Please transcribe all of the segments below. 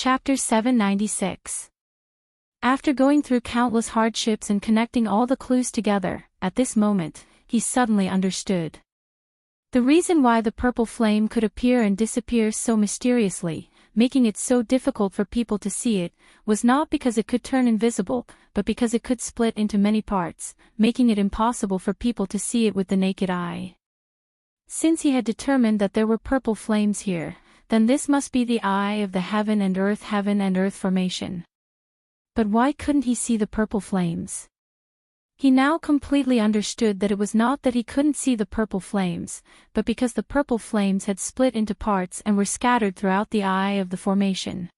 Chapter 796. After going through countless hardships and connecting all the clues together, at this moment, he suddenly understood. The reason why the purple flame could appear and disappear so mysteriously, making it so difficult for people to see it, was not because it could turn invisible, but because it could split into many parts, making it impossible for people to see it with the naked eye. Since he had determined that there were purple flames here, then this must be the eye of the heaven and earth formation. But why couldn't he see the purple flames? He now completely understood that it was not that he couldn't see the purple flames, but because the purple flames had split into parts and were scattered throughout the eye of the formation.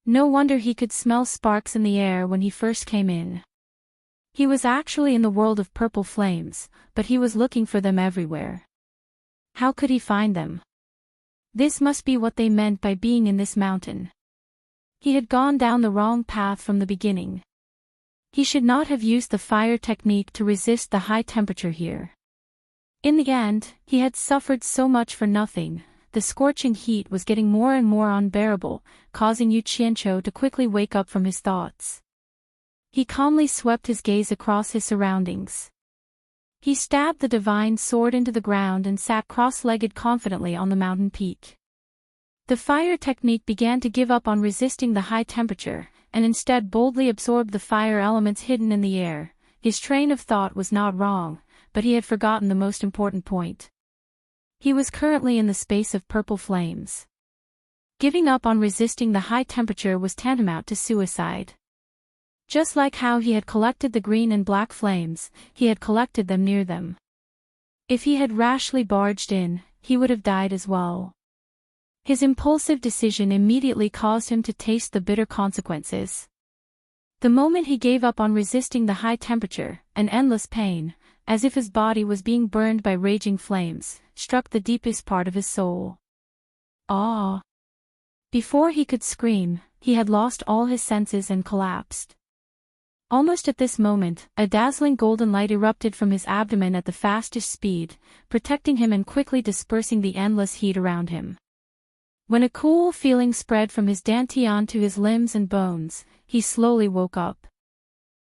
No wonder he could smell sparks in the air when he first came in. He was actually in the world of purple flames, but he was looking for them everywhere. How could he find them? This must be what they meant by being in this mountain. He had gone down the wrong path from the beginning. He should not have used the fire technique to resist the high temperature here. In the end, he had suffered so much for nothing. The scorching heat was getting more and more unbearable, causing Yu Qianqiu to quickly wake up from his thoughts. He calmly swept his gaze across his surroundings. He stabbed the divine sword into the ground and sat cross-legged confidently on the mountain peak. The fire technique began to give up on resisting the high temperature, and instead boldly absorbed the fire elements hidden in the air. His train of thought was not wrong, but he had forgotten the most important point. He was currently in the space of purple flames. Giving up on resisting the high temperature was tantamount to suicide. Just like how he had collected the green and black flames, he had collected them near them. If he had rashly barged in, he would have died as well. His impulsive decision immediately caused him to taste the bitter consequences. The moment he gave up on resisting the high temperature, an endless pain, as if his body was being burned by raging flames, struck the deepest part of his soul. Ah! Before he could scream, he had lost all his senses and collapsed. Almost at this moment, a dazzling golden light erupted from his abdomen at the fastest speed, protecting him and quickly dispersing the endless heat around him. When a cool feeling spread from his dantian to his limbs and bones, he slowly woke up.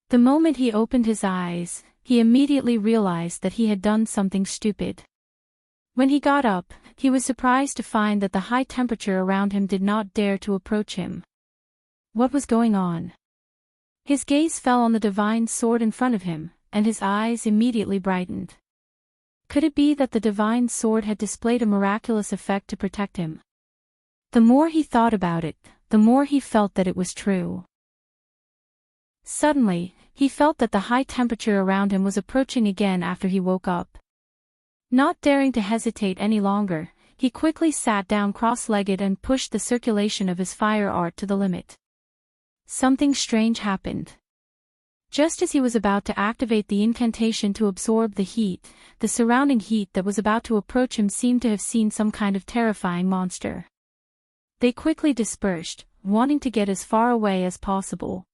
The moment he opened his eyes, he immediately realized that he had done something stupid. When he got up, he was surprised to find that the high temperature around him did not dare to approach him. What was going on? His gaze fell on the divine sword in front of him, and his eyes immediately brightened. Could it be that the divine sword had displayed a miraculous effect to protect him? The more he thought about it, the more he felt that it was true. Suddenly, he felt that the high temperature around him was approaching again after he woke up. Not daring to hesitate any longer, he quickly sat down cross-legged and pushed the circulation of his fire art to the limit. Something strange happened. Just as he was about to activate the incantation to absorb the heat, the surrounding heat that was about to approach him seemed to have seen some kind of terrifying monster. They quickly dispersed, wanting to get as far away as possible.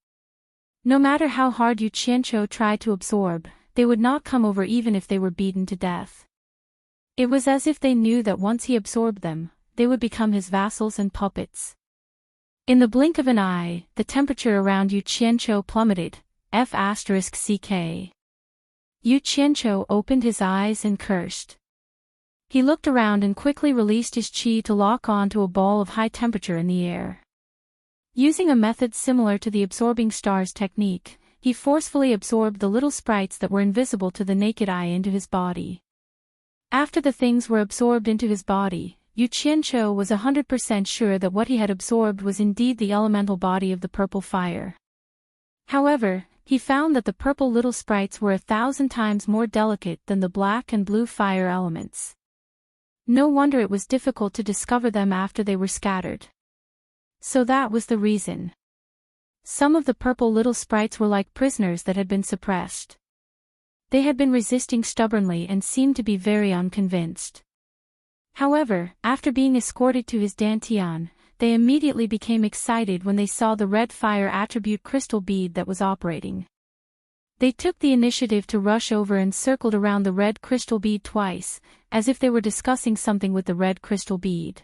No matter how hard Yu Qianqiu tried to absorb, they would not come over even if they were beaten to death. It was as if they knew that once he absorbed them, they would become his vassals and puppets. In the blink of an eye, the temperature around Yu Qianqiu plummeted, F***ck. Yu Qianqiu opened his eyes and cursed. He looked around and quickly released his qi to lock on to a ball of high temperature in the air. Using a method similar to the absorbing stars technique, he forcefully absorbed the little sprites that were invisible to the naked eye into his body. After the things were absorbed into his body, Yu Qianqiu was 100% sure that what he had absorbed was indeed the elemental body of the purple fire. However, he found that the purple little sprites were 1,000 times more delicate than the black and blue fire elements. No wonder it was difficult to discover them after they were scattered. So that was the reason. Some of the purple little sprites were like prisoners that had been suppressed. They had been resisting stubbornly and seemed to be very unconvinced. However, after being escorted to his dantian, they immediately became excited when they saw the red fire attribute crystal bead that was operating. They took the initiative to rush over and circled around the red crystal bead twice, as if they were discussing something with the red crystal bead.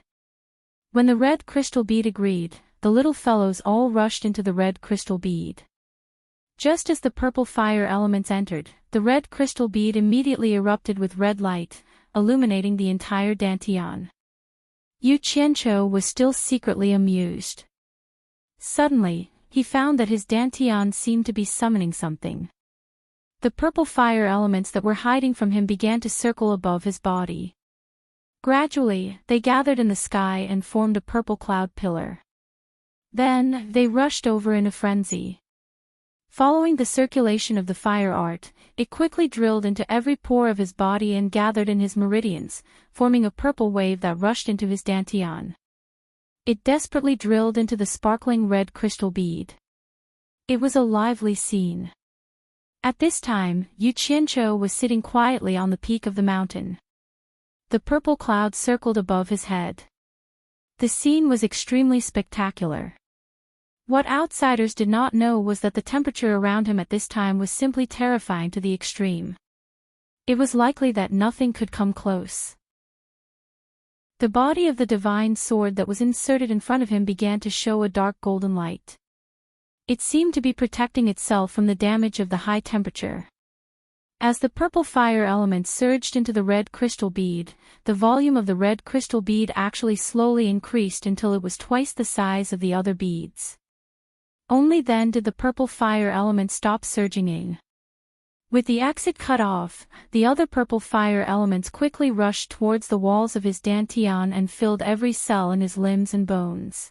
When the red crystal bead agreed, the little fellows all rushed into the red crystal bead. Just as the purple fire elements entered, the red crystal bead immediately erupted with red light, illuminating the entire dantian. Yu Qianqiu was still secretly amused. Suddenly, he found that his dantian seemed to be summoning something. The purple fire elements that were hiding from him began to circle above his body. Gradually, they gathered in the sky and formed a purple cloud pillar. Then, they rushed over in a frenzy. Following the circulation of the fire art, it quickly drilled into every pore of his body and gathered in his meridians, forming a purple wave that rushed into his dantian. It desperately drilled into the sparkling red crystal bead. It was a lively scene. At this time, Yu Qianqiu was sitting quietly on the peak of the mountain. The purple cloud circled above his head. The scene was extremely spectacular. What outsiders did not know was that the temperature around him at this time was simply terrifying to the extreme. It was likely that nothing could come close. The body of the divine sword that was inserted in front of him began to show a dark golden light. It seemed to be protecting itself from the damage of the high temperature. As the purple fire element surged into the red crystal bead, the volume of the red crystal bead actually slowly increased until it was twice the size of the other beads. Only then did the purple fire element stop surging in. With the exit cut off, the other purple fire elements quickly rushed towards the walls of his dantian and filled every cell in his limbs and bones.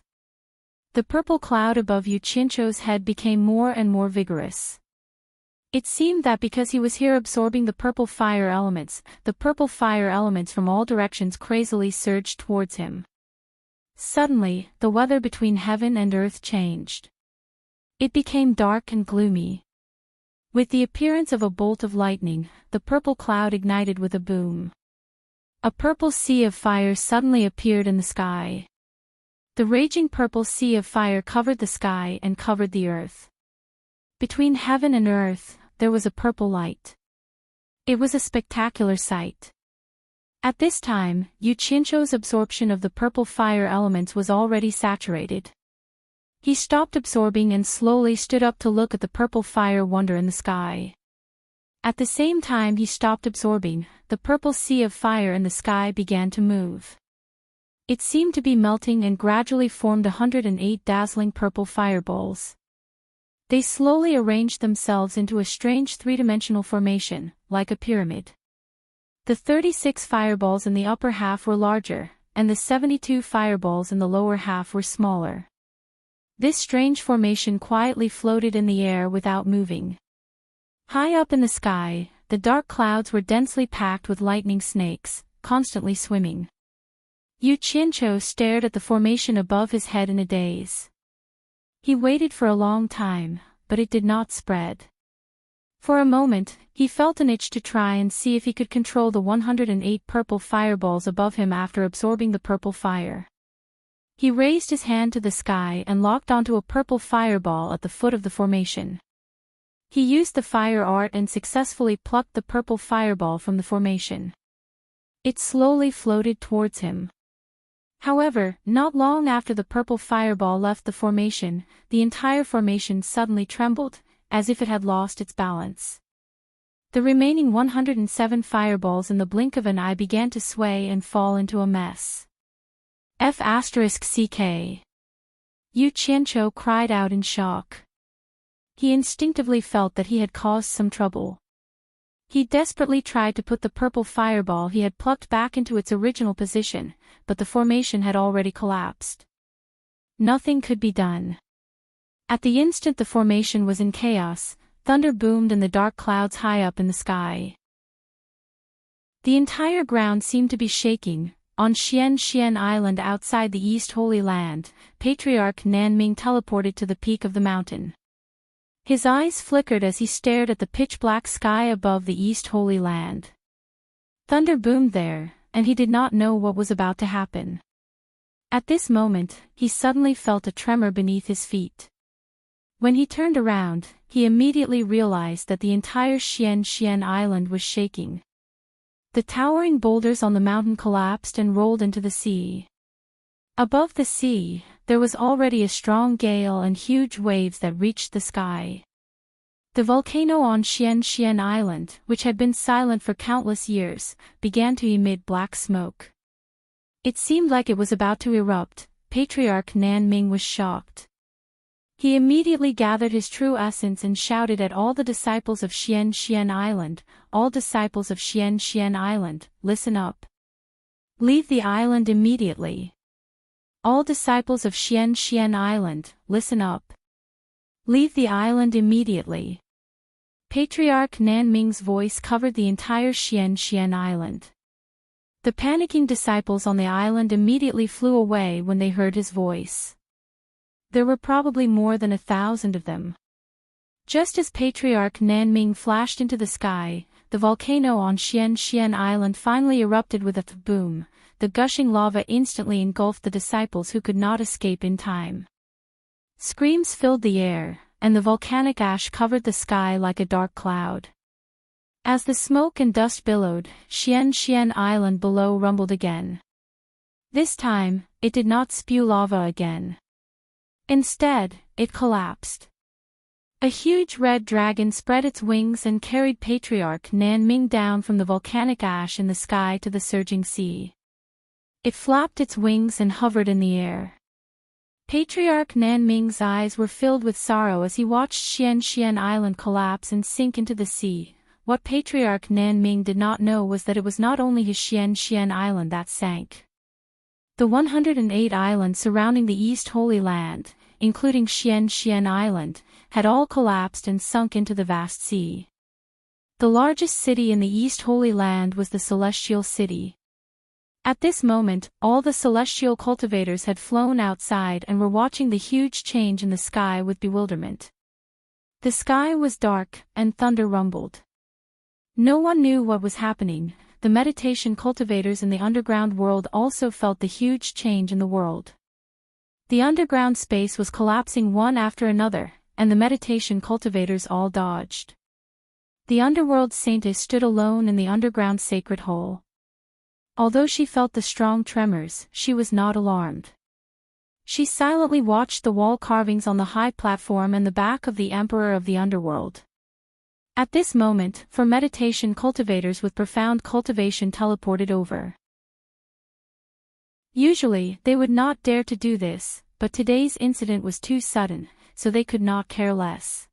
The purple cloud above Yu Qianqiu's head became more and more vigorous. It seemed that because he was here absorbing the purple fire elements from all directions crazily surged towards him. Suddenly, the weather between heaven and earth changed. It became dark and gloomy. With the appearance of a bolt of lightning, the purple cloud ignited with a boom. A purple sea of fire suddenly appeared in the sky. The raging purple sea of fire covered the sky and covered the earth. Between heaven and earth, there was a purple light. It was a spectacular sight. At this time, Yu Qianqiu's absorption of the purple fire elements was already saturated. He stopped absorbing and slowly stood up to look at the purple fire wonder in the sky. At the same time he stopped absorbing, the purple sea of fire in the sky began to move. It seemed to be melting and gradually formed 108 dazzling purple fireballs. They slowly arranged themselves into a strange three-dimensional formation, like a pyramid. The 36 fireballs in the upper half were larger, and the 72 fireballs in the lower half were smaller. This strange formation quietly floated in the air without moving. High up in the sky, the dark clouds were densely packed with lightning snakes, constantly swimming. Yu Qianqiu stared at the formation above his head in a daze. He waited for a long time, but it did not spread. For a moment, he felt an itch to try and see if he could control the 108 purple fireballs above him after absorbing the purple fire. He raised his hand to the sky and locked onto a purple fireball at the foot of the formation. He used the fire art and successfully plucked the purple fireball from the formation. It slowly floated towards him. However, not long after the purple fireball left the formation, the entire formation suddenly trembled, as if it had lost its balance. The remaining 107 fireballs in the blink of an eye began to sway and fall into a mess. F***ck. Yu Qianqiu cried out in shock. He instinctively felt that he had caused some trouble. He desperately tried to put the purple fireball he had plucked back into its original position, but the formation had already collapsed. Nothing could be done. At the instant the formation was in chaos, thunder boomed in the dark clouds high up in the sky. The entire ground seemed to be shaking. On Xian Island outside the East Holy Land, Patriarch Nanming teleported to the peak of the mountain. His eyes flickered as he stared at the pitch-black sky above the East Holy Land. Thunder boomed there, and he did not know what was about to happen. At this moment, he suddenly felt a tremor beneath his feet. When he turned around, he immediately realized that the entire Xian Island was shaking. The towering boulders on the mountain collapsed and rolled into the sea. Above the sea, there was already a strong gale and huge waves that reached the sky. The volcano on Xian Island, which had been silent for countless years, began to emit black smoke. It seemed like it was about to erupt. Patriarch Nanming was shocked. He immediately gathered his true essence and shouted at all the disciples of Xian Island, "All disciples of Xian Island, listen up. Leave the island immediately. All disciples of Xian Island, listen up. Leave the island immediately." Patriarch Nanming's voice covered the entire Xian Island. The panicking disciples on the island immediately flew away when they heard his voice. There were probably more than 1,000 of them. Just as Patriarch Nanming flashed into the sky, the volcano on Xian Island finally erupted with a boom. The gushing lava instantly engulfed the disciples who could not escape in time. Screams filled the air, and the volcanic ash covered the sky like a dark cloud. As the smoke and dust billowed, Xian Island below rumbled again. This time, it did not spew lava again. Instead, it collapsed. A huge red dragon spread its wings and carried Patriarch Nanming down from the volcanic ash in the sky to the surging sea. It flapped its wings and hovered in the air. Patriarch Nanming's eyes were filled with sorrow as he watched Xian Island collapse and sink into the sea. What Patriarch Nanming did not know was that it was not only his Xian Island that sank. The 108 islands surrounding the East Holy Land, including Xian Island, had all collapsed and sunk into the vast sea. The largest city in the East Holy Land was the Celestial City. At this moment, all the celestial cultivators had flown outside and were watching the huge change in the sky with bewilderment. The sky was dark, and thunder rumbled. No one knew what was happening. The meditation cultivators in the underground world also felt the huge change in the world. The underground space was collapsing one after another, and the meditation cultivators all dodged. The underworld saintess stood alone in the underground sacred hole. Although she felt the strong tremors, she was not alarmed. She silently watched the wall carvings on the high platform and the back of the Emperor of the Underworld. At this moment, for meditation cultivators with profound cultivation teleported over. Usually, they would not dare to do this, but today's incident was too sudden, so they could not care less.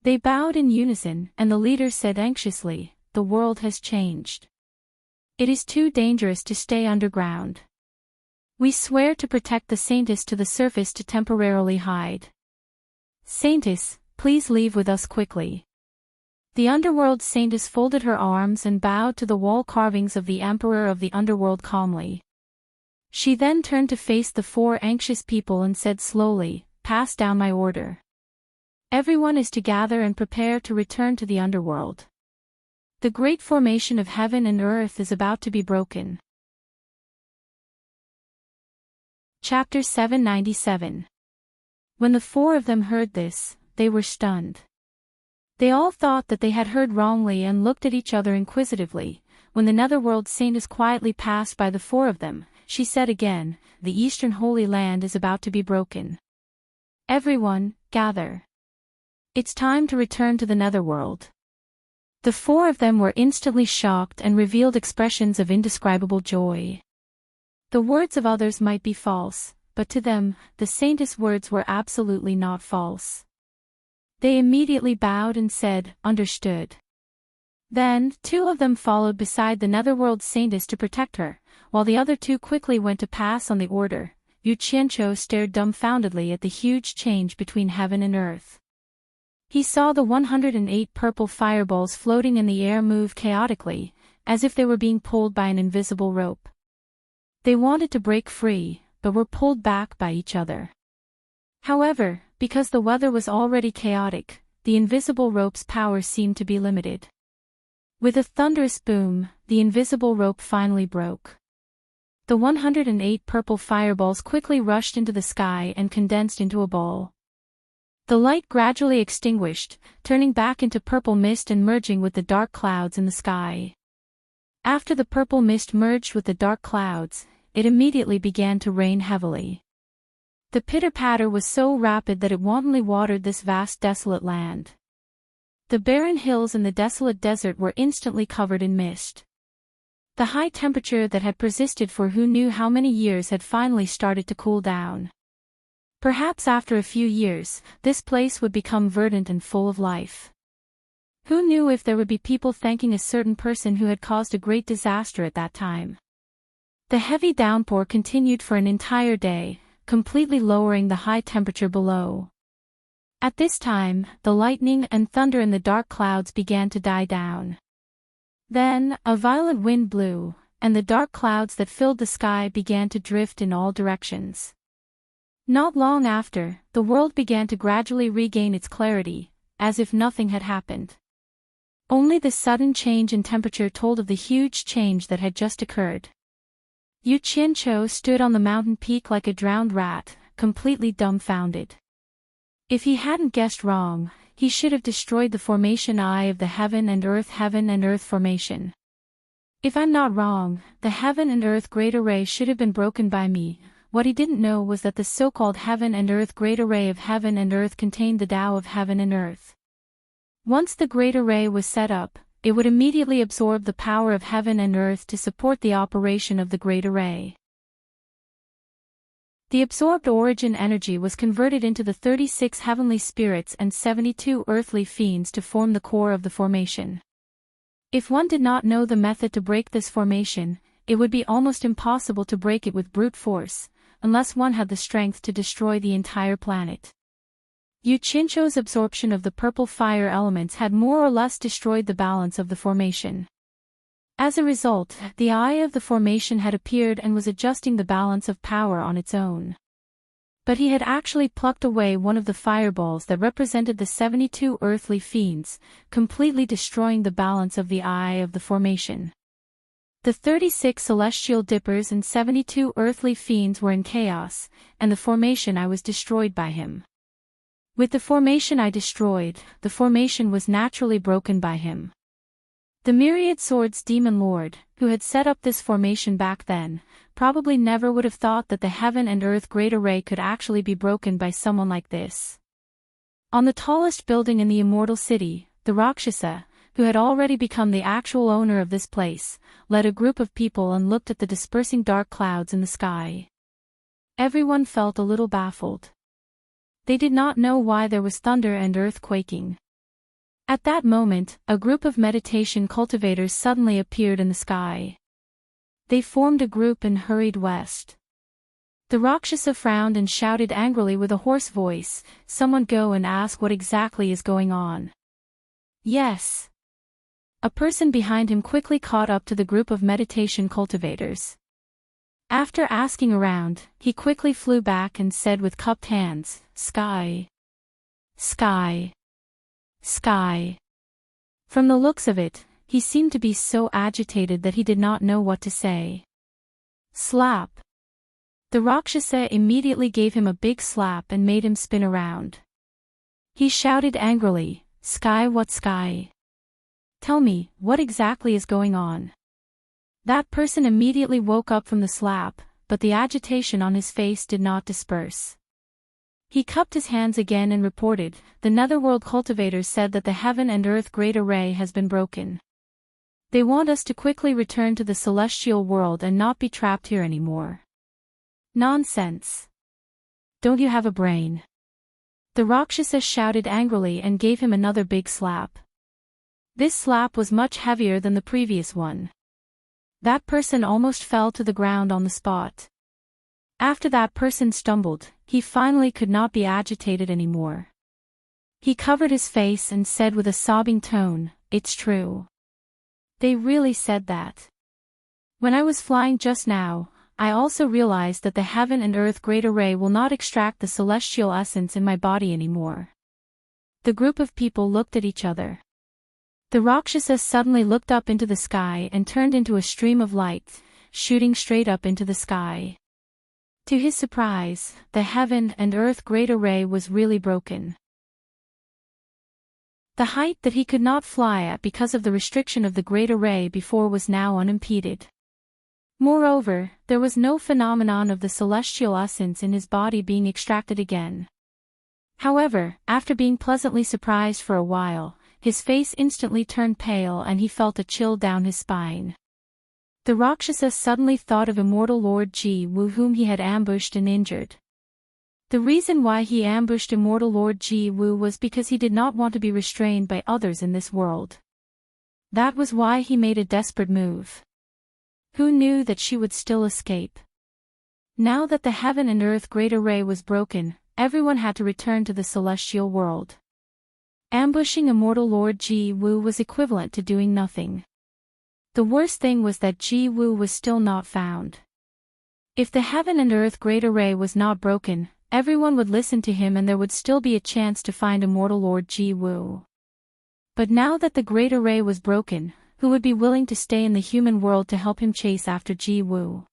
They bowed in unison, and the leader said anxiously, "The world has changed. It is too dangerous to stay underground. We swear to protect the Saintess to the surface to temporarily hide. Saintess, please leave with us quickly." The Underworld Saintess folded her arms and bowed to the wall carvings of the Emperor of the Underworld calmly. She then turned to face the 4 anxious people and said slowly, "Pass down my order. Everyone is to gather and prepare to return to the Underworld. The great formation of heaven and earth is about to be broken." Chapter 797. When the 4 of them heard this, they were stunned. They all thought that they had heard wrongly and looked at each other inquisitively. When the Netherworld Saintess quietly passed by the 4 of them, she said again, "The Eastern Holy Land is about to be broken. Everyone, gather. It's time to return to the Netherworld." The 4 of them were instantly shocked and revealed expressions of indescribable joy. The words of others might be false, but to them, the Saintess' words were absolutely not false. They immediately bowed and said, "Understood." Then, 2 of them followed beside the Netherworld Saintess to protect her, while the other 2 quickly went to pass on the order. Yu Qianqiu stared dumbfoundedly at the huge change between heaven and earth. He saw the 108 purple fireballs floating in the air move chaotically, as if they were being pulled by an invisible rope. They wanted to break free, but were pulled back by each other. However, because the weather was already chaotic, the invisible rope's power seemed to be limited. With a thunderous boom, the invisible rope finally broke. The 108 purple fireballs quickly rushed into the sky and condensed into a ball. The light gradually extinguished, turning back into purple mist and merging with the dark clouds in the sky. After the purple mist merged with the dark clouds, it immediately began to rain heavily. The pitter-patter was so rapid that it wantonly watered this vast desolate land. The barren hills and the desolate desert were instantly covered in mist. The high temperature that had persisted for who knew how many years had finally started to cool down. Perhaps after a few years, this place would become verdant and full of life. Who knew if there would be people thanking a certain person who had caused a great disaster at that time? The heavy downpour continued for an entire day, completely lowering the high temperature below. At this time, the lightning and thunder in the dark clouds began to die down. Then, a violent wind blew, and the dark clouds that filled the sky began to drift in all directions. Not long after, the world began to gradually regain its clarity, as if nothing had happened. Only the sudden change in temperature told of the huge change that had just occurred. Yu Qianqiu stood on the mountain peak like a drowned rat, completely dumbfounded. If he hadn't guessed wrong, he should have destroyed the formation eye of the heaven and earth formation. If I'm not wrong, the heaven and earth great array should have been broken by me. What he didn't know was that the so-called heaven and earth great array of heaven and earth contained the Tao of heaven and earth. Once the great array was set up, it would immediately absorb the power of heaven and earth to support the operation of the great array. The absorbed origin energy was converted into the 36 heavenly spirits and 72 earthly fiends to form the core of the formation. If one did not know the method to break this formation, it would be almost impossible to break it with brute force, unless one had the strength to destroy the entire planet. Yu Qianqiu's absorption of the purple fire elements had more or less destroyed the balance of the formation. As a result, the eye of the formation had appeared and was adjusting the balance of power on its own. But he had actually plucked away one of the fireballs that represented the 72 earthly fiends, completely destroying the balance of the eye of the formation. The 36 celestial dippers and 72 earthly fiends were in chaos, and the formation I was destroyed by him. With the formation I destroyed, the formation was naturally broken by him. The Myriad Swords Demon Lord, who had set up this formation back then, probably never would have thought that the heaven and earth great array could actually be broken by someone like this. On the tallest building in the immortal city, the Rakshasa, who had already become the actual owner of this place, led a group of people and looked at the dispersing dark clouds in the sky. Everyone felt a little baffled. They did not know why there was thunder and earth quaking. At that moment, a group of meditation cultivators suddenly appeared in the sky. They formed a group and hurried west. The Rakshasa frowned and shouted angrily with a hoarse voice, "Someone go and ask what exactly is going on." "Yes." A person behind him quickly caught up to the group of meditation cultivators. After asking around, he quickly flew back and said with cupped hands, "Sky. Sky. Sky." From the looks of it, he seemed to be so agitated that he did not know what to say. Slap. The Rakshasa immediately gave him a big slap and made him spin around. He shouted angrily, "Sky, what sky? Tell me, what exactly is going on?" That person immediately woke up from the slap, but the agitation on his face did not disperse. He cupped his hands again and reported, "The netherworld cultivators said that the heaven and earth great array has been broken. They want us to quickly return to the celestial world and not be trapped here anymore." "Nonsense. Don't you have a brain?" The Rakshasa shouted angrily and gave him another big slap. This slap was much heavier than the previous one. That person almost fell to the ground on the spot. After that person stumbled, he finally could not be agitated anymore. He covered his face and said with a sobbing tone, "It's true. They really said that. When I was flying just now, I also realized that the heaven and earth great array will not extract the celestial essence in my body anymore." The group of people looked at each other. The Rakshasa suddenly looked up into the sky and turned into a stream of light, shooting straight up into the sky. To his surprise, the heaven and earth great array was really broken. The height that he could not fly at because of the restriction of the great array before was now unimpeded. Moreover, there was no phenomenon of the celestial essence in his body being extracted again. However, after being pleasantly surprised for a while, his face instantly turned pale and he felt a chill down his spine. The Rakshasa suddenly thought of immortal Lord Ji-woo whom he had ambushed and injured. The reason why he ambushed immortal Lord Ji-woo was because he did not want to be restrained by others in this world. That was why he made a desperate move. Who knew that she would still escape? Now that the heaven and earth great array was broken, everyone had to return to the celestial world. Ambushing immortal Lord Ji-woo was equivalent to doing nothing. The worst thing was that Ji-woo was still not found. If the heaven and earth great array was not broken, everyone would listen to him and there would still be a chance to find immortal Lord Ji-woo. But now that the great array was broken, who would be willing to stay in the human world to help him chase after Ji-woo?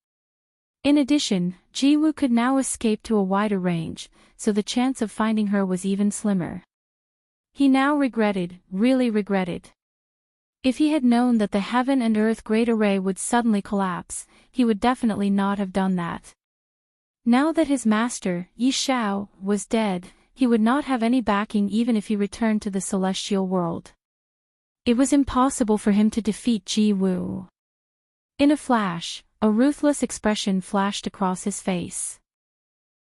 In addition, Ji-woo could now escape to a wider range, so the chance of finding her was even slimmer. He now regretted, really regretted. If he had known that the heaven and earth great array would suddenly collapse, he would definitely not have done that. Now that his master, Yi Xiao, was dead, he would not have any backing even if he returned to the celestial world. It was impossible for him to defeat Ji-woo. In a flash, a ruthless expression flashed across his face.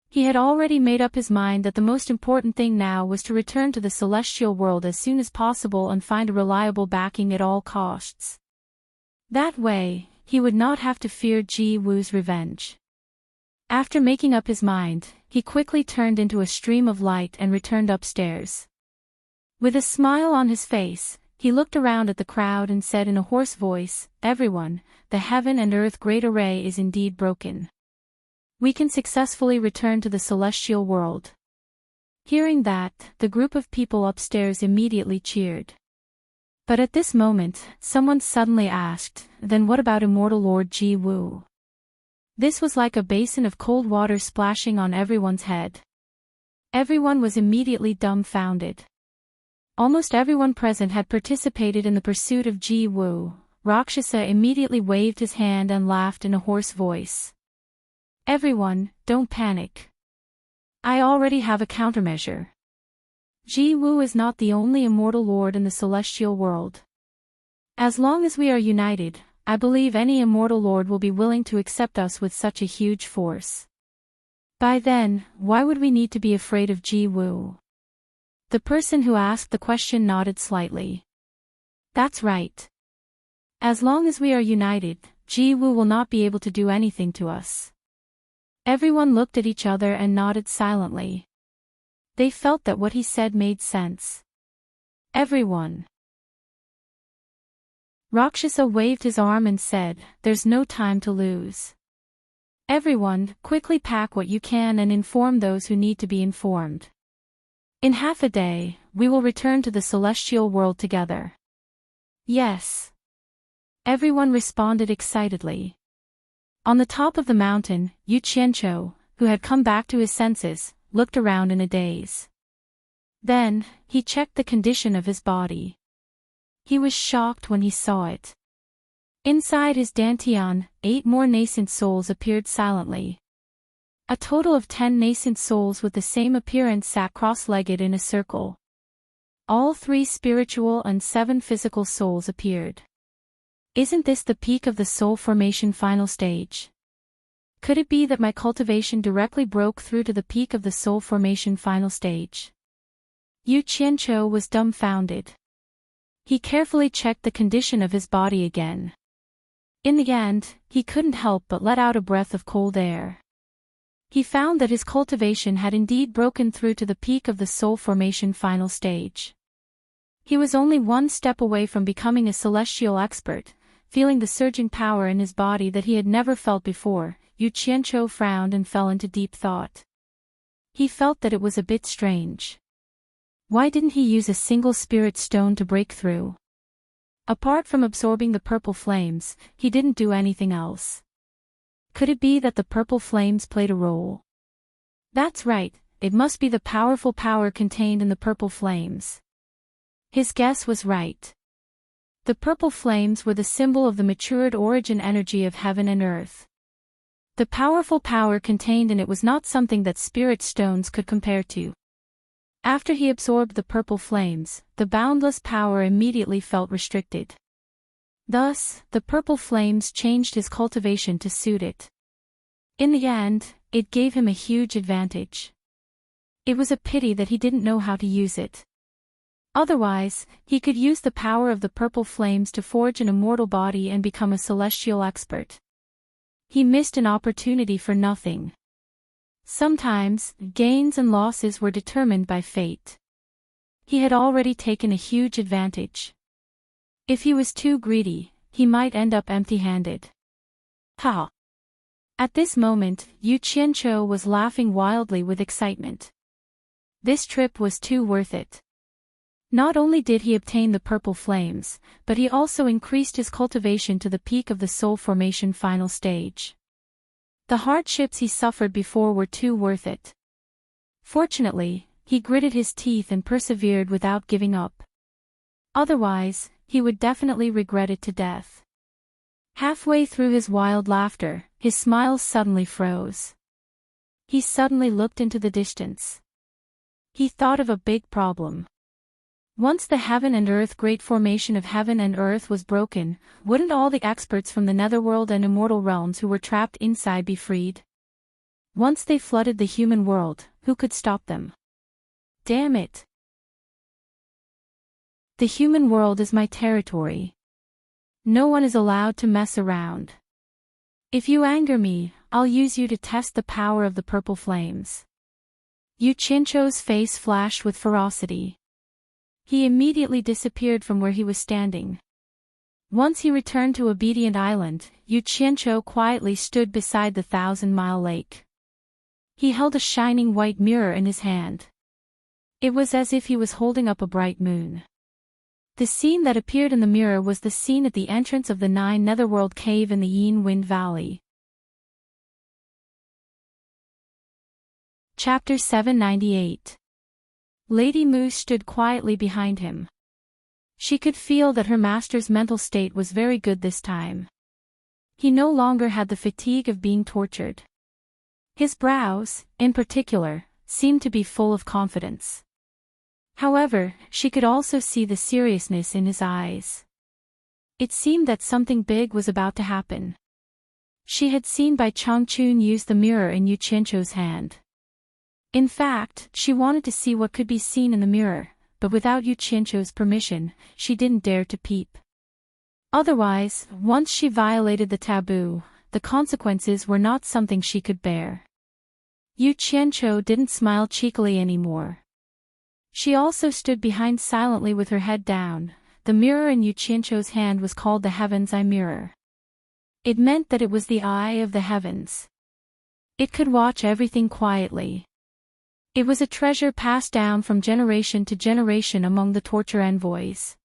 He had already made up his mind that the most important thing now was to return to the celestial world as soon as possible and find a reliable backing at all costs. That way, he would not have to fear Ji-woo's revenge. After making up his mind, he quickly turned into a stream of light and returned upstairs. With a smile on his face, he looked around at the crowd and said in a hoarse voice, "Everyone, the heaven and earth great array is indeed broken. We can successfully return to the celestial world." Hearing that, the group of people upstairs immediately cheered. But at this moment, someone suddenly asked, "Then what about immortal Lord Ji-woo?" This was like a basin of cold water splashing on everyone's head. Everyone was immediately dumbfounded. Almost everyone present had participated in the pursuit of Ji-woo. Rakshasa immediately waved his hand and laughed in a hoarse voice. "Everyone, don't panic. I already have a countermeasure. Ji-woo is not the only immortal lord in the celestial world. As long as we are united, I believe any immortal lord will be willing to accept us with such a huge force. By then, why would we need to be afraid of Ji-woo?" The person who asked the question nodded slightly. "That's right. As long as we are united, Ji-woo will not be able to do anything to us." Everyone looked at each other and nodded silently. They felt that what he said made sense. Everyone. Rakshasa waved his arm and said, "There's no time to lose. Everyone, quickly pack what you can and inform those who need to be informed. In half a day, we will return to the celestial world together." "Yes." Everyone responded excitedly. On the top of the mountain, Yu Qianqiu, who had come back to his senses, looked around in a daze. Then, he checked the condition of his body. He was shocked when he saw it. Inside his dantian, 8 more nascent souls appeared silently. A total of 10 nascent souls with the same appearance sat cross-legged in a circle. All 3 spiritual and 7 physical souls appeared. Isn't this the peak of the soul formation final stage? Could it be that my cultivation directly broke through to the peak of the soul formation final stage? Yu Qianqiu was dumbfounded. He carefully checked the condition of his body again. In the end, he couldn't help but let out a breath of cold air. He found that his cultivation had indeed broken through to the peak of the soul formation final stage. He was only one step away from becoming a celestial expert, feeling the surging power in his body that he had never felt before. Yu Qianqiu frowned and fell into deep thought. He felt that it was a bit strange. Why didn't he use a single spirit stone to break through? Apart from absorbing the purple flames, he didn't do anything else. Could it be that the purple flames played a role? That's right, it must be the powerful power contained in the purple flames. His guess was right. The purple flames were the symbol of the matured origin energy of heaven and earth. The powerful power contained in it was not something that spirit stones could compare to. After he absorbed the purple flames, the boundless power immediately felt restricted. Thus, the purple flames changed his cultivation to suit it. In the end, it gave him a huge advantage. It was a pity that he didn't know how to use it. Otherwise, he could use the power of the purple flames to forge an immortal body and become a celestial expert. He missed an opportunity for nothing. Sometimes, gains and losses were determined by fate. He had already taken a huge advantage. If he was too greedy, he might end up empty-handed. Ha! At this moment, Yu Qianqiu was laughing wildly with excitement. This trip was too worth it. Not only did he obtain the purple flames, but he also increased his cultivation to the peak of the soul formation final stage. The hardships he suffered before were too worth it. Fortunately, he gritted his teeth and persevered without giving up. Otherwise, he would definitely regret it to death. Halfway through his wild laughter, his smile suddenly froze. He suddenly looked into the distance. He thought of a big problem. Once the heaven and earth great formation of heaven and earth was broken, wouldn't all the experts from the netherworld and immortal realms who were trapped inside be freed? Once they flooded the human world, who could stop them? Damn it! The human world is my territory. No one is allowed to mess around. If you anger me, I'll use you to test the power of the purple flames. Yu Qianqiu's face flashed with ferocity. He immediately disappeared from where he was standing. Once he returned to Obedient Island, Yu Qianqiu quietly stood beside the 1,000-mile lake. He held a shining white mirror in his hand. It was as if he was holding up a bright moon. The scene that appeared in the mirror was the scene at the entrance of the 9 Netherworld Cave in the Yin Wind Valley. Chapter 798. Lady Moose stood quietly behind him. She could feel that her master's mental state was very good this time. He no longer had the fatigue of being tortured. His brows, in particular, seemed to be full of confidence. However, she could also see the seriousness in his eyes. It seemed that something big was about to happen. She had seen Bai Changchun use the mirror in Yu Qianqiu's hand. In fact, she wanted to see what could be seen in the mirror, but without Yu Qianqiu's permission, she didn't dare to peep. Otherwise, once she violated the taboo, the consequences were not something she could bear. Yu Qianqiu didn't smile cheekily anymore. She also stood behind silently with her head down. The mirror in Yu Qianqiu's hand was called the Heaven's Eye Mirror. It meant that it was the eye of the heavens. It could watch everything quietly. It was a treasure passed down from generation to generation among the torture envoys.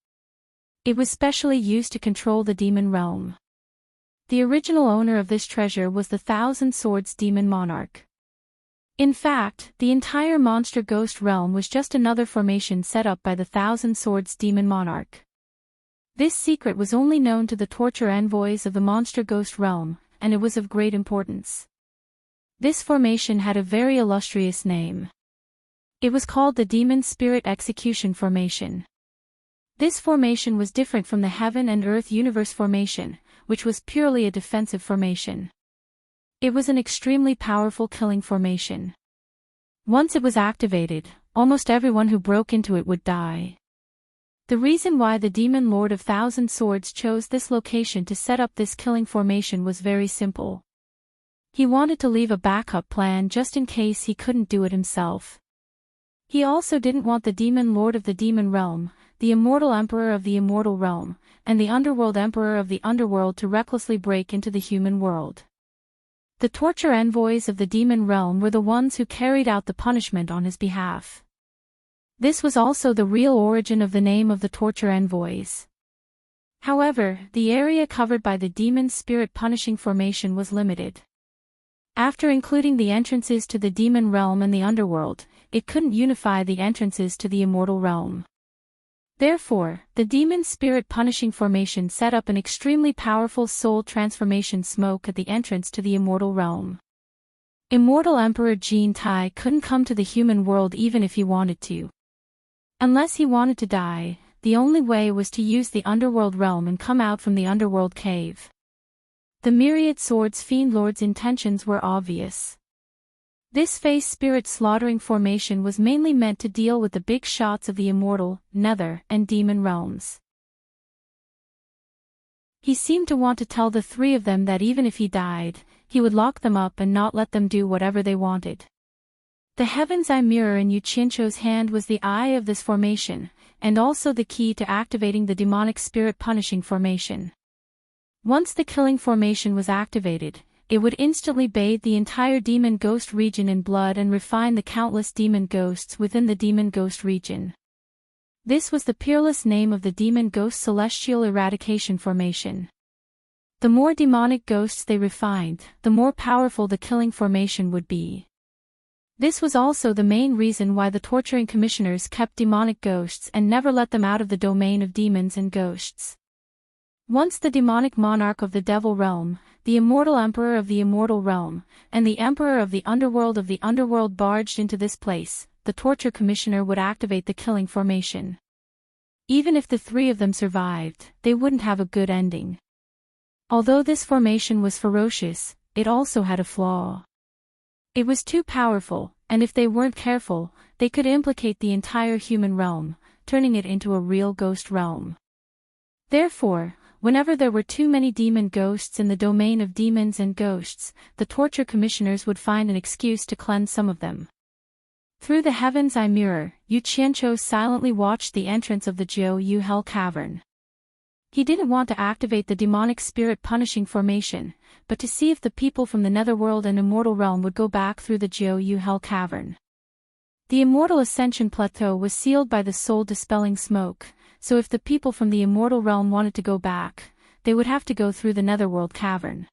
It was specially used to control the demon realm. The original owner of this treasure was the 1,000 Swords Demon Monarch. In fact, the entire monster ghost realm was just another formation set up by the 1,000 Swords Demon Monarch. This secret was only known to the torture envoys of the monster ghost realm, and it was of great importance. This formation had a very illustrious name. It was called the Demon Spirit Execution Formation. This formation was different from the Heaven and Earth Universe Formation, which was purely a defensive formation. It was an extremely powerful killing formation. Once it was activated, almost everyone who broke into it would die. The reason why the Demon Lord of 1,000 Swords chose this location to set up this killing formation was very simple. He wanted to leave a backup plan just in case he couldn't do it himself. He also didn't want the Demon Lord of the Demon Realm, the Immortal Emperor of the Immortal Realm, and the Underworld Emperor of the Underworld to recklessly break into the human world. The torture envoys of the demon realm were the ones who carried out the punishment on his behalf. This was also the real origin of the name of the torture envoys. However, the area covered by the demon spirit punishing formation was limited. After including the entrances to the demon realm and the underworld, it couldn't unify the entrances to the immortal realm. Therefore, the demon spirit punishing formation set up an extremely powerful soul transformation smoke at the entrance to the immortal realm. Immortal Emperor Jin Tai couldn't come to the human world even if he wanted to. Unless he wanted to die, the only way was to use the underworld realm and come out from the underworld cave. The myriad swords fiend lord's intentions were obvious. This face spirit slaughtering formation was mainly meant to deal with the big shots of the immortal, nether, and demon realms. He seemed to want to tell the three of them that even if he died, he would lock them up and not let them do whatever they wanted. The Heaven's Eye mirror in Yu Qianzhou's hand was the eye of this formation, and also the key to activating the demonic spirit punishing formation. Once the killing formation was activated, it would instantly bathe the entire demon ghost region in blood and refine the countless demon ghosts within the demon ghost region. This was the peerless name of the demon ghost celestial eradication formation. The more demonic ghosts they refined, the more powerful the killing formation would be. This was also the main reason why the torturing commissioners kept demonic ghosts and never let them out of the domain of demons and ghosts. Once the demonic monarch of the devil realm, the immortal emperor of the immortal realm, and the emperor of the underworld barged into this place, the torture commissioner would activate the killing formation. Even if the three of them survived, they wouldn't have a good ending. Although this formation was ferocious, it also had a flaw. It was too powerful, and if they weren't careful, they could implicate the entire human realm, turning it into a real ghost realm. Therefore, whenever there were too many demon ghosts in the domain of demons and ghosts, the torture commissioners would find an excuse to cleanse some of them. Through the Heaven's Eye mirror, Yu Qianzhou silently watched the entrance of the Jiu Yu Hell Cavern. He didn't want to activate the demonic spirit punishing formation, but to see if the people from the netherworld and immortal realm would go back through the Jiu Yu Hell Cavern. The immortal ascension plateau was sealed by the soul-dispelling smoke, so if the people from the immortal realm wanted to go back, they would have to go through the netherworld cavern.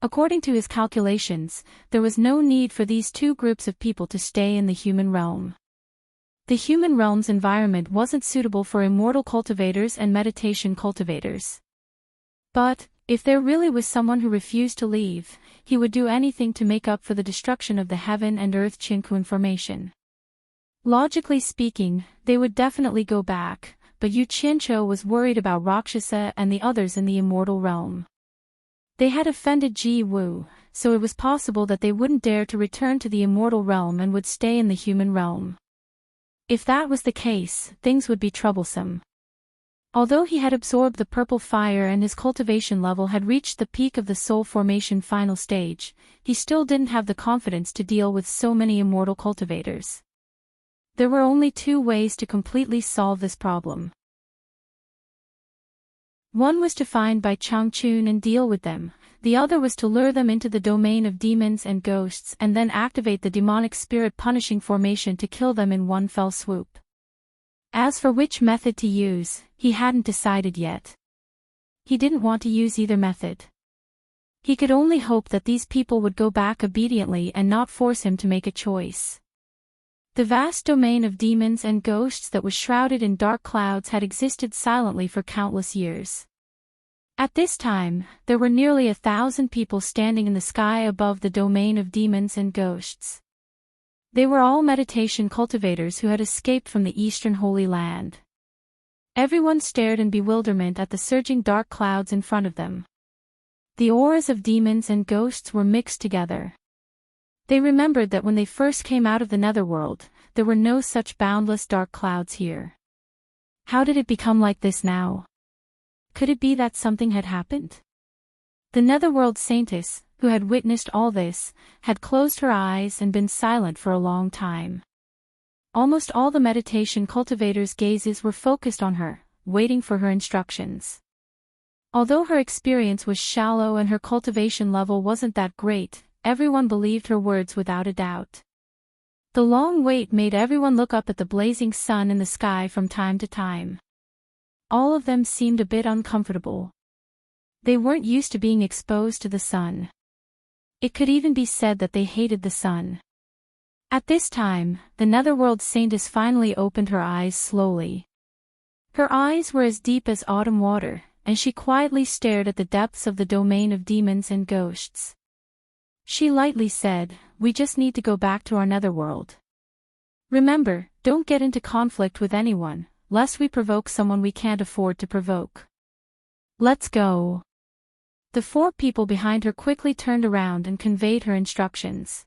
According to his calculations, there was no need for these two groups of people to stay in the human realm. The human realm's environment wasn't suitable for immortal cultivators and meditation cultivators. But, if there really was someone who refused to leave, he would do anything to make up for the destruction of the heaven and earth Qinkuan formation. Logically speaking, they would definitely go back, but Yu Qianzhou was worried about Rakshasa and the others in the immortal realm. They had offended Ji Wu, so it was possible that they wouldn't dare to return to the immortal realm and would stay in the human realm. If that was the case, things would be troublesome. Although he had absorbed the purple fire and his cultivation level had reached the peak of the soul formation final stage, he still didn't have the confidence to deal with so many immortal cultivators. There were only two ways to completely solve this problem. One was to find Bai Changchun and deal with them, the other was to lure them into the domain of demons and ghosts and then activate the demonic spirit punishing formation to kill them in one fell swoop. As for which method to use, he hadn't decided yet. He didn't want to use either method. He could only hope that these people would go back obediently and not force him to make a choice. The vast domain of demons and ghosts that was shrouded in dark clouds had existed silently for countless years. At this time, there were nearly 1,000 people standing in the sky above the domain of demons and ghosts. They were all meditation cultivators who had escaped from the Eastern Holy Land. Everyone stared in bewilderment at the surging dark clouds in front of them. The auras of demons and ghosts were mixed together. They remembered that when they first came out of the netherworld, there were no such boundless dark clouds here. How did it become like this now? Could it be that something had happened? The netherworld saintess, who had witnessed all this, had closed her eyes and been silent for a long time. Almost all the meditation cultivators' gazes were focused on her, waiting for her instructions. Although her experience was shallow and her cultivation level wasn't that great, everyone believed her words without a doubt. The long wait made everyone look up at the blazing sun in the sky from time to time. All of them seemed a bit uncomfortable. They weren't used to being exposed to the sun. It could even be said that they hated the sun. At this time, the netherworld saintess finally opened her eyes slowly. Her eyes were as deep as autumn water, and she quietly stared at the depths of the domain of demons and ghosts. She lightly said, "We just need to go back to our netherworld. Remember, don't get into conflict with anyone, lest we provoke someone we can't afford to provoke. Let's go." The 4 people behind her quickly turned around and conveyed her instructions.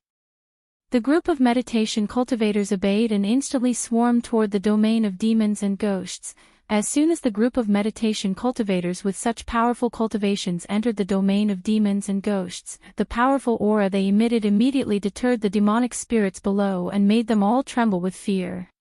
The group of meditation cultivators obeyed and instantly swarmed toward the domain of demons and ghosts. As soon as the group of meditation cultivators with such powerful cultivations entered the domain of demons and ghosts, the powerful aura they emitted immediately deterred the demonic spirits below and made them all tremble with fear.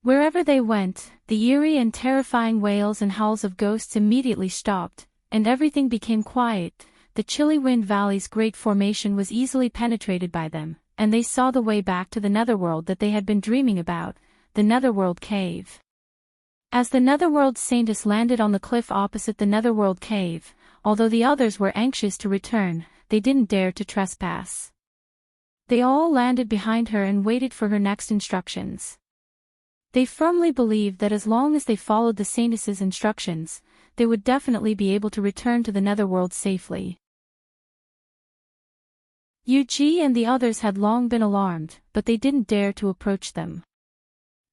Wherever they went, the eerie and terrifying wails and howls of ghosts immediately stopped, and everything became quiet. The chilly Wind Valley's great formation was easily penetrated by them, and they saw the way back to the netherworld that they had been dreaming about, the netherworld cave. As the netherworld saintess landed on the cliff opposite the netherworld cave, although the others were anxious to return, they didn't dare to trespass. They all landed behind her and waited for her next instructions. They firmly believed that as long as they followed the saintess's instructions, they would definitely be able to return to the netherworld safely. Yuji and the others had long been alarmed, but they didn't dare to approach them.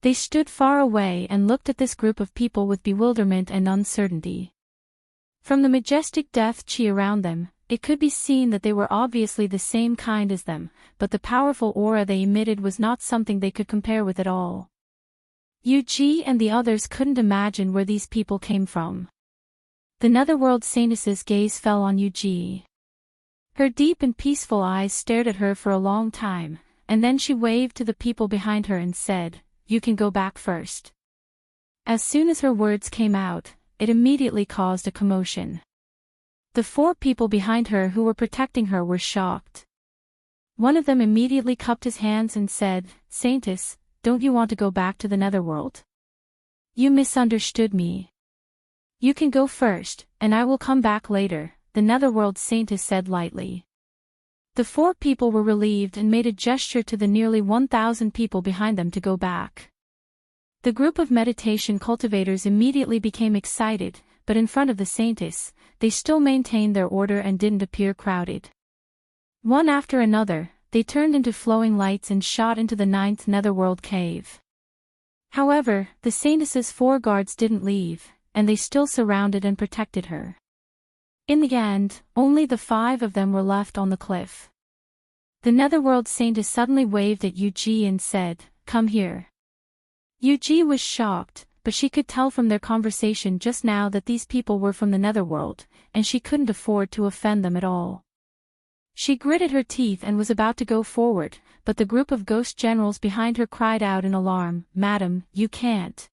They stood far away and looked at this group of people with bewilderment and uncertainty. From the majestic death chi around them, it could be seen that they were obviously the same kind as them, but the powerful aura they emitted was not something they could compare with at all. Yuji and the others couldn't imagine where these people came from. The netherworld saintess's gaze fell on Yuji. Her deep and peaceful eyes stared at her for a long time, and then she waved to the people behind her and said, "You can go back first." As soon as her words came out, it immediately caused a commotion. The 4 people behind her who were protecting her were shocked. One of them immediately cupped his hands and said, "Saintess, don't you want to go back to the netherworld? You misunderstood me. You can go first, and I will come back later," the netherworld saintess said lightly. The 4 people were relieved and made a gesture to the nearly 1,000 people behind them to go back. The group of meditation cultivators immediately became excited, but in front of the saintess, they still maintained their order and didn't appear crowded. One after another, they turned into flowing lights and shot into the 9th netherworld cave. However, the saintess's 4 guards didn't leave, and they still surrounded and protected her. In the end, only the 5 of them were left on the cliff. The netherworld saintess suddenly waved at Yuji and said, "Come here." Yuji was shocked, but she could tell from their conversation just now that these people were from the netherworld, and she couldn't afford to offend them at all. She gritted her teeth and was about to go forward, but the group of ghost generals behind her cried out in alarm, "Madam, you can't."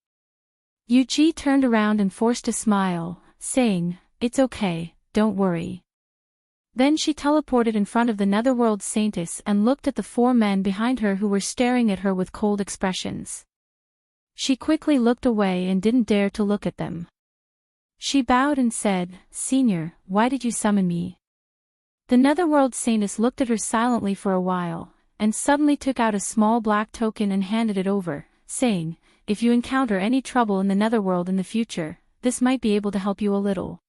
Yuji turned around and forced a smile, saying, "It's okay. Don't worry." Then she teleported in front of the netherworld saintess and looked at the 4 men behind her who were staring at her with cold expressions. She quickly looked away and didn't dare to look at them. She bowed and said, "Senior, why did you summon me?" The netherworld saintess looked at her silently for a while, and suddenly took out a small black token and handed it over, saying, "If you encounter any trouble in the netherworld in the future, this might be able to help you a little."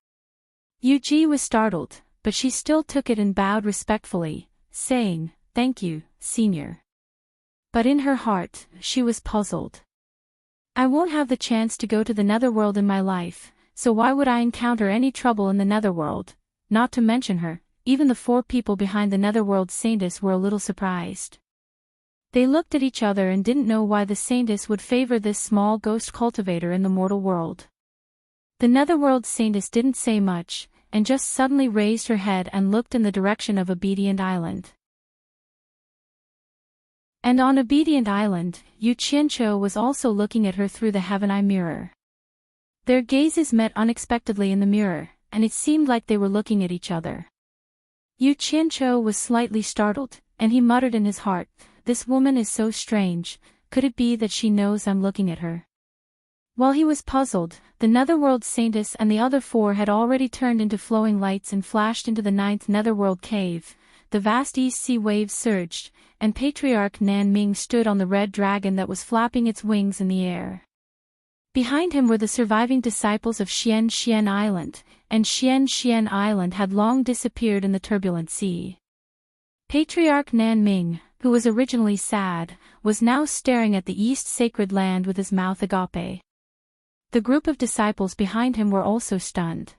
Yuji was startled, but she still took it and bowed respectfully, saying, "Thank you, Senior." But in her heart, she was puzzled. "I won't have the chance to go to the netherworld in my life, so why would I encounter any trouble in the netherworld?" Not to mention her, even the 4 people behind the netherworld saintess were a little surprised. They looked at each other and didn't know why the saintess would favor this small ghost cultivator in the mortal world. The netherworld saintess didn't say much, and just suddenly raised her head and looked in the direction of Obedient Island. And on Obedient Island, Yu Qianqiu was also looking at her through the Heaven Eye mirror. Their gazes met unexpectedly in the mirror, and it seemed like they were looking at each other. Yu Qianqiu was slightly startled, and he muttered in his heart, "This woman is so strange, could it be that she knows I'm looking at her?" While he was puzzled, the netherworld saintess and the other 4 had already turned into flowing lights and flashed into the 9th netherworld cave. The vast East Sea waves surged, and Patriarch Nan Ming stood on the red dragon that was flapping its wings in the air. Behind him were the surviving disciples of Xian Island, and Xian Island had long disappeared in the turbulent sea. Patriarch Nanming, who was originally sad, was now staring at the East Sacred Land with his mouth agape. The group of disciples behind him were also stunned.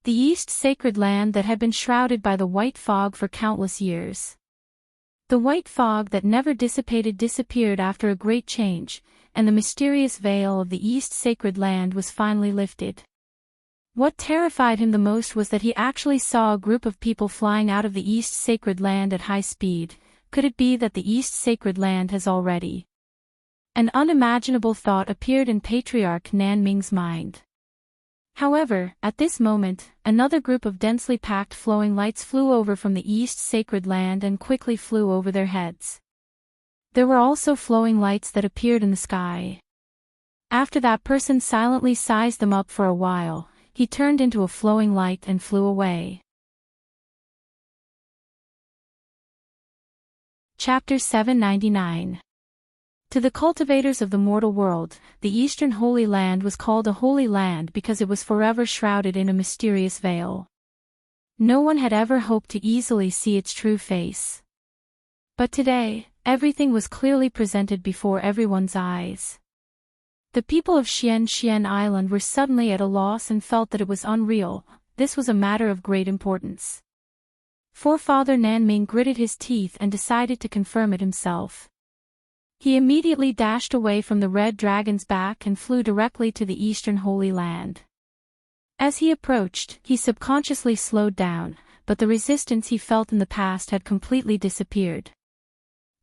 The East Sacred Land that had been shrouded by the white fog for countless years. The white fog that never dissipated disappeared after a great change, and the mysterious veil of the East Sacred Land was finally lifted. What terrified him the most was that he actually saw a group of people flying out of the East Sacred Land at high speed. Could it be that the East Sacred Land has already? An unimaginable thought appeared in Patriarch Nanming's mind. However, at this moment, another group of densely packed flowing lights flew over from the East Sacred Land and quickly flew over their heads. There were also flowing lights that appeared in the sky. After that person silently sized them up for a while, he turned into a flowing light and flew away. Chapter 799. To the cultivators of the mortal world, the Eastern Holy Land was called a Holy Land because it was forever shrouded in a mysterious veil. No one had ever hoped to easily see its true face. But today, everything was clearly presented before everyone's eyes. The people of Xian Island were suddenly at a loss and felt that it was unreal. This was a matter of great importance. Forefather Nanming gritted his teeth and decided to confirm it himself. He immediately dashed away from the red dragon's back and flew directly to the Eastern Holy Land. As he approached, he subconsciously slowed down, but the resistance he felt in the past had completely disappeared.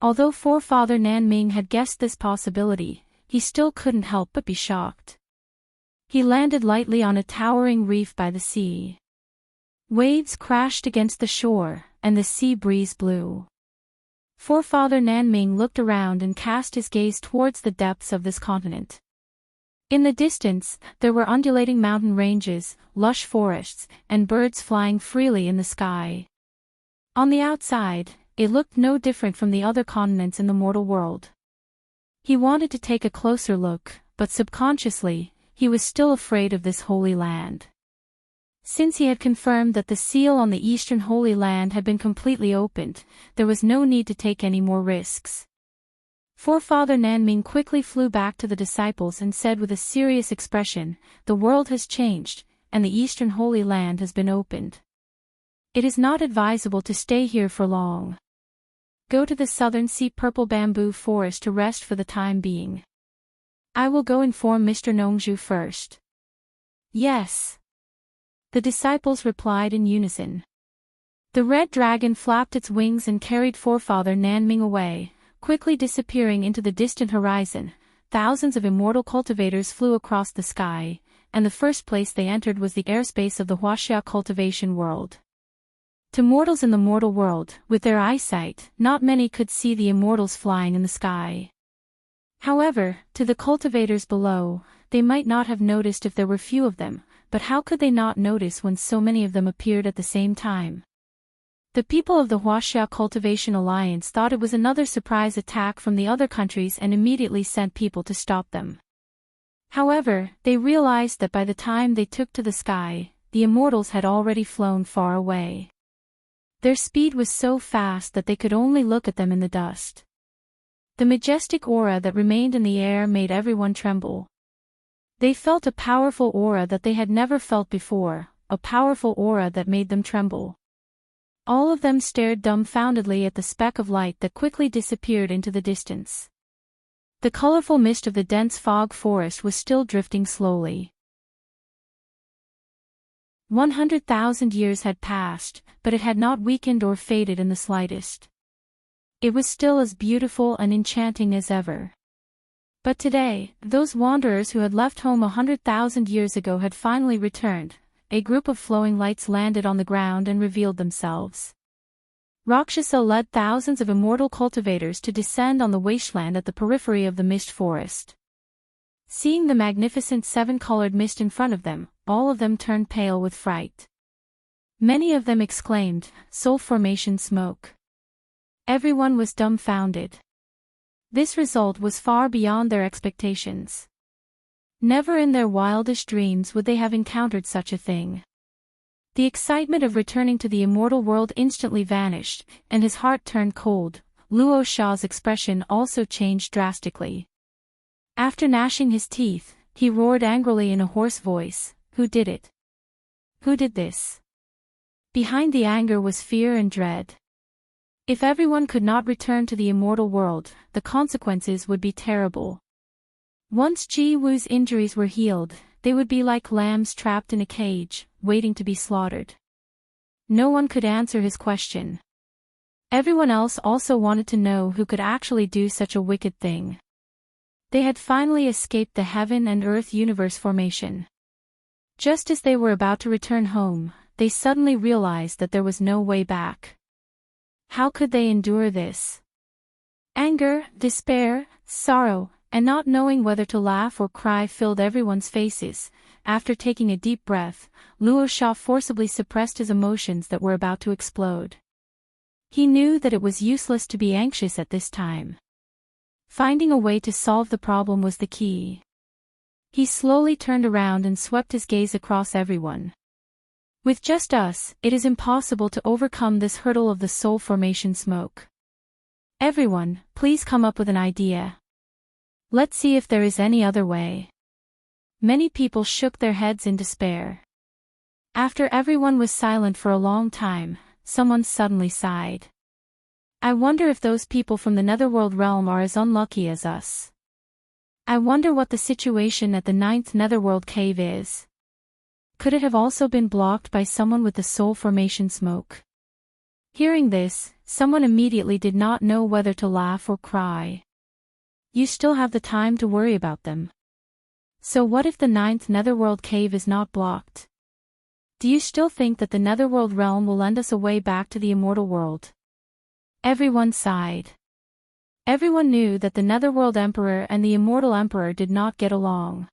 Although Forefather Nanming had guessed this possibility, he still couldn't help but be shocked. He landed lightly on a towering reef by the sea. Waves crashed against the shore, and the sea breeze blew. Forefather Nanming looked around and cast his gaze towards the depths of this continent. In the distance, there were undulating mountain ranges, lush forests, and birds flying freely in the sky. On the outside, it looked no different from the other continents in the mortal world. He wanted to take a closer look, but subconsciously, he was still afraid of this holy land. Since he had confirmed that the seal on the Eastern Holy Land had been completely opened, there was no need to take any more risks. Forefather Nanming quickly flew back to the disciples and said with a serious expression, "The world has changed, and the Eastern Holy Land has been opened. It is not advisable to stay here for long. Go to the southern sea purple bamboo forest to rest for the time being. I will go inform Mr. Nongzhu first." "Yes." The disciples replied in unison. The red dragon flapped its wings and carried Forefather Nanming away, quickly disappearing into the distant horizon. Thousands of immortal cultivators flew across the sky, and the first place they entered was the airspace of the Huaxia cultivation world. To mortals in the mortal world, with their eyesight, not many could see the immortals flying in the sky. However, to the cultivators below, they might not have noticed if there were few of them, but how could they not notice when so many of them appeared at the same time? The people of the Huaxia Cultivation Alliance thought it was another surprise attack from the other countries and immediately sent people to stop them. However, they realized that by the time they took to the sky, the immortals had already flown far away. Their speed was so fast that they could only look at them in the dust. The majestic aura that remained in the air made everyone tremble. They felt a powerful aura that they had never felt before, a powerful aura that made them tremble. All of them stared dumbfoundedly at the speck of light that quickly disappeared into the distance. The colorful mist of the dense fog forest was still drifting slowly. 100,000 years had passed, but it had not weakened or faded in the slightest. It was still as beautiful and enchanting as ever. But today, those wanderers who had left home 100,000 years ago had finally returned. A group of flowing lights landed on the ground and revealed themselves. Rakshasa led thousands of immortal cultivators to descend on the wasteland at the periphery of the mist forest. Seeing the magnificent seven-colored mist in front of them, all of them turned pale with fright. Many of them exclaimed, "Soul formation smoke." Everyone was dumbfounded. This result was far beyond their expectations. Never in their wildest dreams would they have encountered such a thing. The excitement of returning to the immortal world instantly vanished, and his heart turned cold. Luo Sha's expression also changed drastically. After gnashing his teeth, he roared angrily in a hoarse voice, "Who did it? Who did this?" Behind the anger was fear and dread. If everyone could not return to the immortal world, the consequences would be terrible. Once Ji Woo's injuries were healed, they would be like lambs trapped in a cage, waiting to be slaughtered. No one could answer his question. Everyone else also wanted to know who could actually do such a wicked thing. They had finally escaped the heaven and earth universe formation. Just as they were about to return home, they suddenly realized that there was no way back. How could they endure this? Anger, despair, sorrow, and not knowing whether to laugh or cry filled everyone's faces. After taking a deep breath, Luo Sha forcibly suppressed his emotions that were about to explode. He knew that it was useless to be anxious at this time. Finding a way to solve the problem was the key. He slowly turned around and swept his gaze across everyone. With just us, it is impossible to overcome this hurdle of the soul formation smoke. Everyone, please come up with an idea. Let's see if there is any other way. Many people shook their heads in despair. After everyone was silent for a long time, someone suddenly sighed. I wonder if those people from the Netherworld realm are as unlucky as us. I wonder what the situation at the 9th Netherworld cave is. Could it have also been blocked by someone with the soul formation smoke? Hearing this, someone immediately did not know whether to laugh or cry. You still have the time to worry about them. So what if the 9th Netherworld cave is not blocked? Do you still think that the Netherworld realm will lend us a way back to the immortal world? Everyone sighed. Everyone knew that the Netherworld Emperor and the Immortal Emperor did not get along.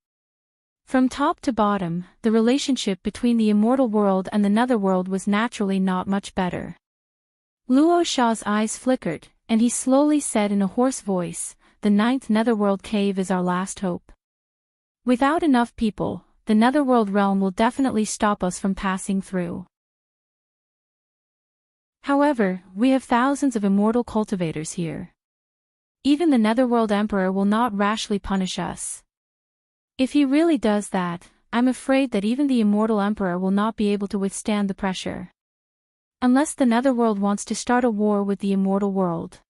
From top to bottom, the relationship between the immortal world and the Netherworld was naturally not much better. Luo Sha's eyes flickered, and he slowly said in a hoarse voice, "The 9th Netherworld cave is our last hope. Without enough people, the Netherworld realm will definitely stop us from passing through. However, we have thousands of immortal cultivators here. Even the Netherworld Emperor will not rashly punish us. If he really does that, I'm afraid that even the Immortal Emperor will not be able to withstand the pressure. Unless the Netherworld wants to start a war with the immortal world.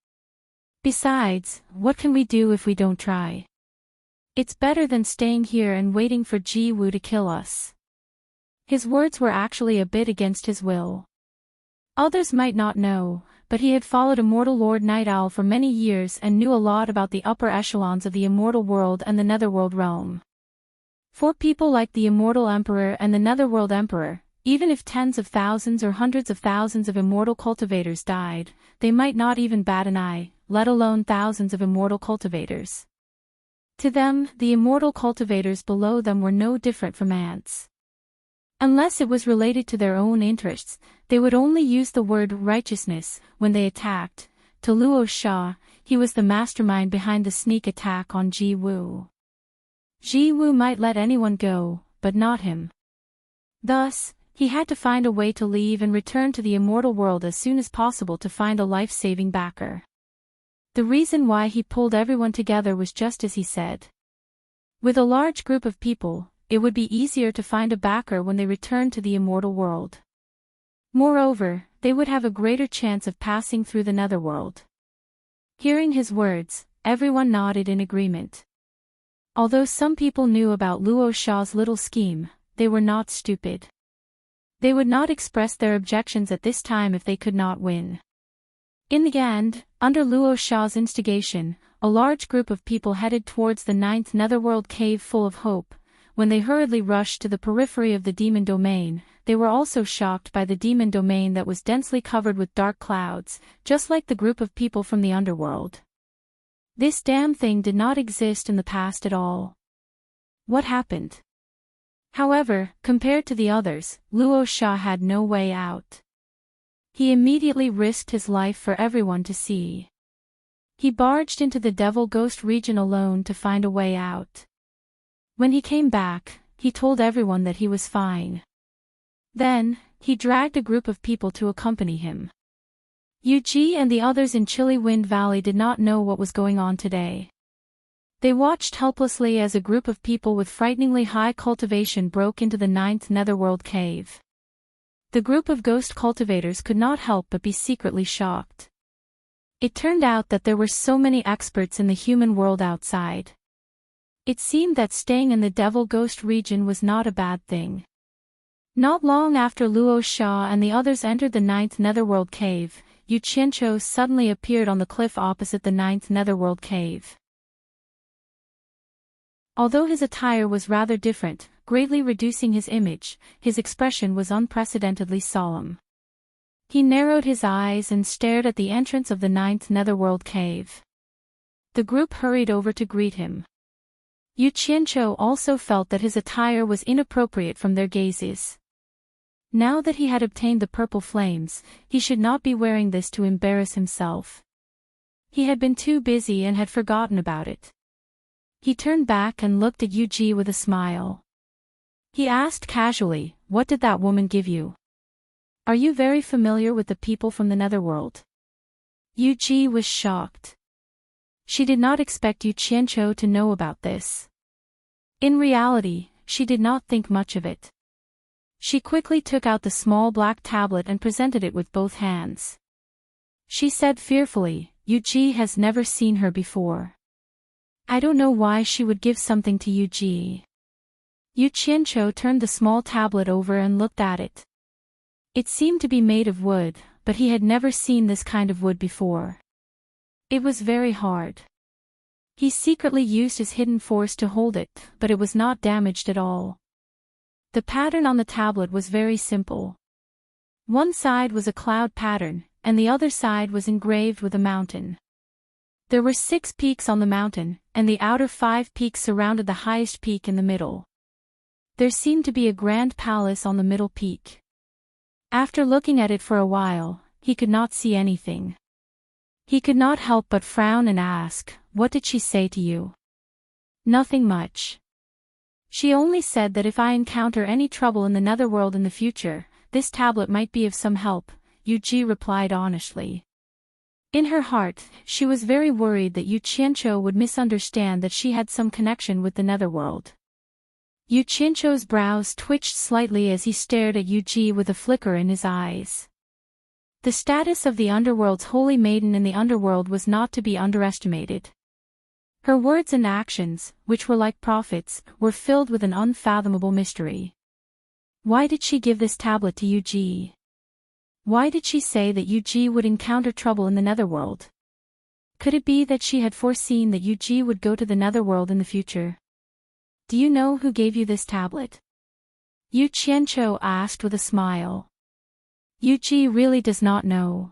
Besides, what can we do if we don't try? It's better than staying here and waiting for Ji Woo to kill us." His words were actually a bit against his will. Others might not know, but he had followed Immortal Lord Night Owl for many years and knew a lot about the upper echelons of the immortal world and the Netherworld realm. For people like the Immortal Emperor and the Netherworld Emperor, even if tens of thousands or hundreds of thousands of immortal cultivators died, they might not even bat an eye, let alone thousands of immortal cultivators. To them, the immortal cultivators below them were no different from ants. Unless it was related to their own interests, they would only use the word righteousness when they attacked. To Luo Sha, he was the mastermind behind the sneak attack on Ji Woo. Ji Woo might let anyone go, but not him. Thus, he had to find a way to leave and return to the immortal world as soon as possible to find a life-saving backer. The reason why he pulled everyone together was just as he said. With a large group of people, it would be easier to find a backer when they returned to the immortal world. Moreover, they would have a greater chance of passing through the Netherworld. Hearing his words, everyone nodded in agreement. Although some people knew about Luo Sha's little scheme, they were not stupid. They would not express their objections at this time if they could not win. In the end, under Luo Sha's instigation, a large group of people headed towards the 9th Netherworld cave full of hope. When they hurriedly rushed to the periphery of the demon domain, they were also shocked by the demon domain that was densely covered with dark clouds, just like the group of people from the underworld. This damn thing did not exist in the past at all. What happened? However, compared to the others, Luo Sha had no way out. He immediately risked his life for everyone to see. He barged into the Devil Ghost region alone to find a way out. When he came back, he told everyone that he was fine. Then, he dragged a group of people to accompany him. Yuji and the others in Chilly Wind Valley did not know what was going on today. They watched helplessly as a group of people with frighteningly high cultivation broke into the 9th Netherworld cave. The group of ghost cultivators could not help but be secretly shocked. It turned out that there were so many experts in the human world outside. It seemed that staying in the Devil Ghost region was not a bad thing. Not long after Luo Xia and the others entered the 9th Netherworld cave, Yu Qianqiu suddenly appeared on the cliff opposite the 9th Netherworld cave. Although his attire was rather different, greatly reducing his image, his expression was unprecedentedly solemn. He narrowed his eyes and stared at the entrance of the 9th Netherworld cave. The group hurried over to greet him. Yu Qianqiu also felt that his attire was inappropriate from their gazes. Now that he had obtained the purple flames, he should not be wearing this to embarrass himself. He had been too busy and had forgotten about it. He turned back and looked at Yuji with a smile. He asked casually, "What did that woman give you? Are you very familiar with the people from the Netherworld?" Yuji was shocked. She did not expect Yu Qianqiu to know about this. In reality, she did not think much of it. She quickly took out the small black tablet and presented it with both hands. She said fearfully, "Yuji has never seen her before. I don't know why she would give something to Yuji." Yu Qianqiu turned the small tablet over and looked at it. It seemed to be made of wood, but he had never seen this kind of wood before. It was very hard. He secretly used his hidden force to hold it, but it was not damaged at all. The pattern on the tablet was very simple. One side was a cloud pattern, and the other side was engraved with a mountain. There were 6 peaks on the mountain, and the outer 5 peaks surrounded the highest peak in the middle. There seemed to be a grand palace on the middle peak. After looking at it for a while, he could not see anything. He could not help but frown and ask, "What did she say to you?" "Nothing much. She only said that if I encounter any trouble in the Netherworld in the future, this tablet might be of some help," Yuji replied honestly. In her heart, she was very worried that Yu Qianqiu would misunderstand that she had some connection with the Netherworld. Yu Qianqiu's brows twitched slightly as he stared at Yuji with a flicker in his eyes. The status of the Underworld's holy maiden in the Underworld was not to be underestimated. Her words and actions, which were like prophets, were filled with an unfathomable mystery. Why did she give this tablet to Yuji? Why did she say that Yuji would encounter trouble in the Netherworld? Could it be that she had foreseen that Yuji would go to the Netherworld in the future? "Do you know who gave you this tablet?" Yu Qianqiu asked with a smile. Yuji really does not know.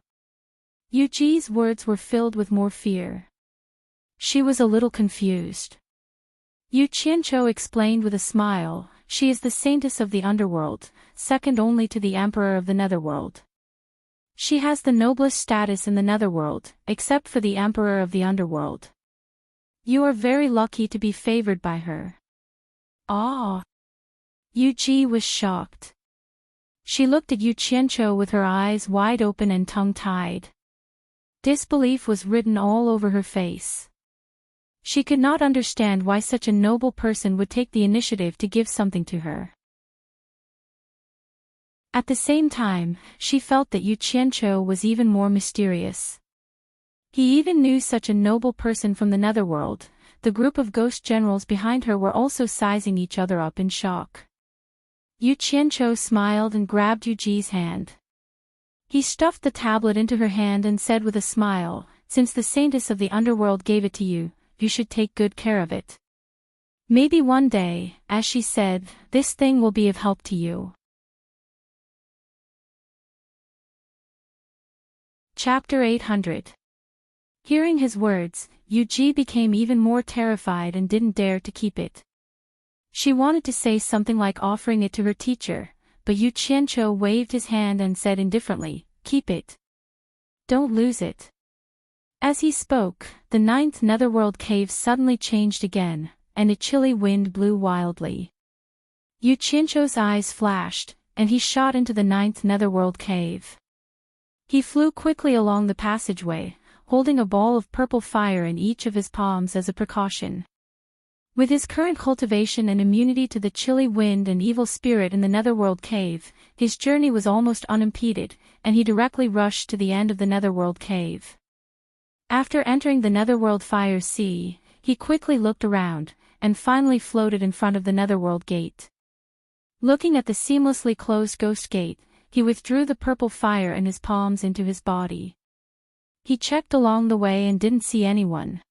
Yuji's words were filled with more fear. She was a little confused. Yu Qianqiu explained with a smile, "She is the saintess of the Underworld, second only to the Emperor of the Netherworld. She has the noblest status in the Netherworld, except for the Emperor of the Underworld. You are very lucky to be favored by her." "Ah!" Yuji was shocked. She looked at Yu Qianqiu with her eyes wide open and tongue-tied. Disbelief was written all over her face. She could not understand why such a noble person would take the initiative to give something to her. At the same time, she felt that Yu Qianqiu was even more mysterious. He even knew such a noble person from the Netherworld. The group of ghost generals behind her were also sizing each other up in shock. Yu Qianqiu smiled and grabbed Yuji's hand. He stuffed the tablet into her hand and said with a smile, "Since the saintess of the Underworld gave it to you, you should take good care of it. Maybe one day, as she said, this thing will be of help to you." Chapter 800. Hearing his words, Yuji became even more terrified and didn't dare to keep it. She wanted to say something like offering it to her teacher, but Yu Qianqiu waved his hand and said indifferently, "Keep it. Don't lose it." As he spoke, the 9th Netherworld cave suddenly changed again, and a chilly wind blew wildly. Yu Qianzhou's eyes flashed, and he shot into the 9th netherworld cave. He flew quickly along the passageway, holding a ball of purple fire in each of his palms as a precaution. With his current cultivation and immunity to the chilly wind and evil spirit in the netherworld cave, his journey was almost unimpeded, and he directly rushed to the end of the netherworld cave. After entering the netherworld fire sea, he quickly looked around, and finally floated in front of the netherworld gate. Looking at the seamlessly closed ghost gate, he withdrew the purple fire in his palms into his body. He checked along the way and didn't see anyone.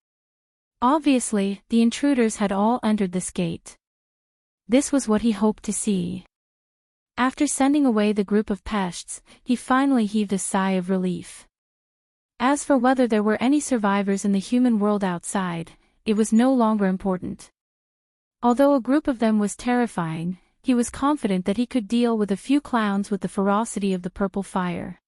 Obviously, the intruders had all entered this gate. This was what he hoped to see. After sending away the group of pests, he finally heaved a sigh of relief. As for whether there were any survivors in the human world outside, it was no longer important. Although a group of them was terrifying, he was confident that he could deal with a few clowns with the ferocity of the purple fire.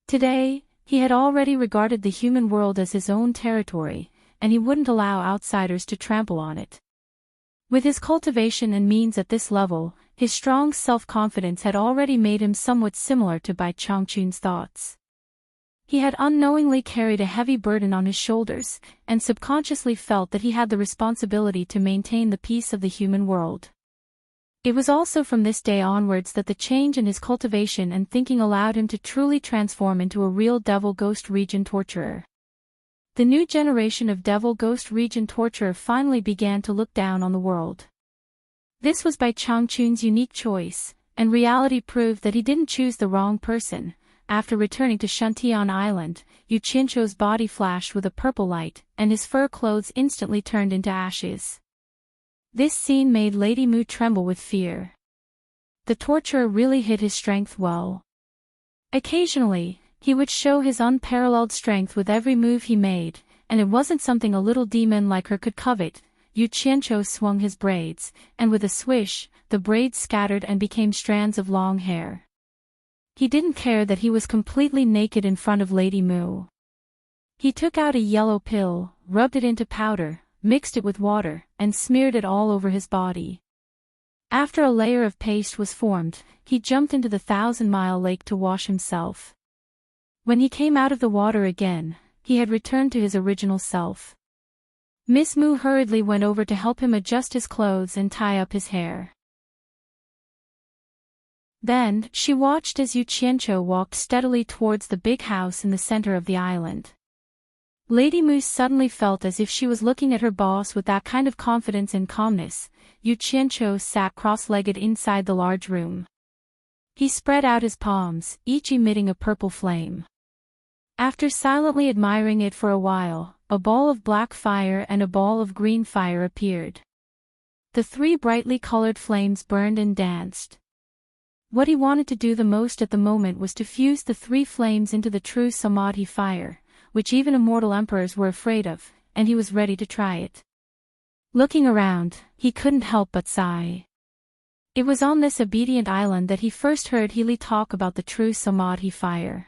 Today, he had already regarded the human world as his own territory, and he wouldn't allow outsiders to trample on it. With his cultivation and means at this level, his strong self-confidence had already made him somewhat similar to Bai Changchun's thoughts. He had unknowingly carried a heavy burden on his shoulders, and subconsciously felt that he had the responsibility to maintain the peace of the human world. It was also from this day onwards that the change in his cultivation and thinking allowed him to truly transform into a real Devil Ghost Region torturer. The new generation of Devil Ghost Region torturer finally began to look down on the world. This was Bai Changchun's unique choice, and reality proved that he didn't choose the wrong person. After returning to Shuntian Island, Yu Qianzhou's body flashed with a purple light, and his fur clothes instantly turned into ashes. This scene made Lady Mu tremble with fear. The torturer really hid his strength well. Occasionally, he would show his unparalleled strength with every move he made, and it wasn't something a little demon like her could covet. Yu Qianzhou swung his braids, and with a swish, the braids scattered and became strands of long hair. He didn't care that he was completely naked in front of Lady Mu. He took out a yellow pill, rubbed it into powder, mixed it with water, and smeared it all over his body. After a layer of paste was formed, he jumped into the 1,000-mile lake to wash himself. When he came out of the water again, he had returned to his original self. Miss Mu hurriedly went over to help him adjust his clothes and tie up his hair. Then, she watched as Yu Qianzhou walked steadily towards the big house in the center of the island. Lady Mu suddenly felt as if she was looking at her boss with that kind of confidence and calmness. Yu Qianzhou sat cross-legged inside the large room. He spread out his palms, each emitting a purple flame. After silently admiring it for a while, a ball of black fire and a ball of green fire appeared. The 3 brightly colored flames burned and danced. What he wanted to do the most at the moment was to fuse the 3 flames into the true Samadhi fire, which even immortal emperors were afraid of, and he was ready to try it. Looking around, he couldn't help but sigh. It was on this obedient island that he first heard Healy talk about the true Samadhi fire.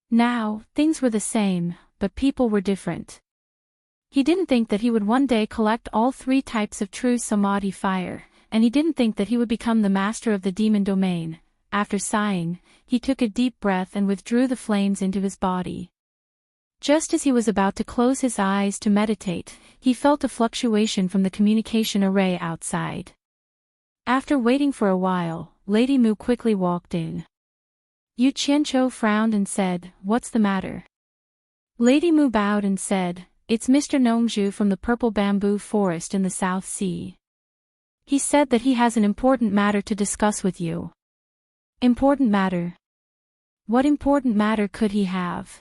Now, things were the same, but people were different. He didn't think that he would one day collect all 3 types of true Samadhi fire, and he didn't think that he would become the master of the demon domain. After sighing, he took a deep breath and withdrew the flames into his body. Just as he was about to close his eyes to meditate, he felt a fluctuation from the communication array outside. After waiting for a while, Lady Mu quickly walked in. Yu Qianzhou frowned and said, "What's the matter?" Lady Mu bowed and said, "It's Mr. Nongzhu from the Purple Bamboo Forest in the South Sea. He said that he has an important matter to discuss with you." Important matter? What important matter could he have?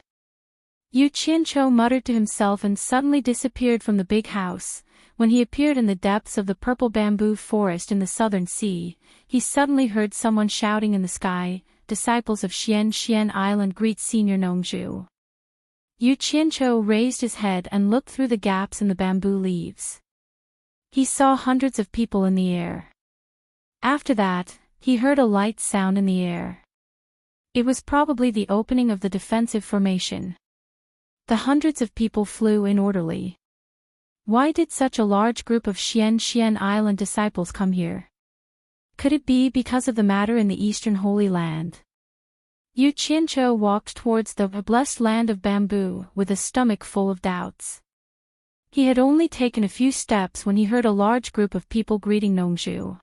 Yu Qianzhou muttered to himself and suddenly disappeared from the big house. When he appeared in the depths of the Purple Bamboo Forest in the Southern Sea, he suddenly heard someone shouting in the sky, "Disciples of Xian Island greet Senior Nongzhu." Yu Qianzhou raised his head and looked through the gaps in the bamboo leaves. He saw hundreds of people in the air. After that, he heard a light sound in the air. It was probably the opening of the defensive formation. The hundreds of people flew in orderly. Why did such a large group of Xian Island disciples come here? Could it be because of the matter in the Eastern Holy Land? Yu Qianzhou walked towards the blessed land of bamboo with a stomach full of doubts. He had only taken a few steps when he heard a large group of people greeting Nongzhu.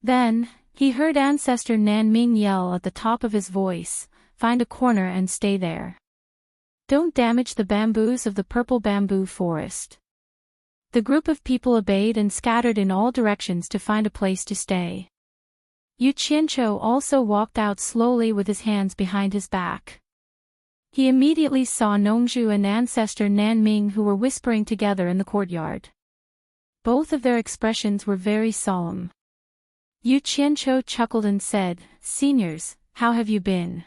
Then, he heard Ancestor Nanming yell at the top of his voice, "Find a corner and stay there. Don't damage the bamboos of the purple bamboo forest." The group of people obeyed and scattered in all directions to find a place to stay. Yu Qianzhou also walked out slowly with his hands behind his back. He immediately saw Nongzhu and Ancestor Nanming, who were whispering together in the courtyard. Both of their expressions were very solemn. Yu Qianzhou chuckled and said, "Seniors, how have you been?"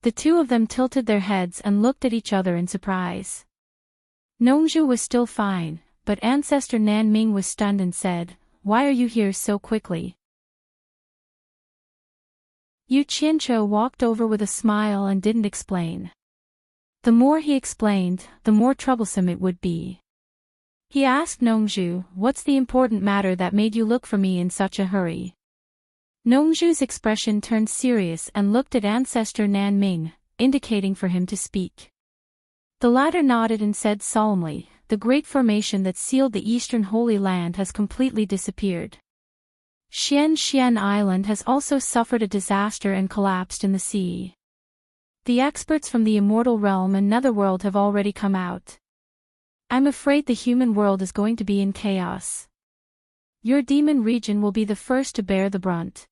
The two of them tilted their heads and looked at each other in surprise. Nongzhu was still fine, but Ancestor Nanming was stunned and said, "Why are you here so quickly?" Yu Qianzhou walked over with a smile and didn't explain. The more he explained, the more troublesome it would be. He asked Nongzhu, "What's the important matter that made you look for me in such a hurry?" Nongzhu's expression turned serious and looked at Ancestor Nanming, indicating for him to speak. The latter nodded and said solemnly, "The great formation that sealed the Eastern Holy Land has completely disappeared. Xian Island has also suffered a disaster and collapsed in the sea. The experts from the Immortal Realm and Netherworld have already come out. I'm afraid the human world is going to be in chaos. Your demon region will be the first to bear the brunt.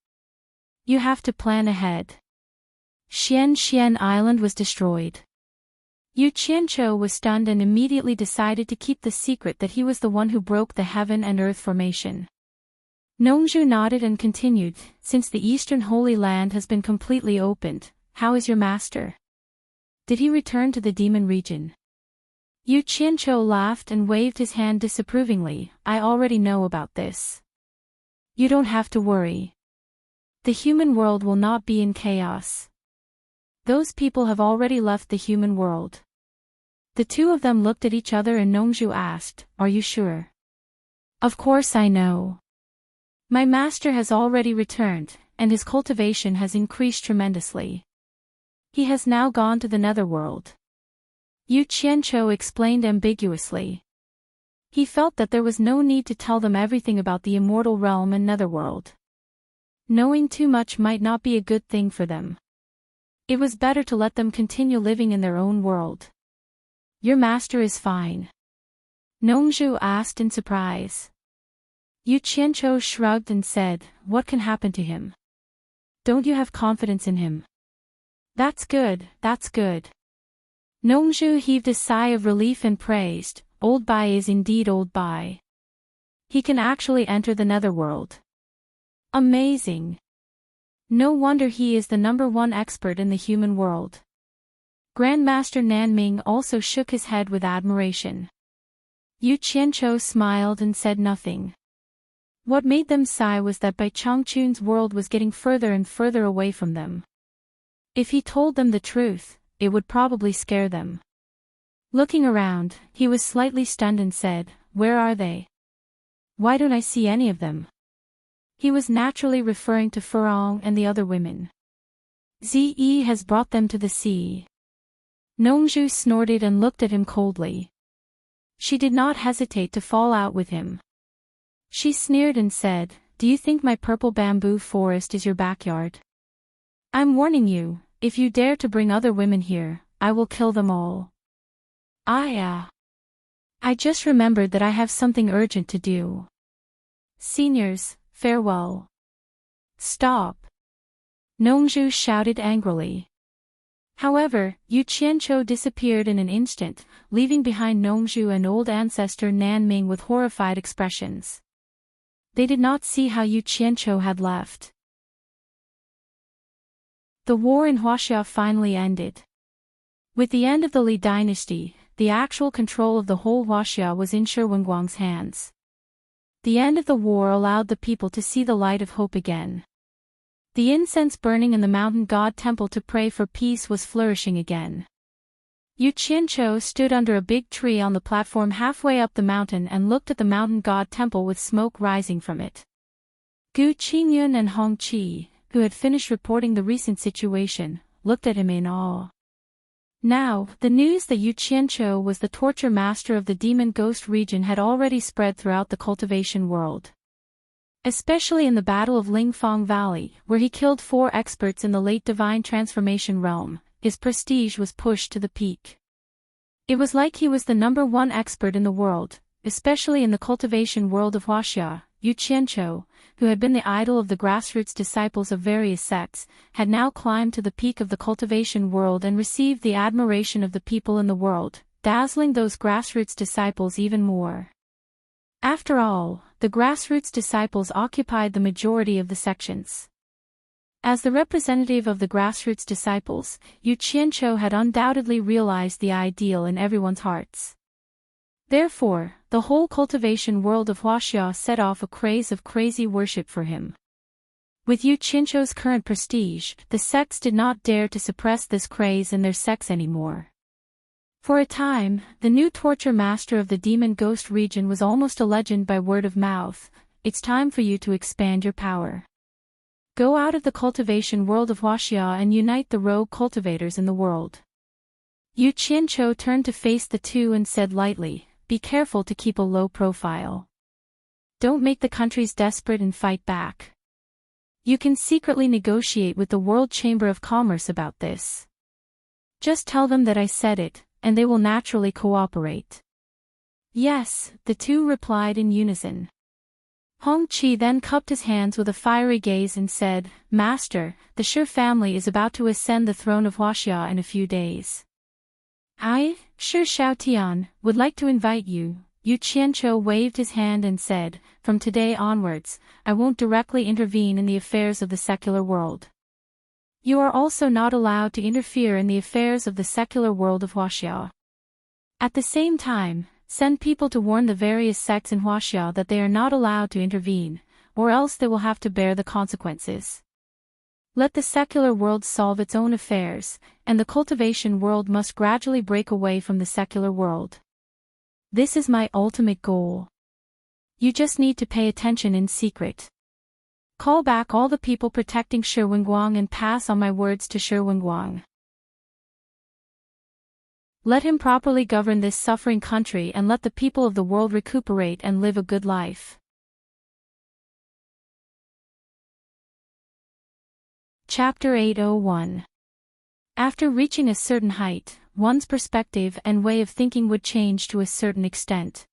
You have to plan ahead." Xian Island was destroyed. Yu Qianzhou was stunned and immediately decided to keep the secret that he was the one who broke the heaven and earth formation. Nongzhu nodded and continued, "Since the Eastern Holy Land has been completely opened, how is your master? Did he return to the demon region?" Yu Qianzhou laughed and waved his hand disapprovingly, "I already know about this. You don't have to worry. The human world will not be in chaos. Those people have already left the human world." The two of them looked at each other and Nongzhu asked, "Are you sure?" "Of course I know. My master has already returned, and his cultivation has increased tremendously. He has now gone to the netherworld." Yu Qianzhou explained ambiguously. He felt that there was no need to tell them everything about the immortal realm and netherworld. Knowing too much might not be a good thing for them. It was better to let them continue living in their own world. "Your master is fine?" Nongzhu asked in surprise. Yu Qianzhou shrugged and said, "What can happen to him? Don't you have confidence in him?" That's good, that's good." Nongzhu heaved a sigh of relief and praised, "Old Bai is indeed Old Bai. He can actually enter the netherworld. Amazing. No wonder he is the #1 expert in the human world." Grandmaster Nanming also shook his head with admiration. Yu Qianzhou smiled and said nothing. What made them sigh was that Bai Changchun's world was getting further and further away from them. If he told them the truth, it would probably scare them. Looking around, he was slightly stunned and said, "Where are they? Why don't I see any of them?" He was naturally referring to Furong and the other women. "Zi has brought them to the sea." Nongzhu snorted and looked at him coldly. She did not hesitate to fall out with him. She sneered and said, "Do you think my purple bamboo forest is your backyard? I'm warning you, if you dare to bring other women here, I will kill them all." I just remembered that I have something urgent to do. Seniors, farewell." "Stop!" Nongzhu shouted angrily. However, Yu Qianzhou disappeared in an instant, leaving behind Nongzhu and old ancestor Nanming with horrified expressions. They did not see how Yu Qianzhou had left. The war in Huaxia finally ended. With the end of the Li dynasty, the actual control of the whole Huaxia was in Shi Wenguang's hands. The end of the war allowed the people to see the light of hope again. The incense burning in the mountain god temple to pray for peace was flourishing again. Yu Qianqiu stood under a big tree on the platform halfway up the mountain and looked at the mountain god temple with smoke rising from it. Gu Qingyun and Hong Qi, who had finished reporting the recent situation, looked at him in awe. Now, the news that Yu Qianqiu was the torture master of the demon ghost region had already spread throughout the cultivation world. Especially in the Battle of Lingfang Valley, where he killed 4 experts in the late divine transformation realm, his prestige was pushed to the peak. It was like he was the #1 expert in the world, especially in the cultivation world of Huaxia. Yu Qianqiu, who had been the idol of the grassroots disciples of various sects, had now climbed to the peak of the cultivation world and received the admiration of the people in the world, dazzling those grassroots disciples even more. After all, the grassroots disciples occupied the majority of the sections. As the representative of the grassroots disciples, Yu Qianqiu had undoubtedly realized the ideal in everyone's hearts. Therefore, the whole cultivation world of Huaxia set off a craze of crazy worship for him. With Yu Qianqiu's current prestige, the sects did not dare to suppress this craze in their sects anymore. For a time, the new torture master of the demon ghost region was almost a legend by word of mouth. It's time for you to expand your power. Go out of the cultivation world of Huaxia and unite the rogue cultivators in the world. Yu Qianqiu turned to face the two and said lightly, be careful to keep a low profile. Don't make the countries desperate and fight back. You can secretly negotiate with the World Chamber of Commerce about this. Just tell them that I said it, and they will naturally cooperate. Yes, the two replied in unison. Hong Qi then cupped his hands with a fiery gaze and said, Master, the Shi family is about to ascend the throne of Huaxia in a few days. I, Shi Xiaotian, would like to invite you. Yu Qianqiu waved his hand and said, from today onwards, I won't directly intervene in the affairs of the secular world. You are also not allowed to interfere in the affairs of the secular world of Huaxia. At the same time, send people to warn the various sects in Huaxia that they are not allowed to intervene, or else they will have to bear the consequences. Let the secular world solve its own affairs, and the cultivation world must gradually break away from the secular world. This is my ultimate goal. You just need to pay attention in secret. Call back all the people protecting Shi Wenguang and pass on my words to Shi Wenguang. Let him properly govern this suffering country and let the people of the world recuperate and live a good life. Chapter 801. After reaching a certain height, one's perspective and way of thinking would change to a certain extent.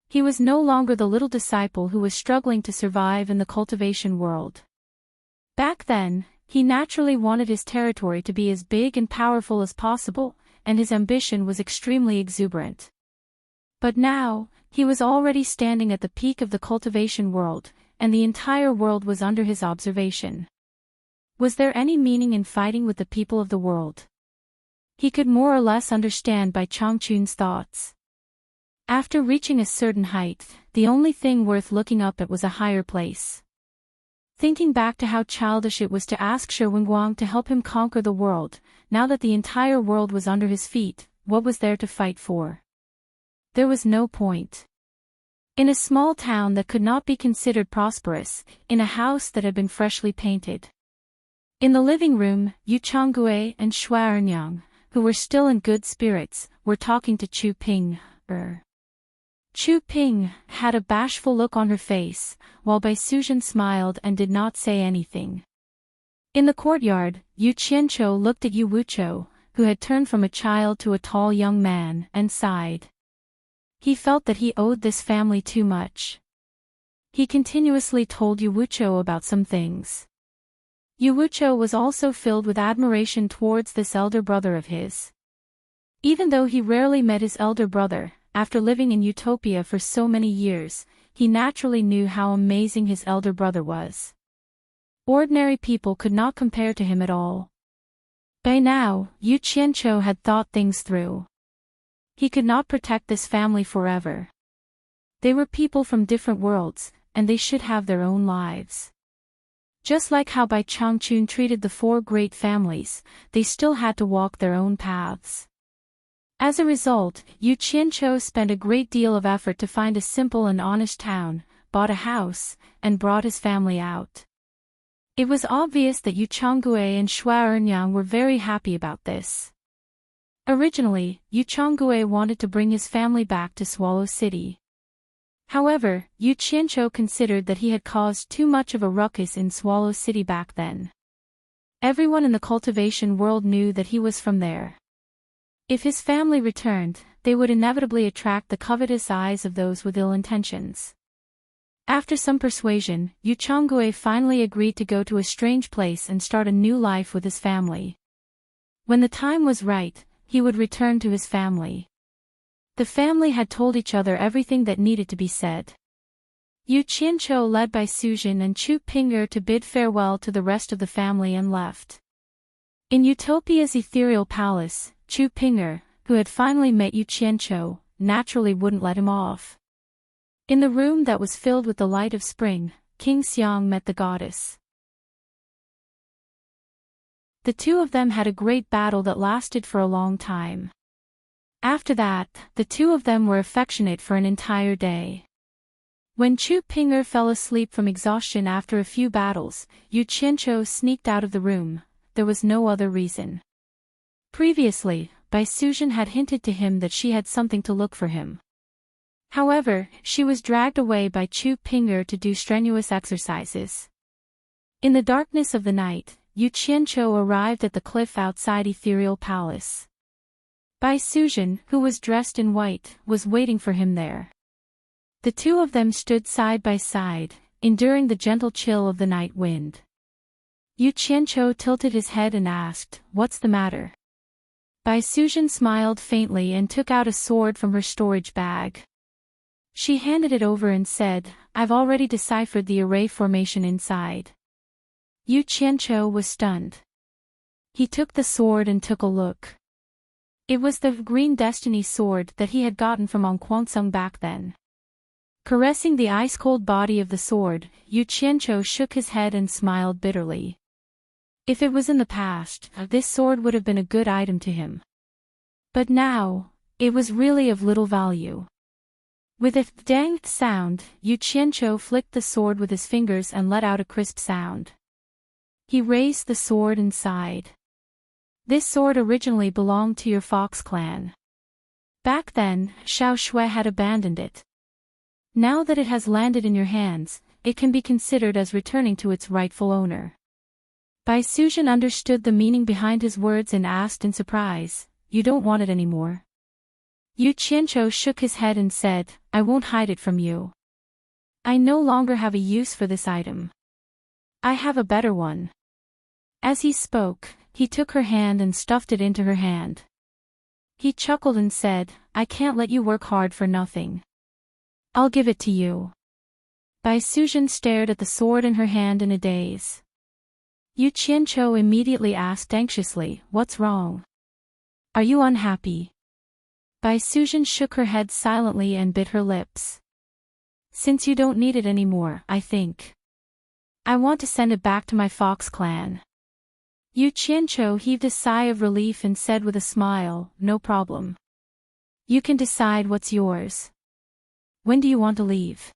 He was no longer the little disciple who was struggling to survive in the cultivation world. Back then, he naturally wanted his territory to be as big and powerful as possible, and his ambition was extremely exuberant. But now, he was already standing at the peak of the cultivation world, and the entire world was under his observation. Was there any meaning in fighting with the people of the world? He could more or less understand by Changchun's thoughts. After reaching a certain height, the only thing worth looking up at was a higher place. Thinking back to how childish it was to ask Shi Wenguang to help him conquer the world, now that the entire world was under his feet, what was there to fight for? There was no point. In a small town that could not be considered prosperous, in a house that had been freshly painted. In the living room, Yu Changgui and Shui Ernyang, who were still in good spirits, were talking to Chu Ping. Chu Ping had a bashful look on her face, while Bai Suzhen smiled and did not say anything. In the courtyard, Yu Qianqiu looked at Yu Wuqiu, who had turned from a child to a tall young man, and sighed. He felt that he owed this family too much. He continuously told Yu Wuqiu about some things. Yu Wuqiu was also filled with admiration towards this elder brother of his. Even though he rarely met his elder brother, after living in Utopia for so many years, he naturally knew how amazing his elder brother was. Ordinary people could not compare to him at all. By now, Yu Qianqiu had thought things through. He could not protect this family forever. They were people from different worlds, and they should have their own lives. Just like how Bai Changchun treated the 4 great families, they still had to walk their own paths. As a result, Yu Qianqiu spent a great deal of effort to find a simple and honest town, bought a house, and brought his family out. It was obvious that Yu Chonggui and Xue Ernyang were very happy about this. Originally, Yu Chonggui wanted to bring his family back to Swallow City. However, Yu Qianqiu considered that he had caused too much of a ruckus in Swallow City back then. Everyone in the cultivation world knew that he was from there. If his family returned, they would inevitably attract the covetous eyes of those with ill intentions. After some persuasion, Yu Chonggui finally agreed to go to a strange place and start a new life with his family. When the time was right, he would return to his family. The family had told each other everything that needed to be said. Yu Qianqiu led by Suzhen and Chu Ping'er to bid farewell to the rest of the family and left. In Utopia's ethereal palace, Chu Ping'er, who had finally met Yu Qianqiu, naturally wouldn't let him off. In the room that was filled with the light of spring, King Xiang met the goddess. The two of them had a great battle that lasted for a long time. After that, the two of them were affectionate for an entire day. When Chu Ping'er fell asleep from exhaustion after a few battles, Yu Qianqiu sneaked out of the room. There was no other reason. Previously, Bai Suzhen had hinted to him that she had something to look for him. However, she was dragged away by Chu Ping'er to do strenuous exercises. In the darkness of the night, Yu Qianqiu arrived at the cliff outside Ethereal Palace. Bai Suzhen, who was dressed in white, was waiting for him there. The two of them stood side by side, enduring the gentle chill of the night wind. Yu Qianqiu tilted his head and asked, "What's the matter?" Bai Suzhen smiled faintly and took out a sword from her storage bag. She handed it over and said, "I've already deciphered the array formation inside." Yu Qianqiu was stunned. He took the sword and took a look. It was the green destiny sword that he had gotten from Onquansung back then. Caressing the ice-cold body of the sword, Yu Qianqiu shook his head and smiled bitterly. If it was in the past, this sword would have been a good item to him. But now, it was really of little value. With a danged sound, Yu Qianqiu flicked the sword with his fingers and let out a crisp sound. He raised the sword and sighed. This sword originally belonged to your Fox clan. Back then, Xiao Shui had abandoned it. Now that it has landed in your hands, it can be considered as returning to its rightful owner. Bai Suzhen understood the meaning behind his words and asked in surprise, "You don't want it anymore?" Yu Qianqiu shook his head and said, "I won't hide it from you. I no longer have a use for this item. I have a better one." As he spoke, he took her hand and stuffed it into her hand. He chuckled and said, "I can't let you work hard for nothing. I'll give it to you." Bai Suzhen stared at the sword in her hand in a daze. Yu Qianqiu immediately asked anxiously, "What's wrong? Are you unhappy?" Bai Suzhen shook her head silently and bit her lips. "Since you don't need it anymore, I think I want to send it back to my Fox clan." Yu Qianqiu heaved a sigh of relief and said with a smile, "No problem. You can decide what's yours. When do you want to leave?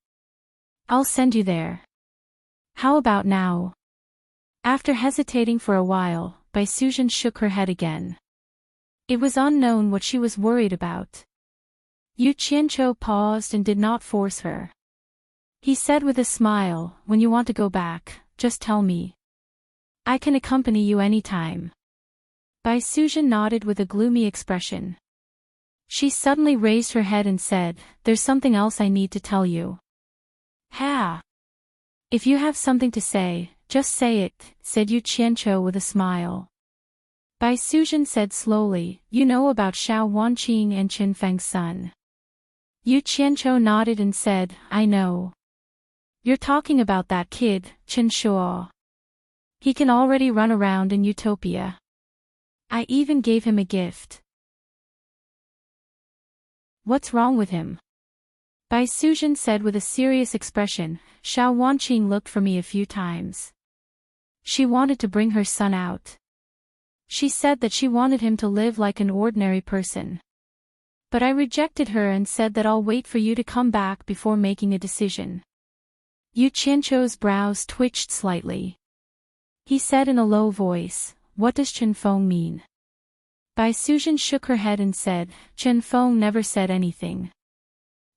I'll send you there. How about now?" After hesitating for a while, Bai Suzhen shook her head again. It was unknown what she was worried about. Yu Qianqiu paused and did not force her. He said with a smile, "When you want to go back, just tell me. I can accompany you anytime." Bai Suzhen nodded with a gloomy expression. She suddenly raised her head and said, "There's something else I need to tell you." "Ha! If you have something to say, just say it," said Yu Qianqiu with a smile. Bai Suzhen said slowly, "You know about Xiao Wanqing and Qin Feng's son." Yu Qianqiu nodded and said, "I know. You're talking about that kid, Qin Shuo. He can already run around in Utopia. I even gave him a gift." "What's wrong with him?" Bai Suzhen said with a serious expression, "Xiao Wanqing looked for me a few times. She wanted to bring her son out. She said that she wanted him to live like an ordinary person. But I rejected her and said that I'll wait for you to come back before making a decision. Yu Qianzhou's brows twitched slightly. He said in a low voice, "What does Chen Feng mean?" Bai Suzhen shook her head and said, "Chen Feng never said anything.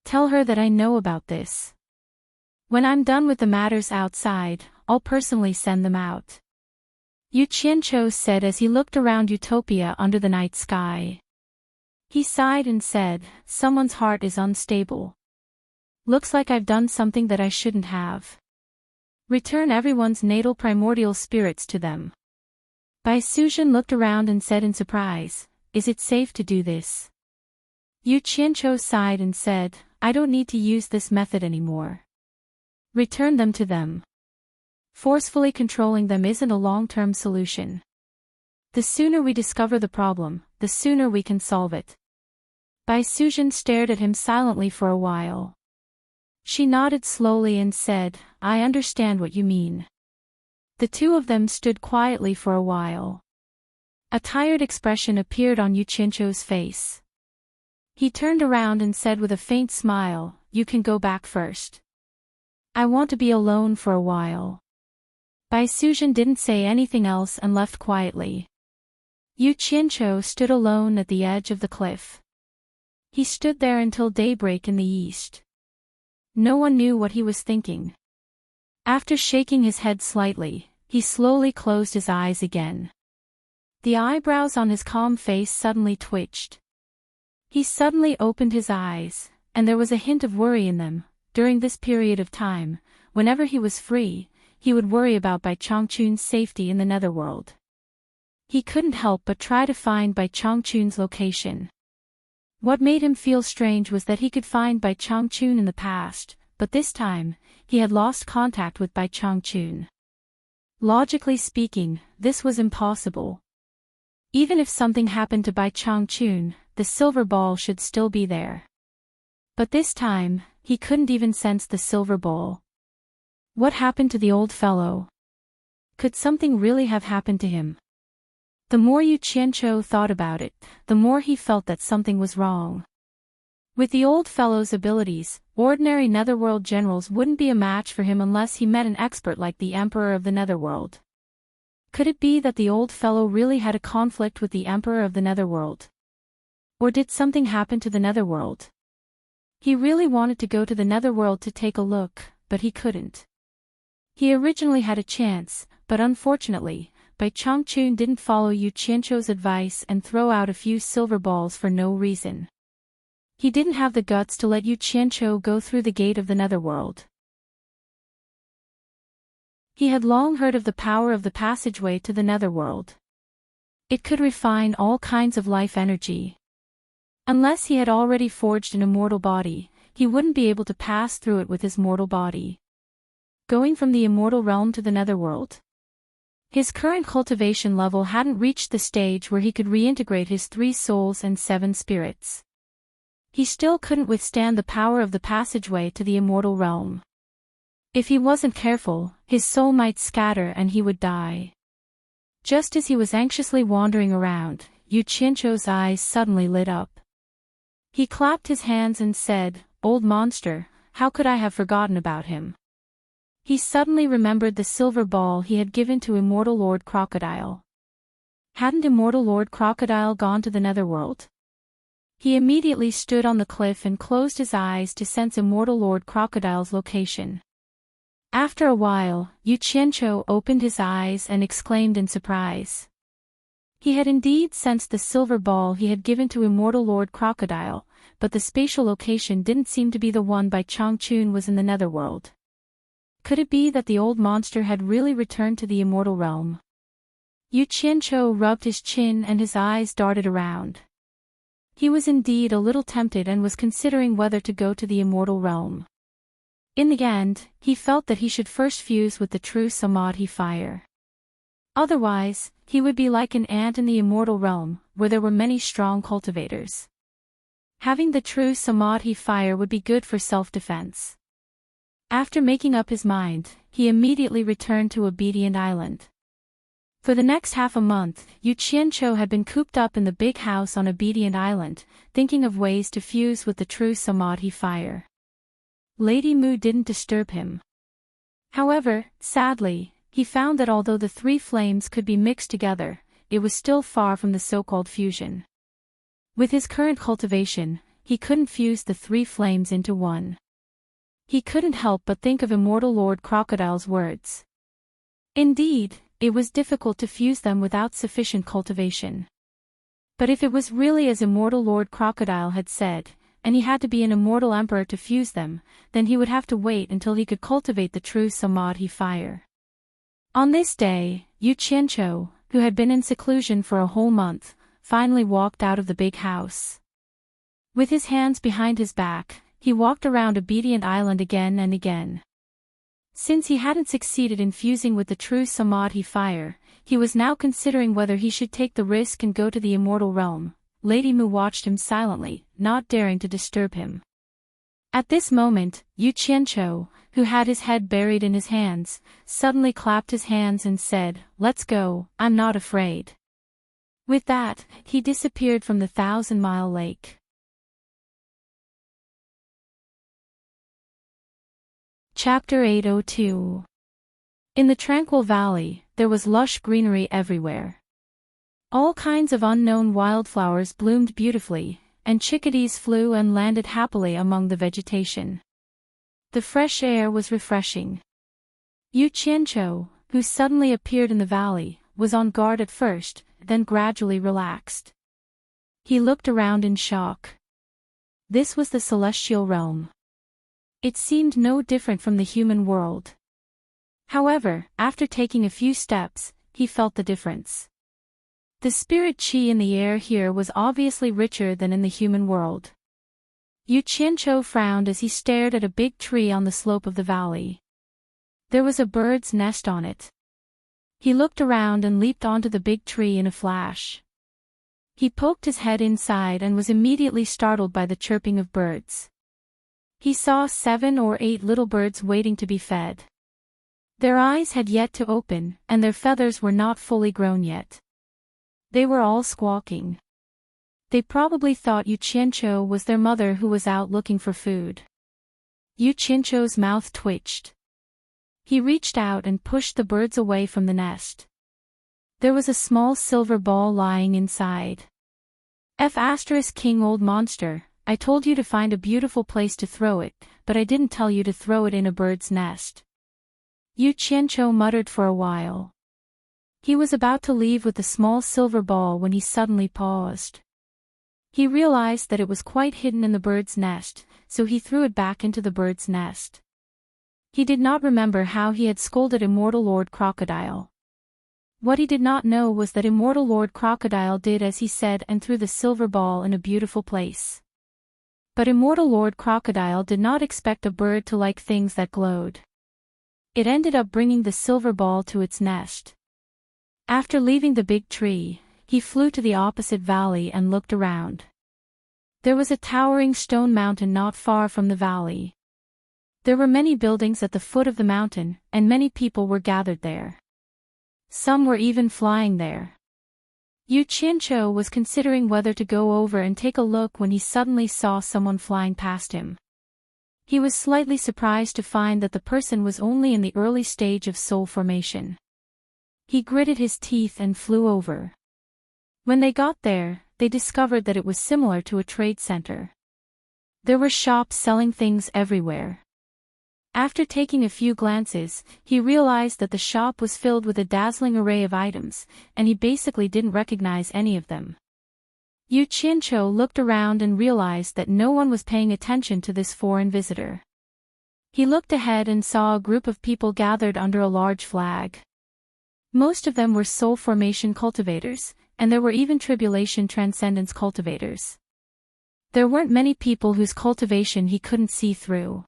Tell her that I know about this. When I'm done with the matters outside, I'll personally send them out." Yu Qianzhou said as he looked around Utopia under the night sky. He sighed and said, "Someone's heart is unstable. Looks like I've done something that I shouldn't have. Return everyone's natal primordial spirits to them." Bai Suzhen looked around and said in surprise, "Is it safe to do this?" Yu Qianzhou sighed and said, "I don't need to use this method anymore. Return them to them. Forcefully controlling them isn't a long-term solution. The sooner we discover the problem, the sooner we can solve it." Bai Suzhen stared at him silently for a while. She nodded slowly and said, "I understand what you mean." The two of them stood quietly for a while. A tired expression appeared on Yu Qianzhou's face. He turned around and said with a faint smile, "You can go back first. I want to be alone for a while." Bai Suzhen didn't say anything else and left quietly. Yu Qianzhou stood alone at the edge of the cliff. He stood there until daybreak in the east. No one knew what he was thinking. After shaking his head slightly, he slowly closed his eyes again. The eyebrows on his calm face suddenly twitched. He suddenly opened his eyes, and there was a hint of worry in them. During this period of time, whenever he was free, he would worry about Bai Changchun's safety in the netherworld. He couldn't help but try to find Bai Changchun's location. What made him feel strange was that he could find Bai Changchun in the past, but this time, he had lost contact with Bai Changchun. Logically speaking, this was impossible. Even if something happened to Bai Changchun, the silver ball should still be there. But this time, he couldn't even sense the silver ball. What happened to the old fellow? Could something really have happened to him? The more Yu Qianzhou thought about it, the more he felt that something was wrong. With the old fellow's abilities, ordinary netherworld generals wouldn't be a match for him unless he met an expert like the Emperor of the Netherworld. Could it be that the old fellow really had a conflict with the Emperor of the Netherworld? Or did something happen to the Netherworld? He really wanted to go to the Netherworld to take a look, but he couldn't. He originally had a chance, but unfortunately, Bai Changchun didn't follow Yu Qianzhou's advice and throw out a few silver balls for no reason. He didn't have the guts to let Yu Qianzhou go through the gate of the netherworld. He had long heard of the power of the passageway to the netherworld. It could refine all kinds of life energy. Unless he had already forged an immortal body, he wouldn't be able to pass through it with his mortal body. Going from the immortal realm to the netherworld? His current cultivation level hadn't reached the stage where he could reintegrate his 3 souls and 7 spirits. He still couldn't withstand the power of the passageway to the immortal realm. If he wasn't careful, his soul might scatter and he would die. Just as he was anxiously wandering around, Yu Qianzhou's eyes suddenly lit up. He clapped his hands and said, "Old monster, how could I have forgotten about him?" He suddenly remembered the silver ball he had given to Immortal Lord Crocodile. Hadn't Immortal Lord Crocodile gone to the netherworld? He immediately stood on the cliff and closed his eyes to sense Immortal Lord Crocodile's location. After a while, Yu Qianzhou opened his eyes and exclaimed in surprise. He had indeed sensed the silver ball he had given to Immortal Lord Crocodile, but the spatial location didn't seem to be the one Bai Changchun was in the netherworld. Could it be that the old monster had really returned to the immortal realm? Yu Qianzhou rubbed his chin and his eyes darted around. He was indeed a little tempted and was considering whether to go to the immortal realm. In the end, he felt that he should first fuse with the true Samadhi fire. Otherwise, he would be like an ant in the immortal realm, where there were many strong cultivators. Having the true Samadhi fire would be good for self-defense. After making up his mind, he immediately returned to Obedient Island. For the next half a month, Yu Qianqiu had been cooped up in the big house on Obedient Island, thinking of ways to fuse with the true Samadhi fire. Lady Mu didn't disturb him. However, sadly, he found that although the three flames could be mixed together, it was still far from the so-called fusion. With his current cultivation, he couldn't fuse the three flames into one. He couldn't help but think of Immortal Lord Crocodile's words. Indeed, it was difficult to fuse them without sufficient cultivation. But if it was really as Immortal Lord Crocodile had said, and he had to be an immortal emperor to fuse them, then he would have to wait until he could cultivate the true Samadhi fire. On this day, Yu Qianqiu, who had been in seclusion for a whole month, finally walked out of the big house. With his hands behind his back, he walked around Obedient Island again and again. Since he hadn't succeeded in fusing with the true Samadhi fire, he was now considering whether he should take the risk and go to the immortal realm. Lady Mu watched him silently, not daring to disturb him. At this moment, Yu Qianqiu, who had his head buried in his hands, suddenly clapped his hands and said, "Let's go, I'm not afraid." With that, he disappeared from the 1,000-mile lake. Chapter 802. In the tranquil valley, there was lush greenery everywhere. All kinds of unknown wildflowers bloomed beautifully, and chickadees flew and landed happily among the vegetation. The fresh air was refreshing. Yu Qianqiu, who suddenly appeared in the valley, was on guard at first, then gradually relaxed. He looked around in shock. This was the celestial realm. It seemed no different from the human world. However, after taking a few steps, he felt the difference. The spirit qi in the air here was obviously richer than in the human world. Yu Qianqiu frowned as he stared at a big tree on the slope of the valley. There was a bird's nest on it. He looked around and leaped onto the big tree in a flash. He poked his head inside and was immediately startled by the chirping of birds. He saw 7 or 8 little birds waiting to be fed. Their eyes had yet to open, and their feathers were not fully grown yet. They were all squawking. They probably thought Yu Qianqiu was their mother who was out looking for food. Yu Qianqiu's mouth twitched. He reached out and pushed the birds away from the nest. There was a small silver ball lying inside. King old monster, I told you to find a beautiful place to throw it, but I didn't tell you to throw it in a bird's nest. Yu Qianqiu muttered for a while. He was about to leave with the small silver ball when he suddenly paused. He realized that it was quite hidden in the bird's nest, so he threw it back into the bird's nest. He did not remember how he had scolded Immortal Lord Crocodile. What he did not know was that Immortal Lord Crocodile did as he said and threw the silver ball in a beautiful place. But Immortal Lord Crocodile did not expect a bird to like things that glowed. It ended up bringing the silver ball to its nest. After leaving the big tree, he flew to the opposite valley and looked around. There was a towering stone mountain not far from the valley. There were many buildings at the foot of the mountain, and many people were gathered there. Some were even flying there. Yu Qianqiu was considering whether to go over and take a look when he suddenly saw someone flying past him. He was slightly surprised to find that the person was only in the early stage of soul formation. He gritted his teeth and flew over. When they got there, they discovered that it was similar to a trade center. There were shops selling things everywhere. After taking a few glances, he realized that the shop was filled with a dazzling array of items, and he basically didn't recognize any of them. Yu Qianqiu looked around and realized that no one was paying attention to this foreign visitor. He looked ahead and saw a group of people gathered under a large flag. Most of them were soul formation cultivators, and there were even tribulation transcendence cultivators. There weren't many people whose cultivation he couldn't see through.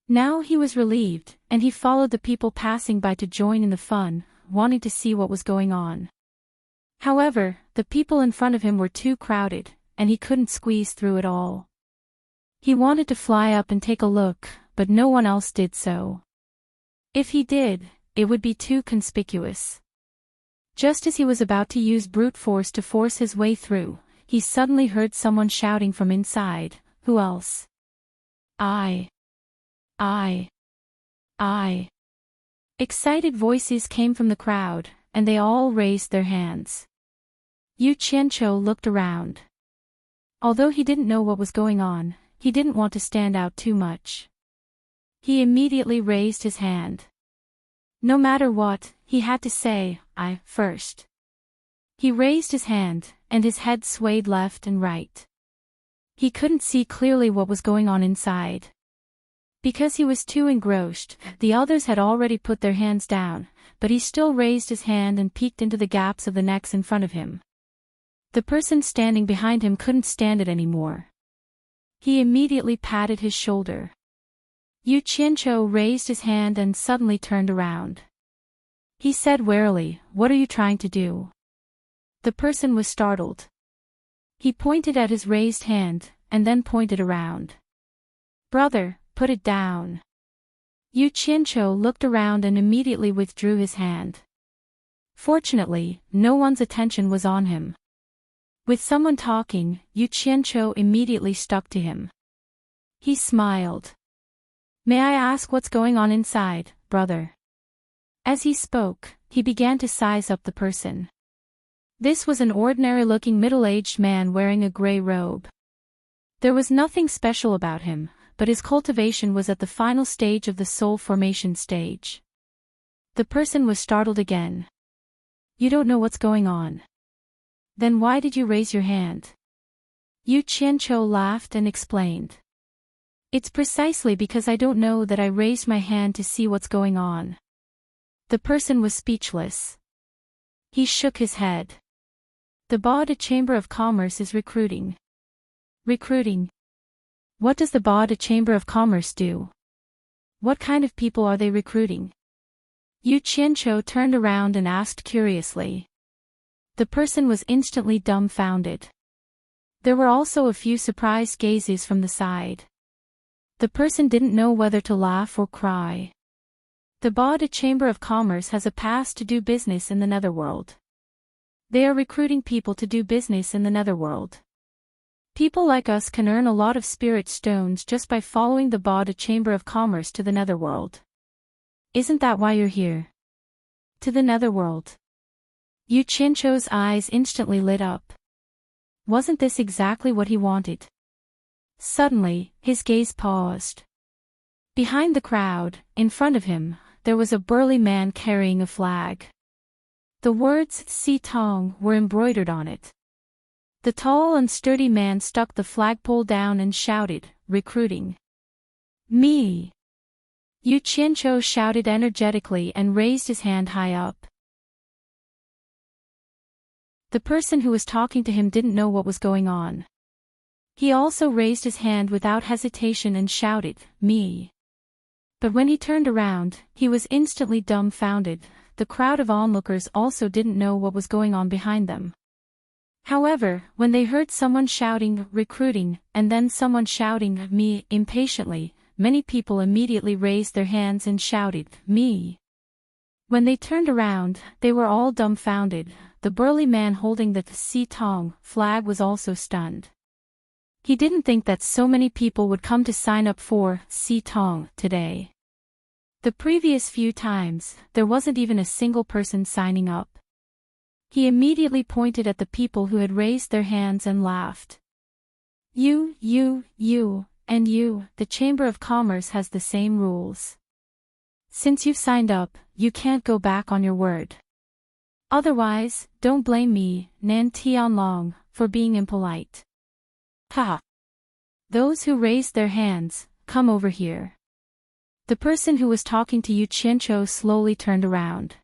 Now he was relieved, and he followed the people passing by to join in the fun, wanting to see what was going on. However, the people in front of him were too crowded, and he couldn't squeeze through it all. He wanted to fly up and take a look, but no one else did so. If he did, it would be too conspicuous. Just as he was about to use brute force to force his way through, he suddenly heard someone shouting from inside, "Who else?" I. Excited voices came from the crowd, and they all raised their hands. Yu Qianqiu looked around. Although he didn't know what was going on, he didn't want to stand out too much. He immediately raised his hand. No matter what, he had to say, "I," first. He raised his hand, and his head swayed left and right. He couldn't see clearly what was going on inside. Because he was too engrossed, the others had already put their hands down, but he still raised his hand and peeked into the gaps of the necks in front of him. The person standing behind him couldn't stand it anymore. He immediately patted his shoulder. Yu Qianqiu raised his hand and suddenly turned around. He said warily, "What are you trying to do?" The person was startled. He pointed at his raised hand, and then pointed around. "Brother, put it down." Yu Qianqiu looked around and immediately withdrew his hand. Fortunately, no one's attention was on him. With someone talking, Yu Qianqiu immediately stuck to him. He smiled. "May I ask what's going on inside, brother?" As he spoke, he began to size up the person. This was an ordinary-looking middle-aged man wearing a gray robe. There was nothing special about him, but his cultivation was at the final stage of the soul formation stage. The person was startled again. "You don't know what's going on. Then why did you raise your hand?" Yu Qianqiu laughed and explained. "It's precisely because I don't know that I raised my hand to see what's going on." The person was speechless. He shook his head. "The Bada Chamber of Commerce is recruiting." "Recruiting? What does the Bada Chamber of Commerce do? What kind of people are they recruiting?" Yu Qianqiu turned around and asked curiously. The person was instantly dumbfounded. There were also a few surprised gazes from the side. The person didn't know whether to laugh or cry. The Bada Chamber of Commerce has a pass to do business in the Netherworld. They are recruiting people to do business in the Netherworld. People like us can earn a lot of spirit stones just by following the Bada Chamber of Commerce to the Netherworld. Isn't that why you're here? To the Netherworld. Yu Qianqiu's eyes instantly lit up. Wasn't this exactly what he wanted? Suddenly, his gaze paused. Behind the crowd, in front of him, there was a burly man carrying a flag. The words "Si Tong" were embroidered on it. The tall and sturdy man stuck the flagpole down and shouted, "Recruiting." "Me!" Yu Qianqiu shouted energetically and raised his hand high up. The person who was talking to him didn't know what was going on. He also raised his hand without hesitation and shouted, "Me." But when he turned around, he was instantly dumbfounded. The crowd of onlookers also didn't know what was going on behind them. However, when they heard someone shouting, "Recruiting," and then someone shouting, "Me," impatiently, many people immediately raised their hands and shouted, "Me." When they turned around, they were all dumbfounded. The burly man holding the Si Tong flag was also stunned. He didn't think that so many people would come to sign up for Si Tong today. The previous few times, there wasn't even a single person signing up. He immediately pointed at the people who had raised their hands and laughed. You, and you, the Chamber of Commerce has the same rules. Since you've signed up, you can't go back on your word. Otherwise, don't blame me, Nan Tianlong, for being impolite. Ha! Those who raised their hands, come over here. The person who was talking to Yu Qianqiu slowly turned around.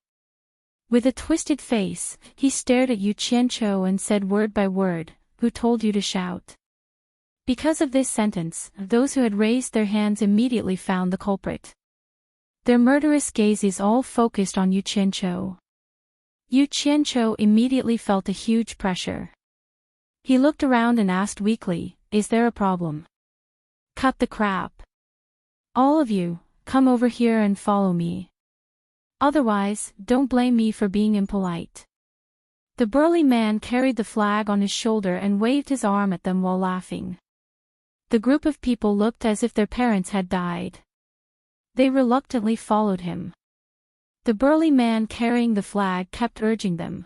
With a twisted face, he stared at Yu Qianqiu and said word by word, "Who told you to shout?" Because of this sentence, those who had raised their hands immediately found the culprit. Their murderous gazes all focused on Yu Qianqiu. Yu Qianqiu immediately felt a huge pressure. He looked around and asked weakly, "Is there a problem?" "Cut the crap. All of you, come over here and follow me." Otherwise, don't blame me for being impolite. The burly man carried the flag on his shoulder and waved his arm at them while laughing. The group of people looked as if their parents had died. They reluctantly followed him. The burly man carrying the flag kept urging them.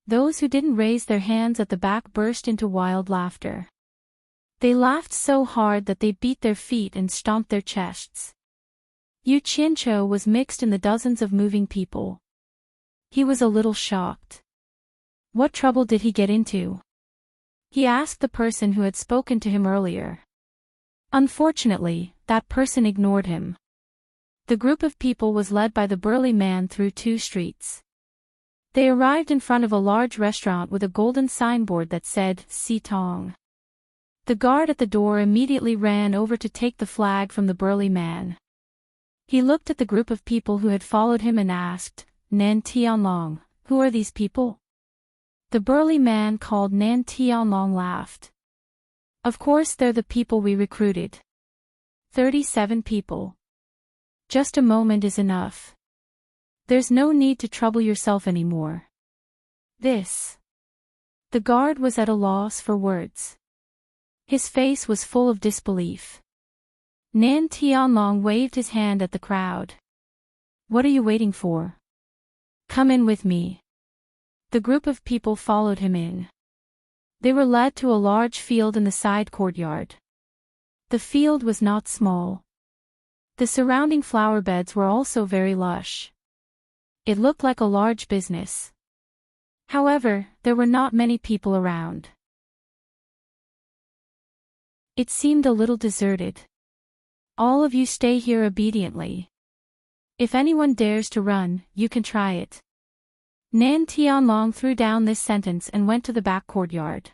Those who didn't raise their hands at the back burst into wild laughter. They laughed so hard that they beat their feet and stomped their chests. Yu Qianqiu was mixed in the dozens of moving people. He was a little shocked. What trouble did he get into? He asked the person who had spoken to him earlier. Unfortunately, that person ignored him. The group of people was led by the burly man through 2 streets. They arrived in front of a large restaurant with a golden signboard that said, Xitong. The guard at the door immediately ran over to take the flag from the burly man. He looked at the group of people who had followed him and asked, Nan Tianlong, who are these people? The burly man called Nan Tianlong laughed. Of course they're the people we recruited. 37 people. Just a moment is enough. There's no need to trouble yourself anymore. This. The guard was at a loss for words. His face was full of disbelief. Nan Tianlong waved his hand at the crowd. What are you waiting for? Come in with me. The group of people followed him in. They were led to a large field in the side courtyard. The field was not small. The surrounding flower beds were also very lush. It looked like a large business. However, there were not many people around. It seemed a little deserted. All of you stay here obediently. If anyone dares to run, you can try it. Nan Tianlong threw down this sentence and went to the back courtyard.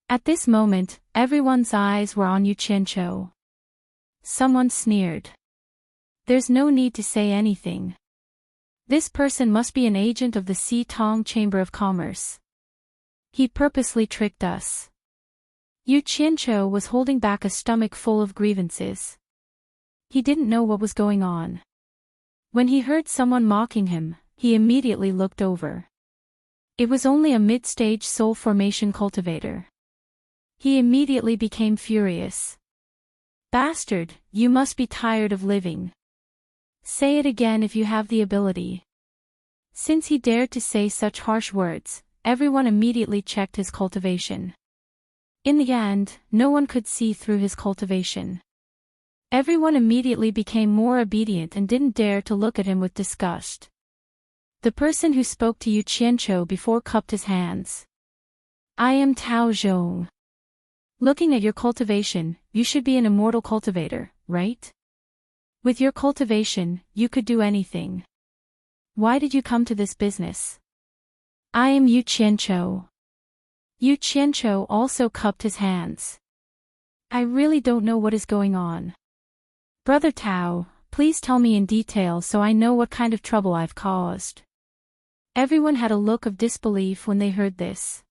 At this moment, everyone's eyes were on Yu Qianqiu. Someone sneered. There's no need to say anything. This person must be an agent of the Xitong Chamber of Commerce. He purposely tricked us. Yu Qianqiu was holding back a stomach full of grievances. He didn't know what was going on. When he heard someone mocking him, he immediately looked over. It was only a mid-stage soul formation cultivator. He immediately became furious. Bastard, you must be tired of living. Say it again if you have the ability. Since he dared to say such harsh words, everyone immediately checked his cultivation. In the end, no one could see through his cultivation. Everyone immediately became more obedient and didn't dare to look at him with disgust. The person who spoke to Yu Qianqiu before cupped his hands. I am Tao Zhong. Looking at your cultivation, you should be an immortal cultivator, right? With your cultivation, you could do anything. Why did you come to this business? I am Yu Qianqiu. Yu Qianqiu also cupped his hands. I really don't know what is going on. Brother Tao, please tell me in detail so I know what kind of trouble I've caused. Everyone had a look of disbelief when they heard this.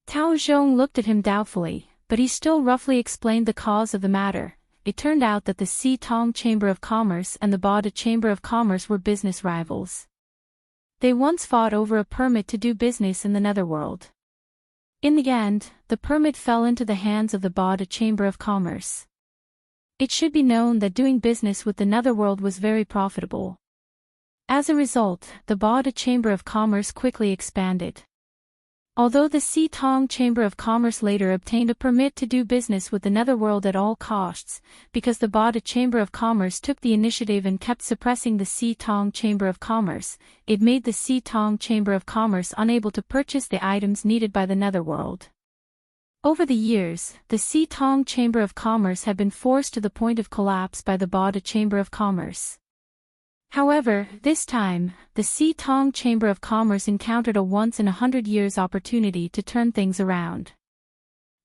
Tao Zhong looked at him doubtfully, but he still roughly explained the cause of the matter. It turned out that the Xitong Chamber of Commerce and the Bada Chamber of Commerce were business rivals. They once fought over a permit to do business in the Netherworld. In the end, the permit fell into the hands of the Bada Chamber of Commerce. It should be known that doing business with the Netherworld was very profitable. As a result, the Bada Chamber of Commerce quickly expanded. Although the Xitong Chamber of Commerce later obtained a permit to do business with the Netherworld at all costs, because the Bada Chamber of Commerce took the initiative and kept suppressing the Xitong Chamber of Commerce, it made the Xitong Chamber of Commerce unable to purchase the items needed by the Netherworld. Over the years, the Xitong Chamber of Commerce had been forced to the point of collapse by the Bada Chamber of Commerce. However, this time, the Xitong Chamber of Commerce encountered a once-in-100 years opportunity to turn things around.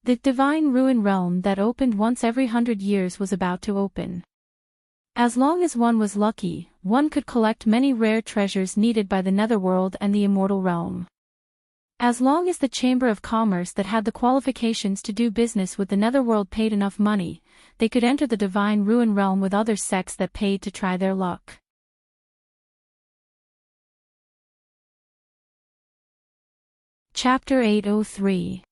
The Divine Ruin Realm that opened once every 100 years was about to open. As long as one was lucky, one could collect many rare treasures needed by the Netherworld and the Immortal Realm. As long as the Chamber of Commerce that had the qualifications to do business with the Netherworld paid enough money, they could enter the Divine Ruin Realm with other sects that paid to try their luck. Chapter 803.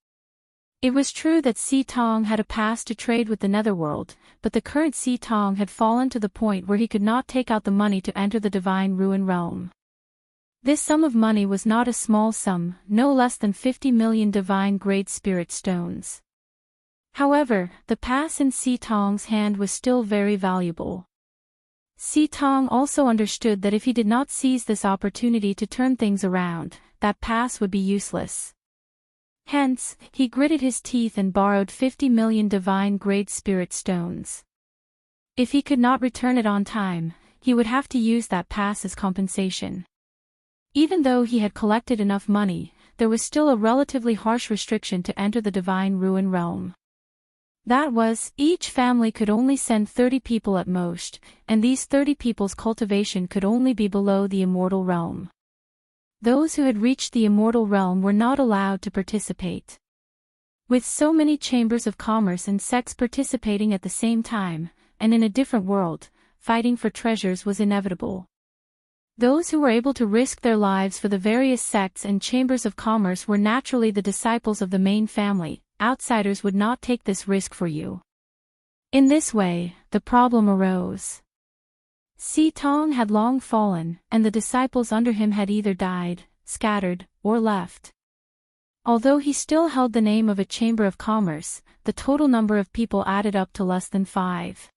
It was true that Si Tong had a pass to trade with the Netherworld, but the current Si Tong had fallen to the point where he could not take out the money to enter the Divine Ruin Realm. This sum of money was not a small sum, no less than 50 million Divine Great Spirit Stones. However, the pass in Si Tong's hand was still very valuable. Si Tong also understood that if he did not seize this opportunity to turn things around, that pass would be useless. Hence, he gritted his teeth and borrowed 50 million Divine Great Spirit Stones. If he could not return it on time, he would have to use that pass as compensation. Even though he had collected enough money, there was still a relatively harsh restriction to enter the Divine Ruin Realm. That was, each family could only send 30 people at most, and these 30 people's cultivation could only be below the Immortal Realm. Those who had reached the Immortal Realm were not allowed to participate. With so many chambers of commerce and sects participating at the same time, and in a different world, fighting for treasures was inevitable. Those who were able to risk their lives for the various sects and chambers of commerce were naturally the disciples of the main family. Outsiders would not take this risk for you. In this way, the problem arose. Si Tong had long fallen, and the disciples under him had either died, scattered, or left. Although he still held the name of a chamber of commerce, the total number of people added up to less than 5.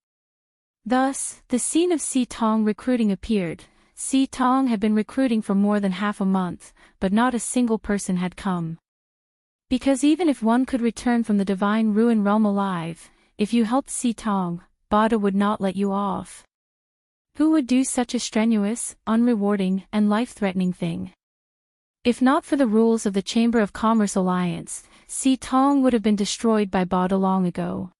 Thus, the scene of Si Tong recruiting appeared. Si Tong had been recruiting for more than half a month, but not a single person had come. Because even if one could return from the Divine Ruin Realm alive, if you helped Si Tong, Bada would not let you off. Who would do such a strenuous, unrewarding, and life-threatening thing? If not for the rules of the Chamber of Commerce Alliance, Si Tong would have been destroyed by Bada long ago.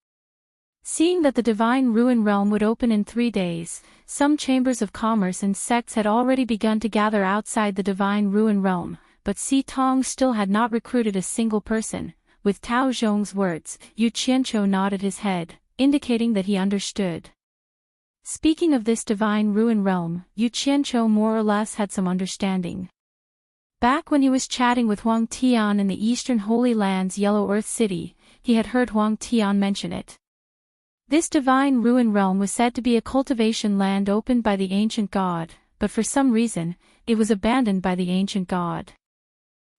Seeing that the Divine Ruin Realm would open in 3 days, some chambers of commerce and sects had already begun to gather outside the Divine Ruin Realm, but Si Tong still had not recruited a single person. With Tao Zhong's words, Yu Qianqiu nodded his head, indicating that he understood. Speaking of this Divine Ruin Realm, Yu Qianqiu more or less had some understanding. Back when he was chatting with Huang Tian in the Eastern Holy Land's Yellow Earth City, he had heard Huang Tian mention it. This Divine Ruin Realm was said to be a cultivation land opened by the ancient god, but for some reason, it was abandoned by the ancient god.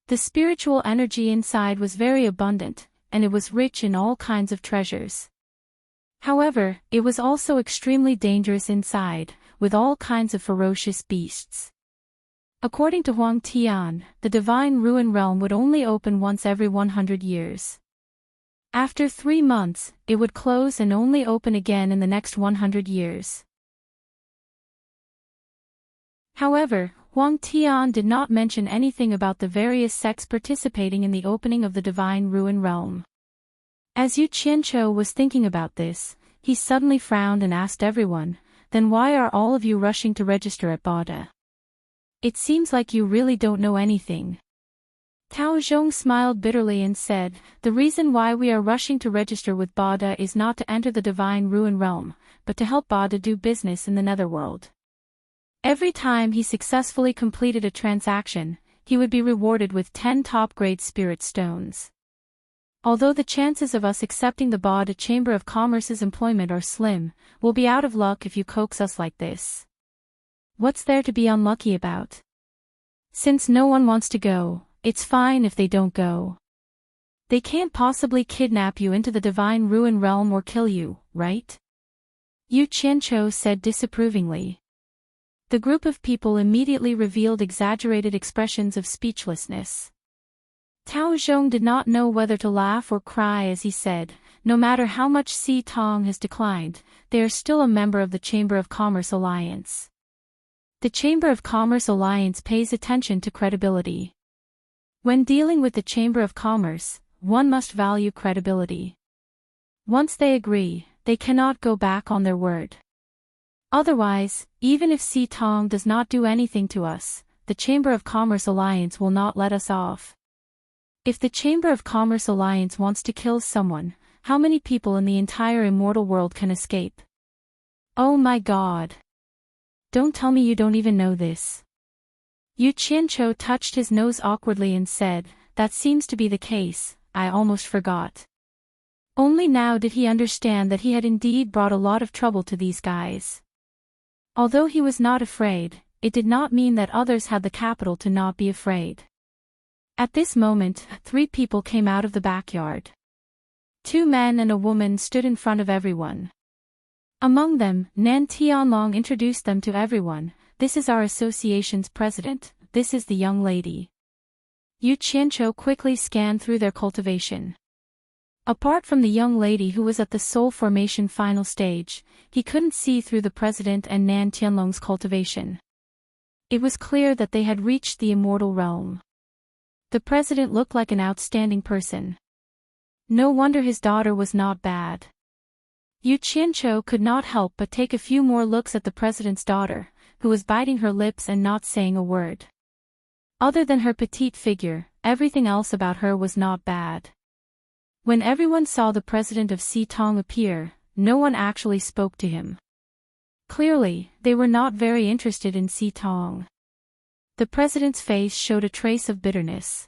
The spiritual energy inside was very abundant, and it was rich in all kinds of treasures. However, it was also extremely dangerous inside, with all kinds of ferocious beasts. According to Huang Tian, the Divine Ruin Realm would only open once every 100 years. After 3 months, it would close and only open again in the next 100 years. However, Huang Tian did not mention anything about the various sects participating in the opening of the Divine Ruin Realm. As Yu Qianqiu was thinking about this, he suddenly frowned and asked everyone, "Then why are all of you rushing to register at Bada? It seems like you really don't know anything." Tao Zhong smiled bitterly and said, "The reason why we are rushing to register with Bada is not to enter the Divine Ruin Realm, but to help Bada do business in the Netherworld. Every time he successfully completed a transaction, he would be rewarded with 10 top-grade spirit stones. Although the chances of us accepting the Bada Chamber of Commerce's employment are slim, we'll be out of luck if you coax us like this. What's there to be unlucky about? Since no one wants to go, it's fine if they don't go. They can't possibly kidnap you into the Divine Ruin Realm or kill you, right?" Yu Qianqiu said disapprovingly. The group of people immediately revealed exaggerated expressions of speechlessness. Tao Zhong did not know whether to laugh or cry as he said, "No matter how much Si Tong has declined, they are still a member of the Chamber of Commerce Alliance. The Chamber of Commerce Alliance pays attention to credibility. When dealing with the Chamber of Commerce, one must value credibility. Once they agree, they cannot go back on their word. Otherwise, even if Si Tong does not do anything to us, the Chamber of Commerce Alliance will not let us off. If the Chamber of Commerce Alliance wants to kill someone, how many people in the entire immortal world can escape? Oh my god. Don't tell me you don't even know this." Yu Qianqiu touched his nose awkwardly and said, that seems to be the case, I almost forgot. Only now did he understand that he had indeed brought a lot of trouble to these guys. Although he was not afraid, it did not mean that others had the capital to not be afraid. At this moment, 3 people came out of the backyard. 2 men and a woman stood in front of everyone. Among them, Nan Tianlong introduced them to everyone. This is our association's president, this is the young lady. Yu Qianqiu quickly scanned through their cultivation. Apart from the young lady who was at the soul formation final stage, he couldn't see through the president and Nan Tianlong's cultivation. It was clear that they had reached the immortal realm. The president looked like an outstanding person. No wonder his daughter was not bad. Yu Qianqiu could not help but take a few more looks at the president's daughter, who was biting her lips and not saying a word. Other than her petite figure, everything else about her was not bad. When everyone saw the president of Xitong appear, no one actually spoke to him. Clearly, they were not very interested in Xitong. The president's face showed a trace of bitterness.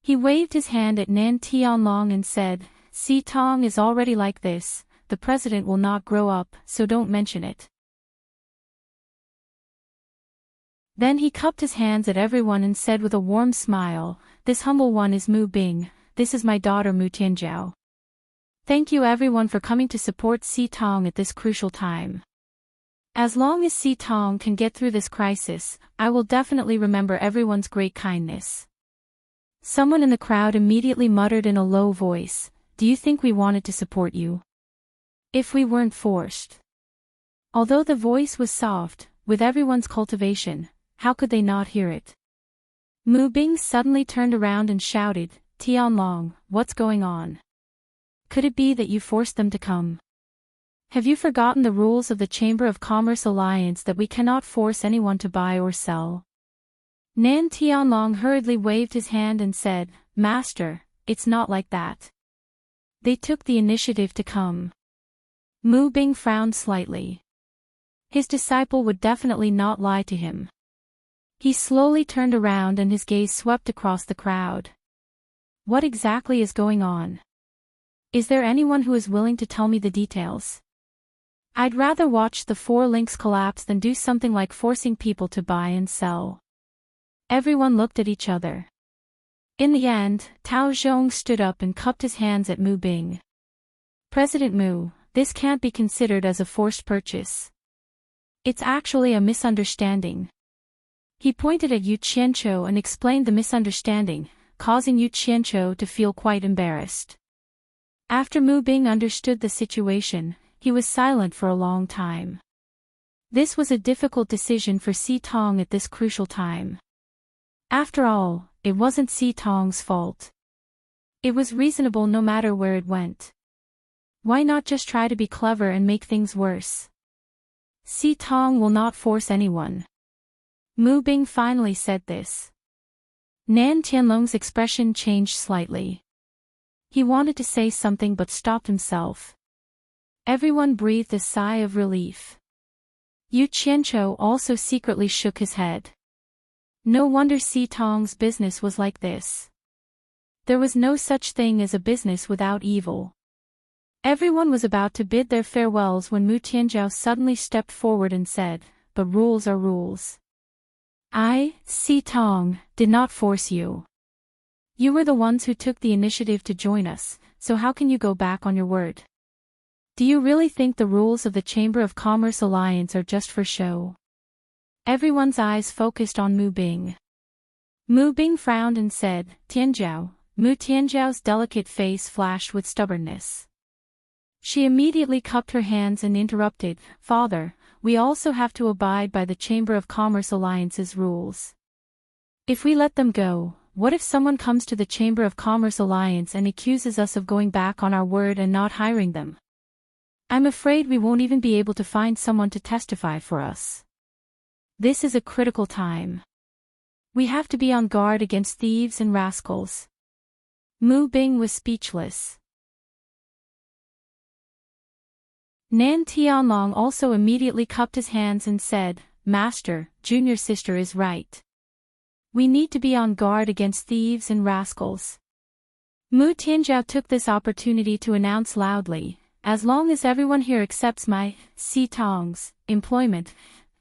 He waved his hand at Nan Tianlong and said, "Xitong is already like this, the president will not grow up, so don't mention it." Then he cupped his hands at everyone and said with a warm smile, "This humble one is Mu Bing. This is my daughter Mu Tianjiao. Thank you everyone for coming to support Xitong at this crucial time. As long as Xitong can get through this crisis, I will definitely remember everyone's great kindness." Someone in the crowd immediately muttered in a low voice, "Do you think we wanted to support you? If we weren't forced." Although the voice was soft, with everyone's cultivation, how could they not hear it? Mu Bing suddenly turned around and shouted, "Tianlong, what's going on? Could it be that you forced them to come? Have you forgotten the rules of the Chamber of Commerce Alliance that we cannot force anyone to buy or sell?" Nan Tianlong hurriedly waved his hand and said, "Master, it's not like that. They took the initiative to come." Mu Bing frowned slightly. His disciple would definitely not lie to him. He slowly turned around and his gaze swept across the crowd. What exactly is going on? Is there anyone who is willing to tell me the details? I'd rather watch the 4 links collapse than do something like forcing people to buy and sell. Everyone looked at each other. In the end, Tao Zhong stood up and cupped his hands at Mu Bing. "President Mu, this can't be considered as a forced purchase. It's actually a misunderstanding." He pointed at Yu Qianqiu and explained the misunderstanding, causing Yu Qianqiu to feel quite embarrassed. After Mu Bing understood the situation, he was silent for a long time. This was a difficult decision for Xitong at this crucial time. After all, it wasn't Xitong's fault. It was reasonable no matter where it went. Why not just try to be clever and make things worse? Xitong will not force anyone. Mu Bing finally said this. Nan Tianlong's expression changed slightly. He wanted to say something but stopped himself. Everyone breathed a sigh of relief. Yu Qianqiu also secretly shook his head. No wonder Xitong's business was like this. There was no such thing as a business without evil. Everyone was about to bid their farewells when Mu Tianjiao suddenly stepped forward and said, "But rules are rules. I, Xitong, did not force you. You were the ones who took the initiative to join us, so how can you go back on your word? Do you really think the rules of the Chamber of Commerce Alliance are just for show?" Everyone's eyes focused on Mu Bing. Mu Bing frowned and said, "Tianjiao." Mu Tianjiao's delicate face flashed with stubbornness. She immediately cupped her hands and interrupted, "Father, we also have to abide by the Chamber of Commerce Alliance's rules. If we let them go, what if someone comes to the Chamber of Commerce Alliance and accuses us of going back on our word and not hiring them? I'm afraid we won't even be able to find someone to testify for us. This is a critical time. We have to be on guard against thieves and rascals." Mu Bing was speechless. Nan Tianlong also immediately cupped his hands and said, "Master, junior sister is right. We need to be on guard against thieves and rascals. Mu Tianzhao took this opportunity to announce loudly, as long as everyone here accepts my, Si Tong's, employment,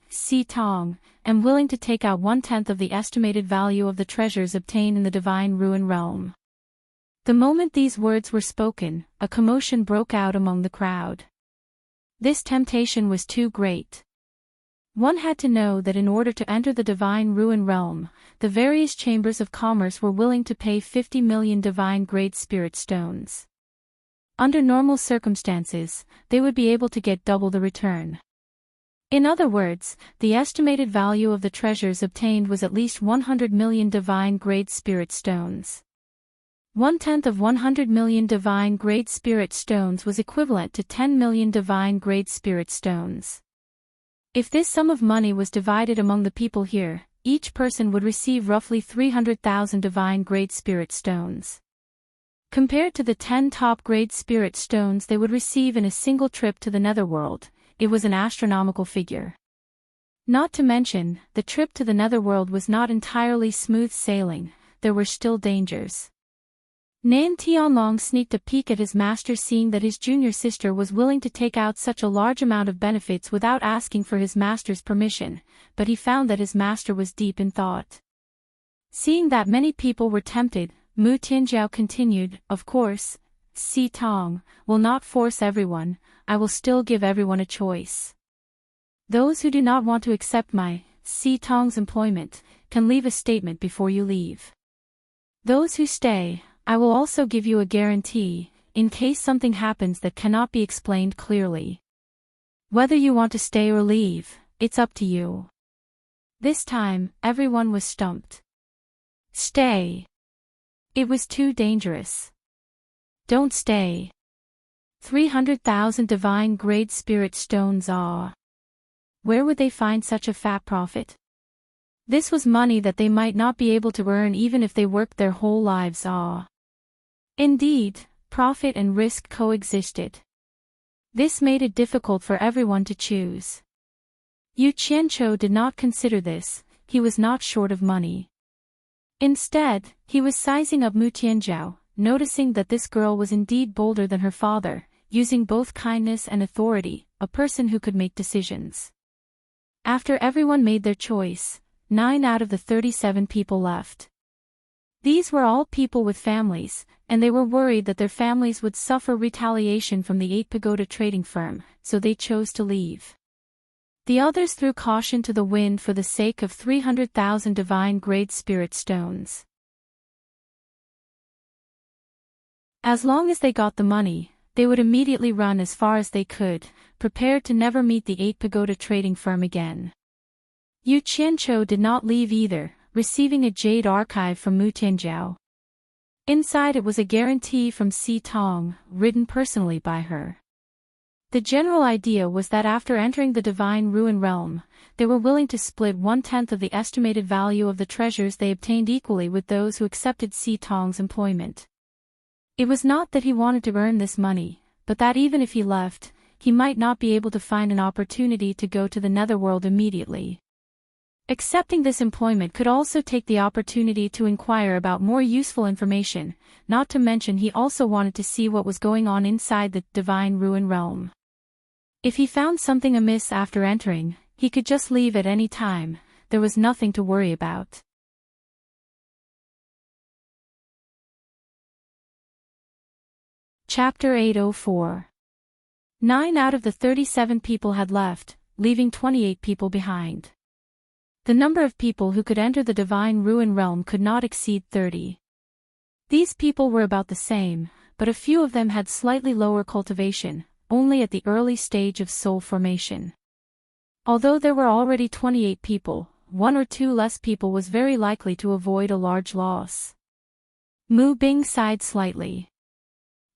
Si Tong, am willing to take out 1/10 of the estimated value of the treasures obtained in the Divine Ruin Realm. The moment these words were spoken, a commotion broke out among the crowd. This temptation was too great. One had to know that in order to enter the Divine Ruin Realm, the various chambers of commerce were willing to pay 50 million Divine Great Spirit Stones. Under normal circumstances, they would be able to get double the return. In other words, the estimated value of the treasures obtained was at least 100 million Divine Great Spirit Stones. 1/10 of 100 million Divine Great Spirit Stones was equivalent to 10 million Divine Great Spirit Stones. If this sum of money was divided among the people here, each person would receive roughly 300,000 Divine Great Spirit Stones. Compared to the 10 top Great Spirit Stones they would receive in a single trip to the Netherworld, it was an astronomical figure. Not to mention, the trip to the Netherworld was not entirely smooth sailing, there were still dangers. Nan Tianlong sneaked a peek at his master, seeing that his junior sister was willing to take out such a large amount of benefits without asking for his master's permission, but he found that his master was deep in thought. Seeing that many people were tempted, Mu Tianzhao continued, "Of course, Si Tong will not force everyone, I will still give everyone a choice. Those who do not want to accept my, Si Tong's employment, can leave a statement before you leave. Those who stay, I will also give you a guarantee, in case something happens that cannot be explained clearly. Whether you want to stay or leave, it's up to you." This time, everyone was stumped. Stay. It was too dangerous. Don't stay. 300,000 Divine Great Spirit Stones. Where would they find such a fat profit? This was money that they might not be able to earn even if they worked their whole lives. Indeed, profit and risk coexisted. This made it difficult for everyone to choose. Yu Qianqiu did not consider this, he was not short of money. Instead, he was sizing up Mu Tianzhao, noticing that this girl was indeed bolder than her father, using both kindness and authority, a person who could make decisions. After everyone made their choice, 9 out of the 37 people left. These were all people with families, and they were worried that their families would suffer retaliation from the 8 Pagoda trading firm, so they chose to leave. The others threw caution to the wind for the sake of 300,000 Divine Great Spirit Stones. As long as they got the money, they would immediately run as far as they could, prepared to never meet the 8 Pagoda trading firm again. Yu Qianqiu did not leave either, receiving a jade archive from Mu Tianzhao. Inside it was a guarantee from Si Tong, written personally by her. The general idea was that after entering the Divine Ruin Realm, they were willing to split 1/10 of the estimated value of the treasures they obtained equally with those who accepted Si Tong's employment. It was not that he wanted to earn this money, but that even if he left, he might not be able to find an opportunity to go to the Netherworld immediately. Accepting this employment could also take the opportunity to inquire about more useful information, not to mention he also wanted to see what was going on inside the Divine Ruin Realm. If he found something amiss after entering, he could just leave at any time, there was nothing to worry about. Chapter 804. 9 out of the 37 people had left, leaving 28 people behind. The number of people who could enter the Divine Ruin Realm could not exceed 30. These people were about the same, but a few of them had slightly lower cultivation, only at the early stage of soul formation. Although there were already 28 people, 1 or 2 less people was very likely to avoid a large loss. Mu Bing sighed slightly.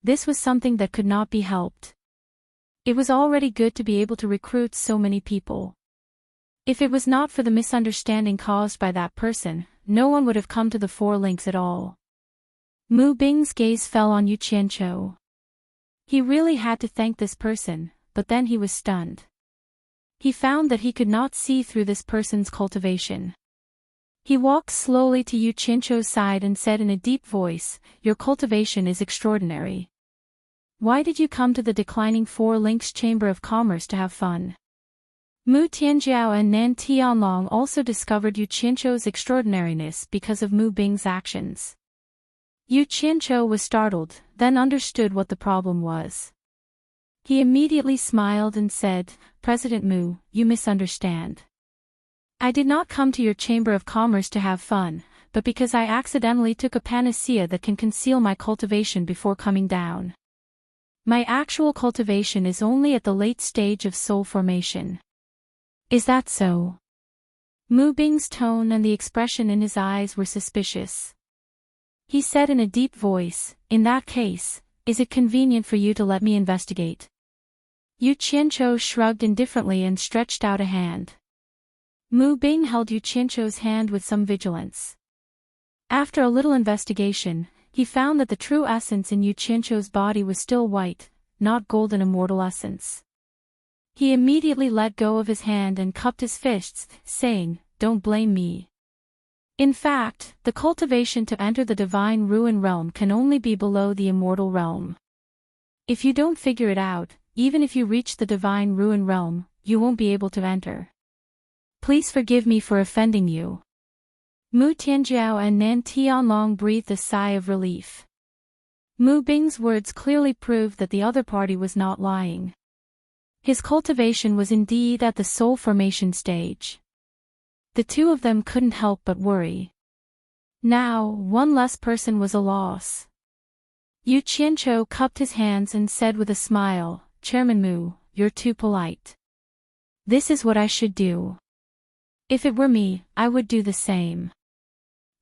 This was something that could not be helped. It was already good to be able to recruit so many people. If it was not for the misunderstanding caused by that person, no one would have come to the 4 links at all. Mu Bing's gaze fell on Yu Qianqiu. He really had to thank this person, but then he was stunned. He found that he could not see through this person's cultivation. He walked slowly to Yu Qianqiu's side and said in a deep voice, "Your cultivation is extraordinary. Why did you come to the declining Four Links Chamber of Commerce to have fun?" Mu Tianjiao and Nan Tianlong also discovered Yu Qianqiu's extraordinariness because of Mu Bing's actions. Yu Qianqiu was startled, then understood what the problem was. He immediately smiled and said, "President Mu, you misunderstand. I did not come to your Chamber of Commerce to have fun, but because I accidentally took a panacea that can conceal my cultivation before coming down. My actual cultivation is only at the late stage of soul formation." "Is that so?" Mu Bing's tone and the expression in his eyes were suspicious. He said in a deep voice, "In that case, is it convenient for you to let me investigate?" Yu Qianqiu shrugged indifferently and stretched out a hand. Mu Bing held Yu Qianqiu's hand with some vigilance. After a little investigation, he found that the true essence in Yu Qianqiu's body was still white, not golden immortal essence. He immediately let go of his hand and cupped his fists, saying, "Don't blame me. In fact, the cultivation to enter the divine ruin realm can only be below the immortal realm. If you don't figure it out, even if you reach the divine ruin realm, you won't be able to enter. Please forgive me for offending you." Mu Tianjiao and Nan Tianlong breathed a sigh of relief. Mu Bing's words clearly proved that the other party was not lying. His cultivation was indeed at the soul formation stage. The two of them couldn't help but worry. Now, one less person was a loss. Yu Qianqiu cupped his hands and said with a smile, "Chairman Mu, you're too polite. This is what I should do. If it were me, I would do the same."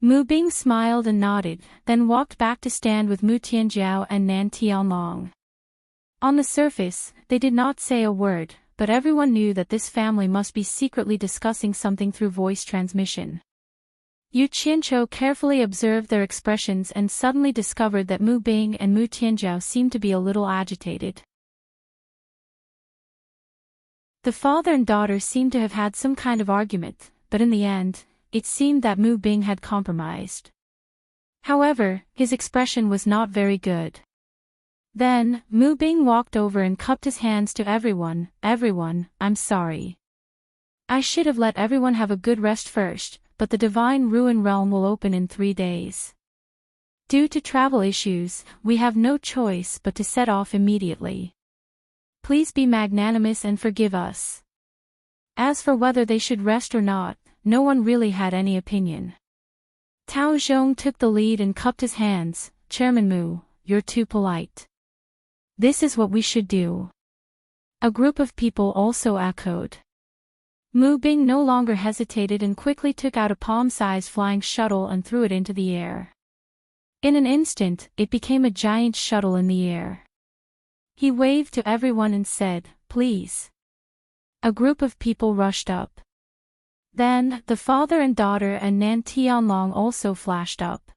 Mu Bing smiled and nodded, then walked back to stand with Mu Tianjiao and Nan Tianlong. On the surface, they did not say a word, but everyone knew that this family must be secretly discussing something through voice transmission. Yu Qianqiu carefully observed their expressions and suddenly discovered that Mu Bing and Mu Tianjiao seemed to be a little agitated. The father and daughter seemed to have had some kind of argument, but in the end, it seemed that Mu Bing had compromised. However, his expression was not very good. Then, Mu Bing walked over and cupped his hands to everyone, "I'm sorry. I should have let everyone have a good rest first, but the Divine Ruin Realm will open in 3 days. Due to travel issues, we have no choice but to set off immediately. Please be magnanimous and forgive us." As for whether they should rest or not, no one really had any opinion. Tao Zhong took the lead and cupped his hands, "Chairman Mu, you're too polite. This is what we should do." A group of people also echoed. Mu Bing no longer hesitated and quickly took out a palm-sized flying shuttle and threw it into the air. In an instant, it became a giant shuttle in the air. He waved to everyone and said, "Please." A group of people rushed up. Then, the father and daughter and Nan Tianlong also flashed up.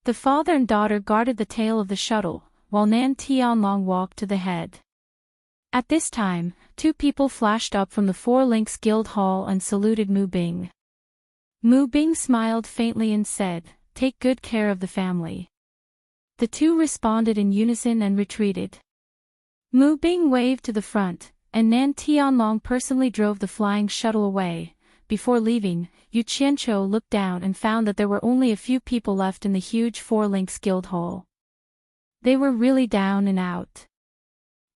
The father and daughter guarded the tail of the shuttle, while Nan Tianlong walked to the head. At this time, 2 people flashed up from the Four Links Guild Hall and saluted Mu Bing. Mu Bing smiled faintly and said, "Take good care of the family." The 2 responded in unison and retreated. Mu Bing waved to the front, and Nan Tianlong personally drove the flying shuttle away. Before leaving, Yu Qianqiu looked down and found that there were only a few people left in the huge Four Links Guild Hall. They were really down and out.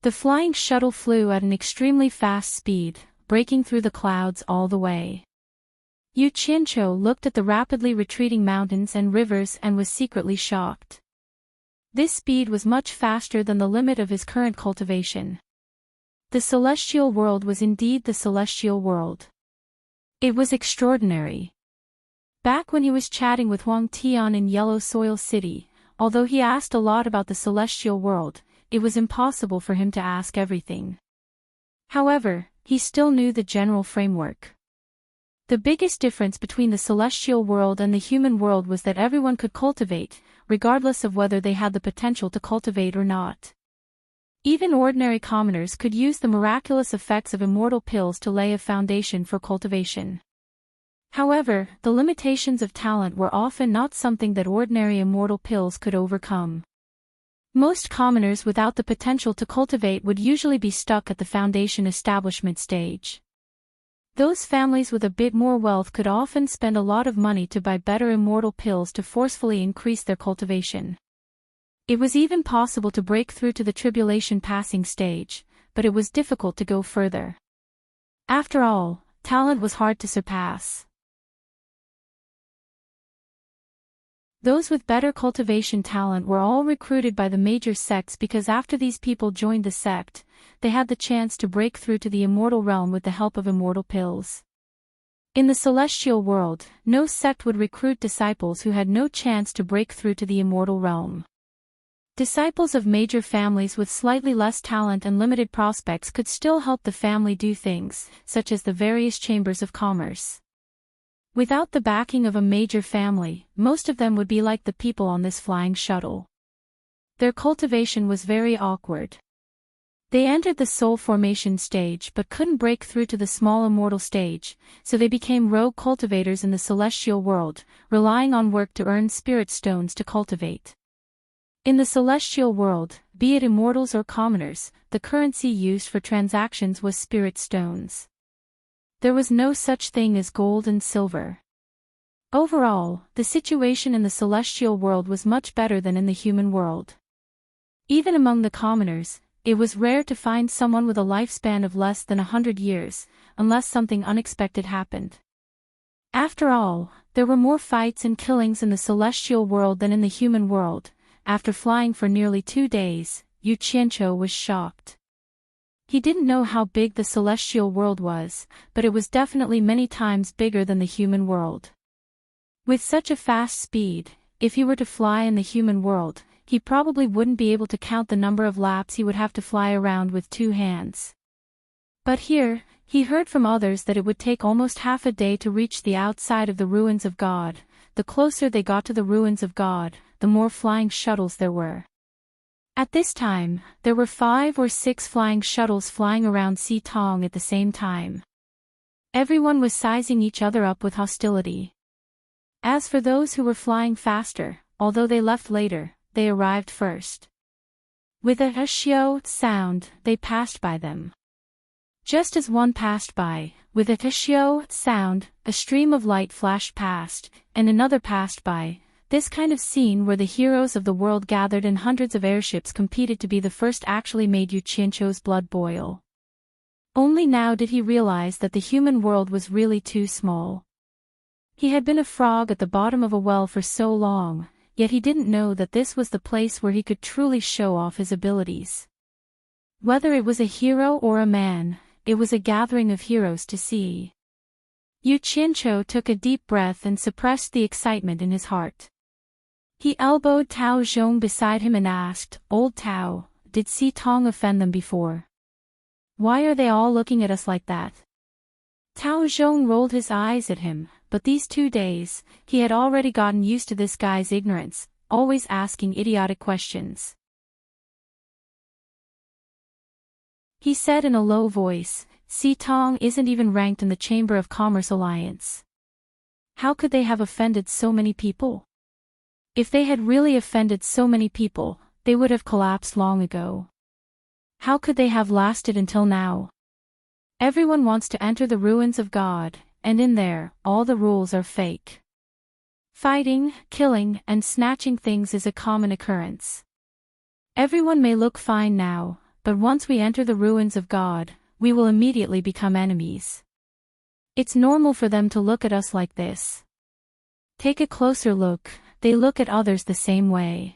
The flying shuttle flew at an extremely fast speed, breaking through the clouds all the way. Yu Qianqiu looked at the rapidly retreating mountains and rivers and was secretly shocked. This speed was much faster than the limit of his current cultivation. The celestial world was indeed the celestial world. It was extraordinary. Back when he was chatting with Huang Tian in Yellow Soil City, although he asked a lot about the celestial world, it was impossible for him to ask everything. However, he still knew the general framework. The biggest difference between the celestial world and the human world was that everyone could cultivate, regardless of whether they had the potential to cultivate or not. Even ordinary commoners could use the miraculous effects of immortal pills to lay a foundation for cultivation. However, the limitations of talent were often not something that ordinary immortal pills could overcome. Most commoners without the potential to cultivate would usually be stuck at the foundation establishment stage. Those families with a bit more wealth could often spend a lot of money to buy better immortal pills to forcefully increase their cultivation. It was even possible to break through to the tribulation passing stage, but it was difficult to go further. After all, talent was hard to surpass. Those with better cultivation talent were all recruited by the major sects because after these people joined the sect, they had the chance to break through to the immortal realm with the help of immortal pills. In the celestial world, no sect would recruit disciples who had no chance to break through to the immortal realm. Disciples of major families with slightly less talent and limited prospects could still help the family do things, such as the various chambers of commerce. Without the backing of a major family, most of them would be like the people on this flying shuttle. Their cultivation was very awkward. They entered the soul formation stage but couldn't break through to the small immortal stage, so they became rogue cultivators in the celestial world, relying on work to earn spirit stones to cultivate. In the celestial world, be it immortals or commoners, the currency used for transactions was spirit stones. There was no such thing as gold and silver. Overall, the situation in the celestial world was much better than in the human world. Even among the commoners, it was rare to find someone with a lifespan of less than 100 years, unless something unexpected happened. After all, there were more fights and killings in the celestial world than in the human world. After flying for nearly 2 days, Yu Qianqiu was shocked. He didn't know how big the celestial world was, but it was definitely many times bigger than the human world. With such a fast speed, if he were to fly in the human world, he probably wouldn't be able to count the number of laps he would have to fly around with 2 hands. But here, he heard from others that it would take almost half a day to reach the outside of the ruins of God. The closer they got to the ruins of God, the more flying shuttles there were. At this time, there were 5 or 6 flying shuttles flying around Tong at the same time. Everyone was sizing each other up with hostility. As for those who were flying faster, although they left later, they arrived first. With a hshio sound, they passed by them. Just as one passed by, with a hshio sound, a stream of light flashed past, and another passed by. This kind of scene where the heroes of the world gathered and hundreds of airships competed to be the first actually made Yu Qianqiu's blood boil. Only now did he realize that the human world was really too small. He had been a frog at the bottom of a well for so long, yet he didn't know that this was the place where he could truly show off his abilities. Whether it was a hero or a man, it was a gathering of heroes to see. Yu Qianqiu took a deep breath and suppressed the excitement in his heart. He elbowed Tao Zhong beside him and asked, "Old Tao, did Tong offend them before? Why are they all looking at us like that?" Tao Zhong rolled his eyes at him, but these 2 days, he had already gotten used to this guy's ignorance, always asking idiotic questions. He said in a low voice, "Tong isn't even ranked in the Chamber of Commerce Alliance. How could they have offended so many people? If they had really offended so many people, they would have collapsed long ago. How could they have lasted until now? Everyone wants to enter the ruins of God, and in there, all the rules are fake. Fighting, killing, and snatching things is a common occurrence. Everyone may look fine now, but once we enter the ruins of God, we will immediately become enemies. It's normal for them to look at us like this. Take a closer look, they look at others the same way."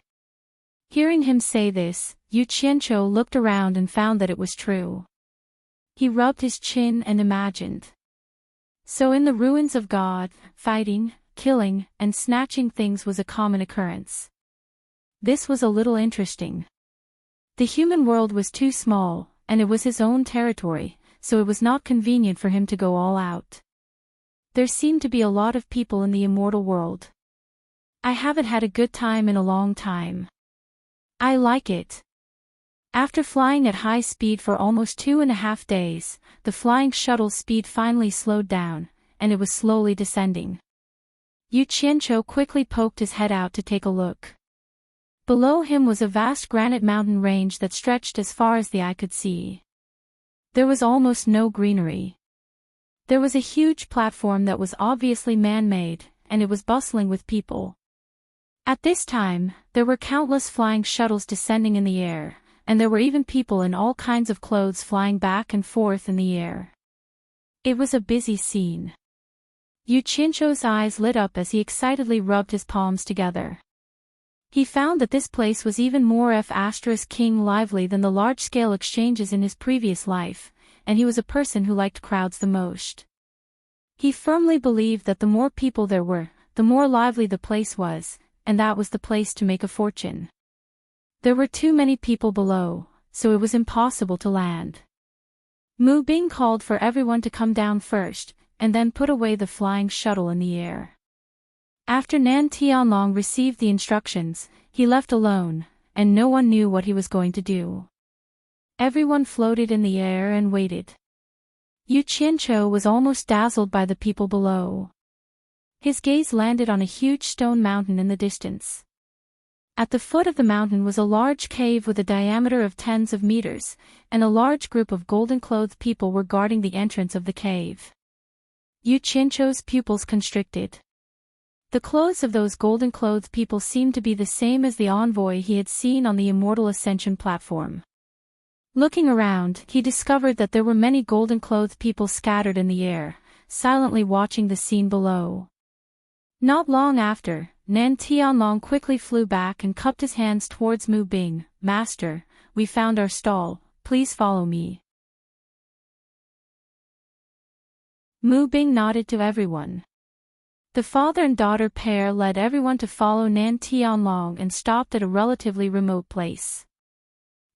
Hearing him say this, Yu Qianqiu looked around and found that it was true. He rubbed his chin and imagined. So in the ruins of God, fighting, killing, and snatching things was a common occurrence. This was a little interesting. The human world was too small, and it was his own territory, so it was not convenient for him to go all out. There seemed to be a lot of people in the immortal world. I haven't had a good time in a long time. I like it. After flying at high speed for almost 2.5 days, the flying shuttle's speed finally slowed down, and it was slowly descending. Yu Qianqiu quickly poked his head out to take a look. Below him was a vast granite mountain range that stretched as far as the eye could see. There was almost no greenery. There was a huge platform that was obviously man-made, and it was bustling with people. At this time, there were countless flying shuttles descending in the air, and there were even people in all kinds of clothes flying back and forth in the air. It was a busy scene. Yu Qianqiu's eyes lit up as he excitedly rubbed his palms together. He found that this place was even more *king lively than the large-scale exchanges in his previous life, and he was a person who liked crowds the most. He firmly believed that the more people there were, the more lively the place was, and that was the place to make a fortune. There were too many people below, so it was impossible to land. Mu Bing called for everyone to come down first, and then put away the flying shuttle in the air. After Nan Tianlong received the instructions, he left alone, and no one knew what he was going to do. Everyone floated in the air and waited. Yu Qianqiu was almost dazzled by the people below. His gaze landed on a huge stone mountain in the distance. At the foot of the mountain was a large cave with a diameter of tens of meters, and a large group of golden-clothed people were guarding the entrance of the cave. Yu Qianqiu's pupils constricted. The clothes of those golden-clothed people seemed to be the same as the envoy he had seen on the Immortal Ascension platform. Looking around, he discovered that there were many golden-clothed people scattered in the air, silently watching the scene below. Not long after, Nan Tianlong quickly flew back and cupped his hands towards Mu Bing. "Master, we found our stall, please follow me." Mu Bing nodded to everyone. The father and daughter pair led everyone to follow Nan Tianlong and stopped at a relatively remote place.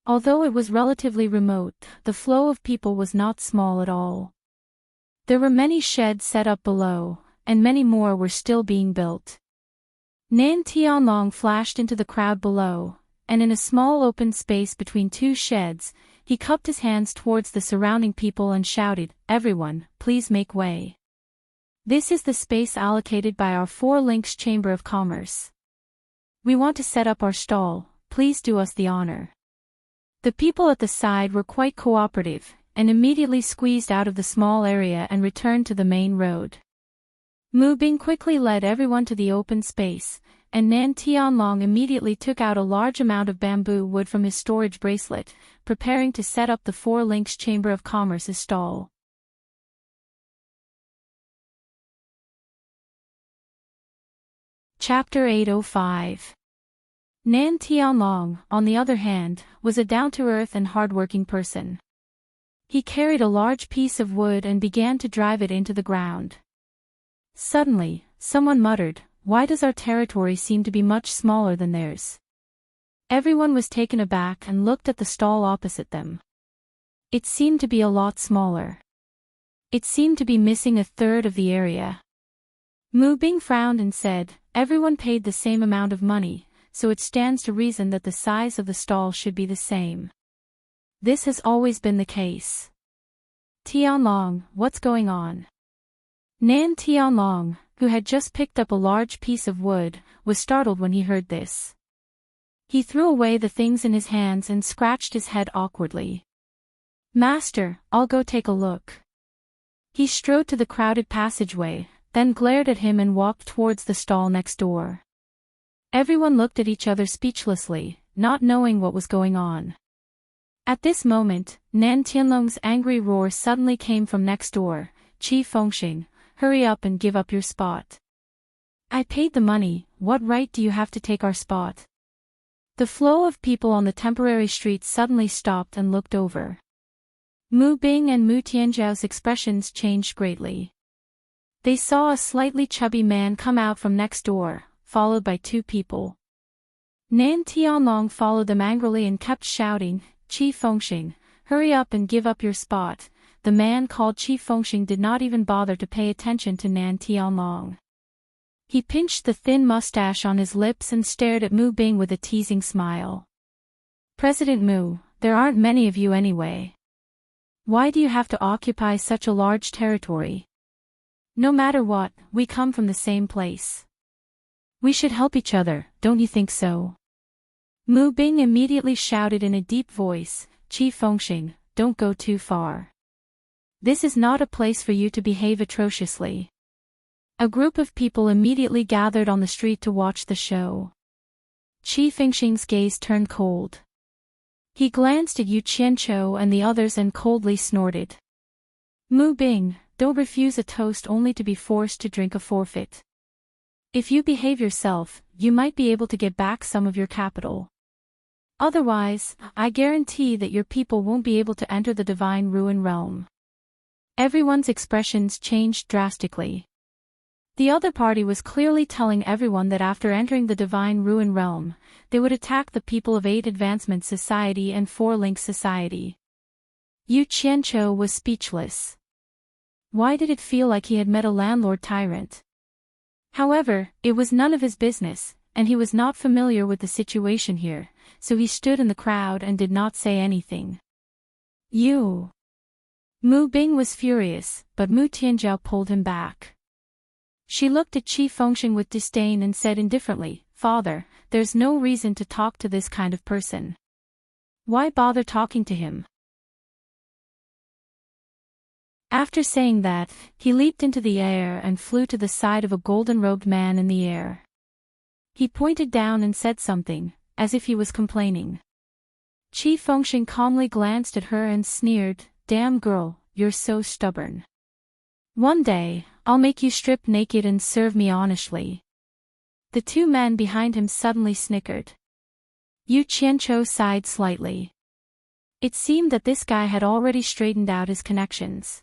Although it was relatively remote, the flow of people was not small at all. There were many sheds set up below, and many more were still being built. Nan Tianlong flashed into the crowd below, and in a small open space between two sheds, he cupped his hands towards the surrounding people and shouted, "Everyone, please make way. This is the space allocated by our 4 Links Chamber of Commerce. We want to set up our stall, please do us the honor." The people at the side were quite cooperative, and immediately squeezed out of the small area and returned to the main road. Mu Bing quickly led everyone to the open space, and Nan Tianlong immediately took out a large amount of bamboo wood from his storage bracelet, preparing to set up the 4 Links Chamber of Commerce's stall. Chapter 805. Nan Tianlong, on the other hand, was a down-to-earth and hard-working person. He carried a large piece of wood and began to drive it into the ground. Suddenly, someone muttered, "Why does our territory seem to be much smaller than theirs?" Everyone was taken aback and looked at the stall opposite them. It seemed to be a lot smaller. It seemed to be missing a third of the area. Mu Bing frowned and said, "Everyone paid the same amount of money, so it stands to reason that the size of the stall should be the same. This has always been the case. Tianlong, what's going on?" Nan Tianlong, who had just picked up a large piece of wood, was startled when he heard this. He threw away the things in his hands and scratched his head awkwardly. "Master, I'll go take a look." He strode to the crowded passageway, then glared at him and walked towards the stall next door. Everyone looked at each other speechlessly, not knowing what was going on. At this moment, Nan Tianlong's angry roar suddenly came from next door. "Qi Fengxing, hurry up and give up your spot. I paid the money, what right do you have to take our spot?" The flow of people on the temporary street suddenly stopped and looked over. Mu Bing and Mu Tianzhao's expressions changed greatly. They saw a slightly chubby man come out from next door, followed by 2 people. Nan Tianlong followed them angrily and kept shouting, "Qi Fengxing, hurry up and give up your spot." The man called Qi Fengxing did not even bother to pay attention to Nan Tianlong. He pinched the thin mustache on his lips and stared at Mu Bing with a teasing smile. "President Mu, there aren't many of you anyway. Why do you have to occupy such a large territory? No matter what, we come from the same place. We should help each other, don't you think so? Mu Bing immediately shouted in a deep voice, Qi Fengxing, don't go too far. This is not a place for you to behave atrociously. A group of people immediately gathered on the street to watch the show. Qi Fengxing's gaze turned cold. He glanced at Yu Qianqiu and the others and coldly snorted. Mu Bing, don't refuse a toast only to be forced to drink a forfeit. If you behave yourself, you might be able to get back some of your capital. Otherwise, I guarantee that your people won't be able to enter the Divine Ruin Realm. Everyone's expressions changed drastically. The other party was clearly telling everyone that after entering the Divine Ruin Realm, they would attack the people of 8 Advancement Society and 4 Link Society. Yu Qianqiu was speechless. Why did it feel like he had met a landlord tyrant? However, it was none of his business, and he was not familiar with the situation here, so he stood in the crowd and did not say anything. You. Mu Bing was furious, but Mu Tianjiao pulled him back. She looked at Qi Fengxing with disdain and said indifferently, Father, there's no reason to talk to this kind of person. Why bother talking to him? After saying that, he leaped into the air and flew to the side of a golden-robed man in the air. He pointed down and said something, as if he was complaining. Qi Fengxing calmly glanced at her and sneered, Damn girl, you're so stubborn. One day, I'll make you strip naked and serve me honestly. The 2 men behind him suddenly snickered. Yu Qianqiu sighed slightly. It seemed that this guy had already straightened out his connections.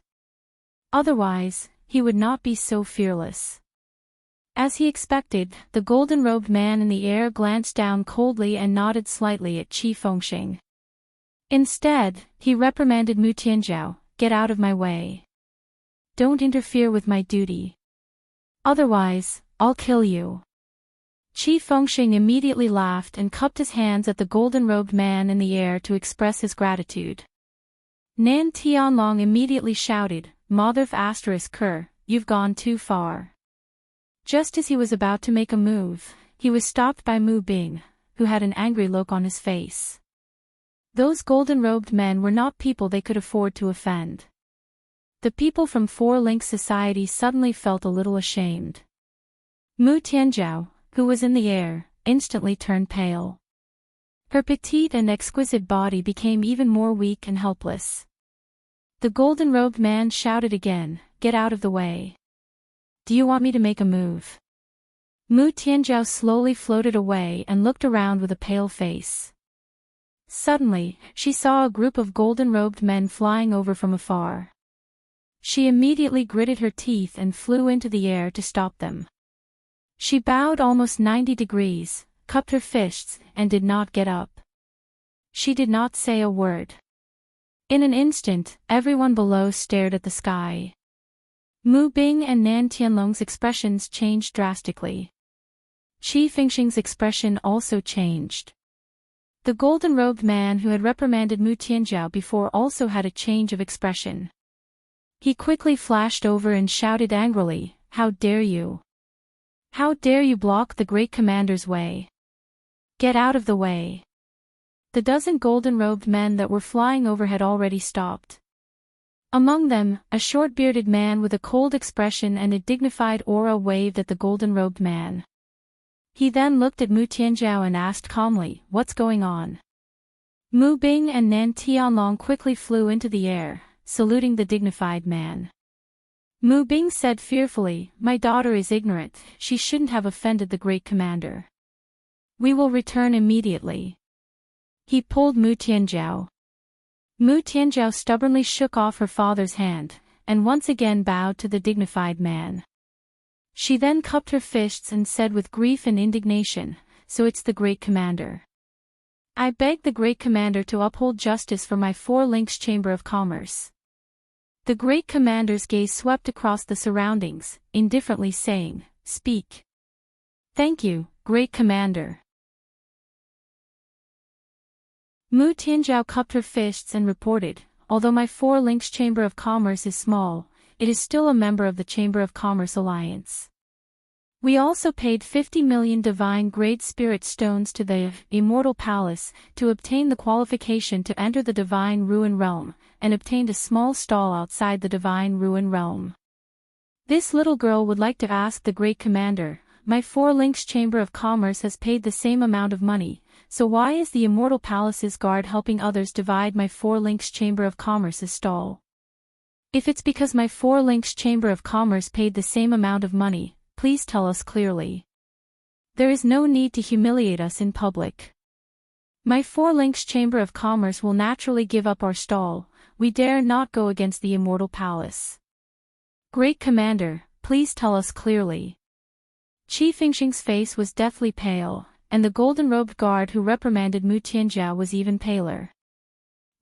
Otherwise, he would not be so fearless. As he expected, the golden-robed man in the air glanced down coldly and nodded slightly at Qi Fengxing. Instead, he reprimanded Mu Tianjiao, Get out of my way. Don't interfere with my duty. Otherwise, I'll kill you. Qi Fengxing immediately laughed and cupped his hands at the golden-robed man in the air to express his gratitude. Nan Tianlong immediately shouted, Mother Ker, you've gone too far. Just as he was about to make a move, he was stopped by Mu Bing, who had an angry look on his face. Those golden-robed men were not people they could afford to offend. The people from 4 Link Society suddenly felt a little ashamed. Mu Tianjiao, who was in the air, instantly turned pale. Her petite and exquisite body became even more weak and helpless. The golden-robed man shouted again, Get out of the way. Do you want me to make a move? Mu Tianjiao slowly floated away and looked around with a pale face. Suddenly, she saw a group of golden-robed men flying over from afar. She immediately gritted her teeth and flew into the air to stop them. She bowed almost 90 degrees, cupped her fists, and did not get up. She did not say a word. In an instant, everyone below stared at the sky. Mu Bing and Nan Tianlong's expressions changed drastically. Qi Fengxing's expression also changed. The golden-robed man who had reprimanded Mu Tianjiao before also had a change of expression. He quickly flashed over and shouted angrily, How dare you? How dare you block the great commander's way? Get out of the way. The dozen golden-robed men that were flying over had already stopped. Among them, a short-bearded man with a cold expression and a dignified aura waved at the golden-robed man. He then looked at Mu Tianjiao and asked calmly, What's going on? Mu Bing and Nan Tianlong quickly flew into the air, saluting the dignified man. Mu Bing said fearfully, My daughter is ignorant, she shouldn't have offended the great commander. We will return immediately. He pulled Mu Tianjiao. Mu Tianjiao stubbornly shook off her father's hand, and once again bowed to the dignified man. She then cupped her fists and said with grief and indignation, So it's the great commander. I beg the great commander to uphold justice for my 4 Links Chamber of Commerce. The great commander's gaze swept across the surroundings, indifferently saying, Speak. Thank you, great commander. Mu Tianjiao cupped her fists and reported, Although my 4 Links Chamber of Commerce is small, it is still a member of the Chamber of Commerce Alliance. We also paid 50 million divine grade spirit stones to the Immortal Palace to obtain the qualification to enter the Divine Ruin Realm, and obtained a small stall outside the Divine Ruin Realm. This little girl would like to ask the Great Commander, my 4 Links Chamber of Commerce has paid the same amount of money, so why is the Immortal Palace's guard helping others divide my 4 Links Chamber of Commerce's stall? If it's because my 4 Links Chamber of Commerce paid the same amount of money, please tell us clearly. There is no need to humiliate us in public. My 4 Links Chamber of Commerce will naturally give up our stall, we dare not go against the Immortal Palace. Great Commander, please tell us clearly. Qi Fengxing's face was deathly pale, and the golden-robed guard who reprimanded Mu Tianjiao was even paler.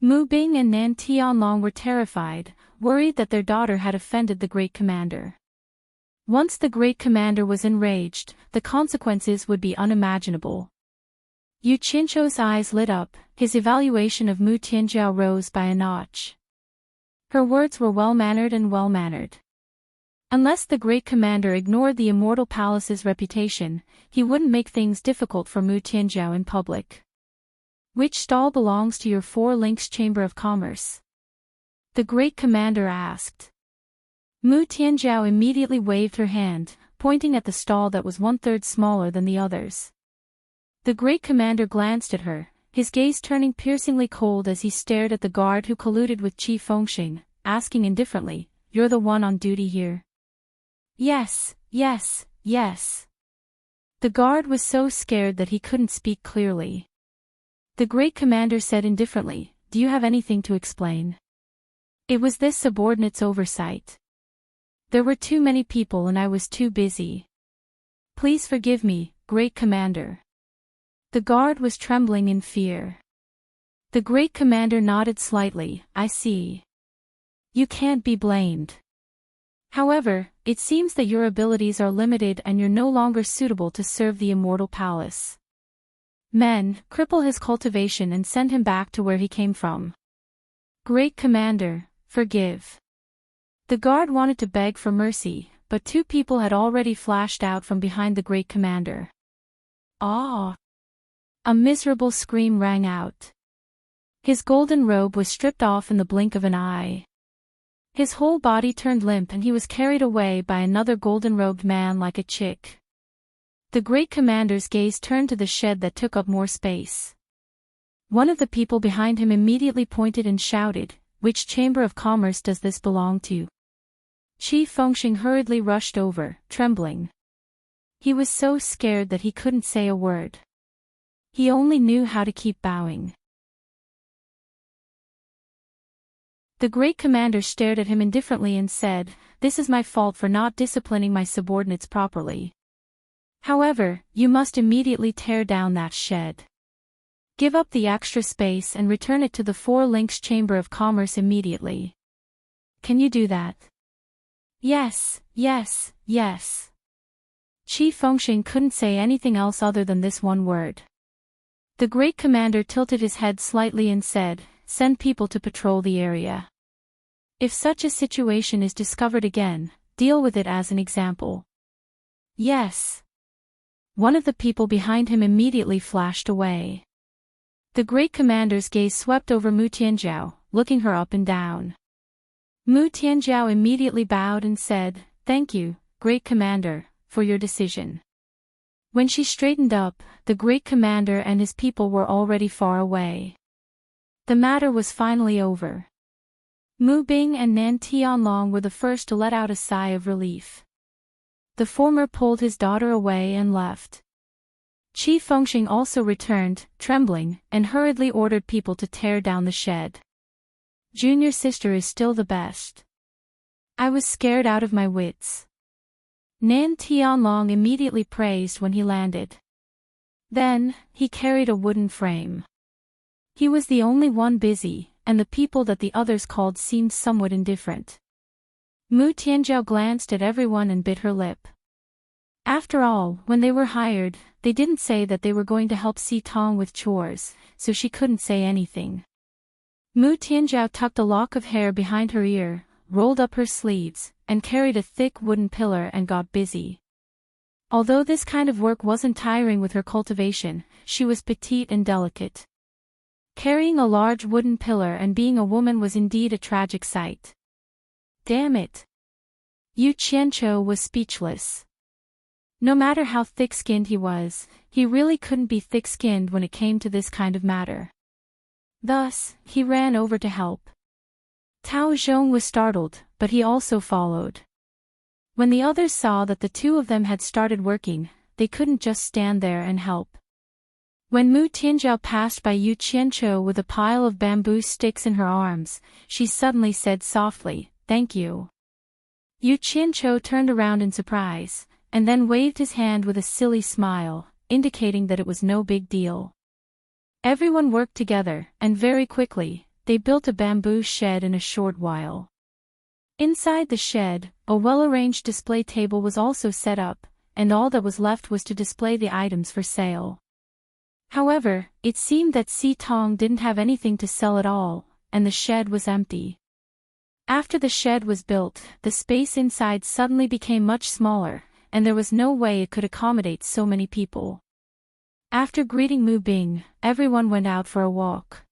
Mu Bing and Nan Tianlong were terrified, worried that their daughter had offended the Great Commander. Once the Great Commander was enraged, the consequences would be unimaginable. Yu Qinzhou's eyes lit up, his evaluation of Mu Tianjiao rose by a notch. Her words were well-mannered and well-mannered. Unless the Great Commander ignored the Immortal Palace's reputation, he wouldn't make things difficult for Mu Tianjiao in public. Which stall belongs to your 4 Links Chamber of Commerce? The Great Commander asked. Mu Tianjiao immediately waved her hand, pointing at the stall that was 1/3 smaller than the others. The Great Commander glanced at her, his gaze turning piercingly cold as he stared at the guard who colluded with Qi Fengxing, asking indifferently, "You're the one on duty here?" "Yes, yes, yes." The guard was so scared that he couldn't speak clearly. The Great Commander said indifferently, "Do you have anything to explain?" It was this subordinate's oversight. There were too many people and I was too busy. Please forgive me, Great Commander. The guard was trembling in fear. The Great Commander nodded slightly, "I see. You can't be blamed. However, it seems that your abilities are limited and you're no longer suitable to serve the Immortal Palace. Men, cripple his cultivation and send him back to where he came from." Great Commander, forgive. The guard wanted to beg for mercy, but 2 people had already flashed out from behind the Great Commander. "Ah!" A miserable scream rang out. His golden robe was stripped off in the blink of an eye. His whole body turned limp and he was carried away by another golden-robed man like a chick. The Great Commander's gaze turned to the shed that took up more space. One of the people behind him immediately pointed and shouted, "Which Chamber of Commerce does this belong to?" Qi Fengxing hurriedly rushed over, trembling. He was so scared that he couldn't say a word. He only knew how to keep bowing. The Great Commander stared at him indifferently and said, "This is my fault for not disciplining my subordinates properly. However, you must immediately tear down that shed. Give up the extra space and return it to the 4 Links Chamber of Commerce immediately. Can you do that?" "Yes, yes, yes." Qi Fengxing couldn't say anything else other than this one word. The Great Commander tilted his head slightly and said, "Send people to patrol the area. If such a situation is discovered again, deal with it as an example." "Yes." One of the people behind him immediately flashed away. The Great Commander's gaze swept over Mu Tianjiao, looking her up and down. Mu Tianjiao immediately bowed and said, "Thank you, Great Commander, for your decision." When she straightened up, the Great Commander and his people were already far away. The matter was finally over. Mu Bing and Nan Tianlong were the first to let out a sigh of relief. The former pulled his daughter away and left. Qi Fengxing also returned, trembling, and hurriedly ordered people to tear down the shed. "Junior sister is still the best. I was scared out of my wits." Nan Tianlong immediately praised when he landed. Then, he carried a wooden frame. He was the only one busy, and the people that the others called seemed somewhat indifferent. Mu Tianjiao glanced at everyone and bit her lip. After all, when they were hired, they didn't say that they were going to help Si Tong with chores, so she couldn't say anything. Mu Tianjiao tucked a lock of hair behind her ear, rolled up her sleeves, and carried a thick wooden pillar and got busy. Although this kind of work wasn't tiring with her cultivation, she was petite and delicate. Carrying a large wooden pillar and being a woman was indeed a tragic sight. Damn it! Yu Qianqiu was speechless. No matter how thick-skinned he was, he really couldn't be thick-skinned when it came to this kind of matter. Thus, he ran over to help. Tao Zhong was startled, but he also followed. When the others saw that the two of them had started working, they couldn't just stand there and help. When Mu Tianzhao passed by Yu Qianqiu with a pile of bamboo sticks in her arms, she suddenly said softly, "Thank you." Yu Qianqiu turned around in surprise, and then waved his hand with a silly smile, indicating that it was no big deal. Everyone worked together, and very quickly, they built a bamboo shed in a short while. Inside the shed, a well-arranged display table was also set up, and all that was left was to display the items for sale. However, it seemed that Si Tong didn't have anything to sell at all, and the shed was empty. After the shed was built, the space inside suddenly became much smaller, and there was no way it could accommodate so many people. After greeting Mu Bing, everyone went out for a walk.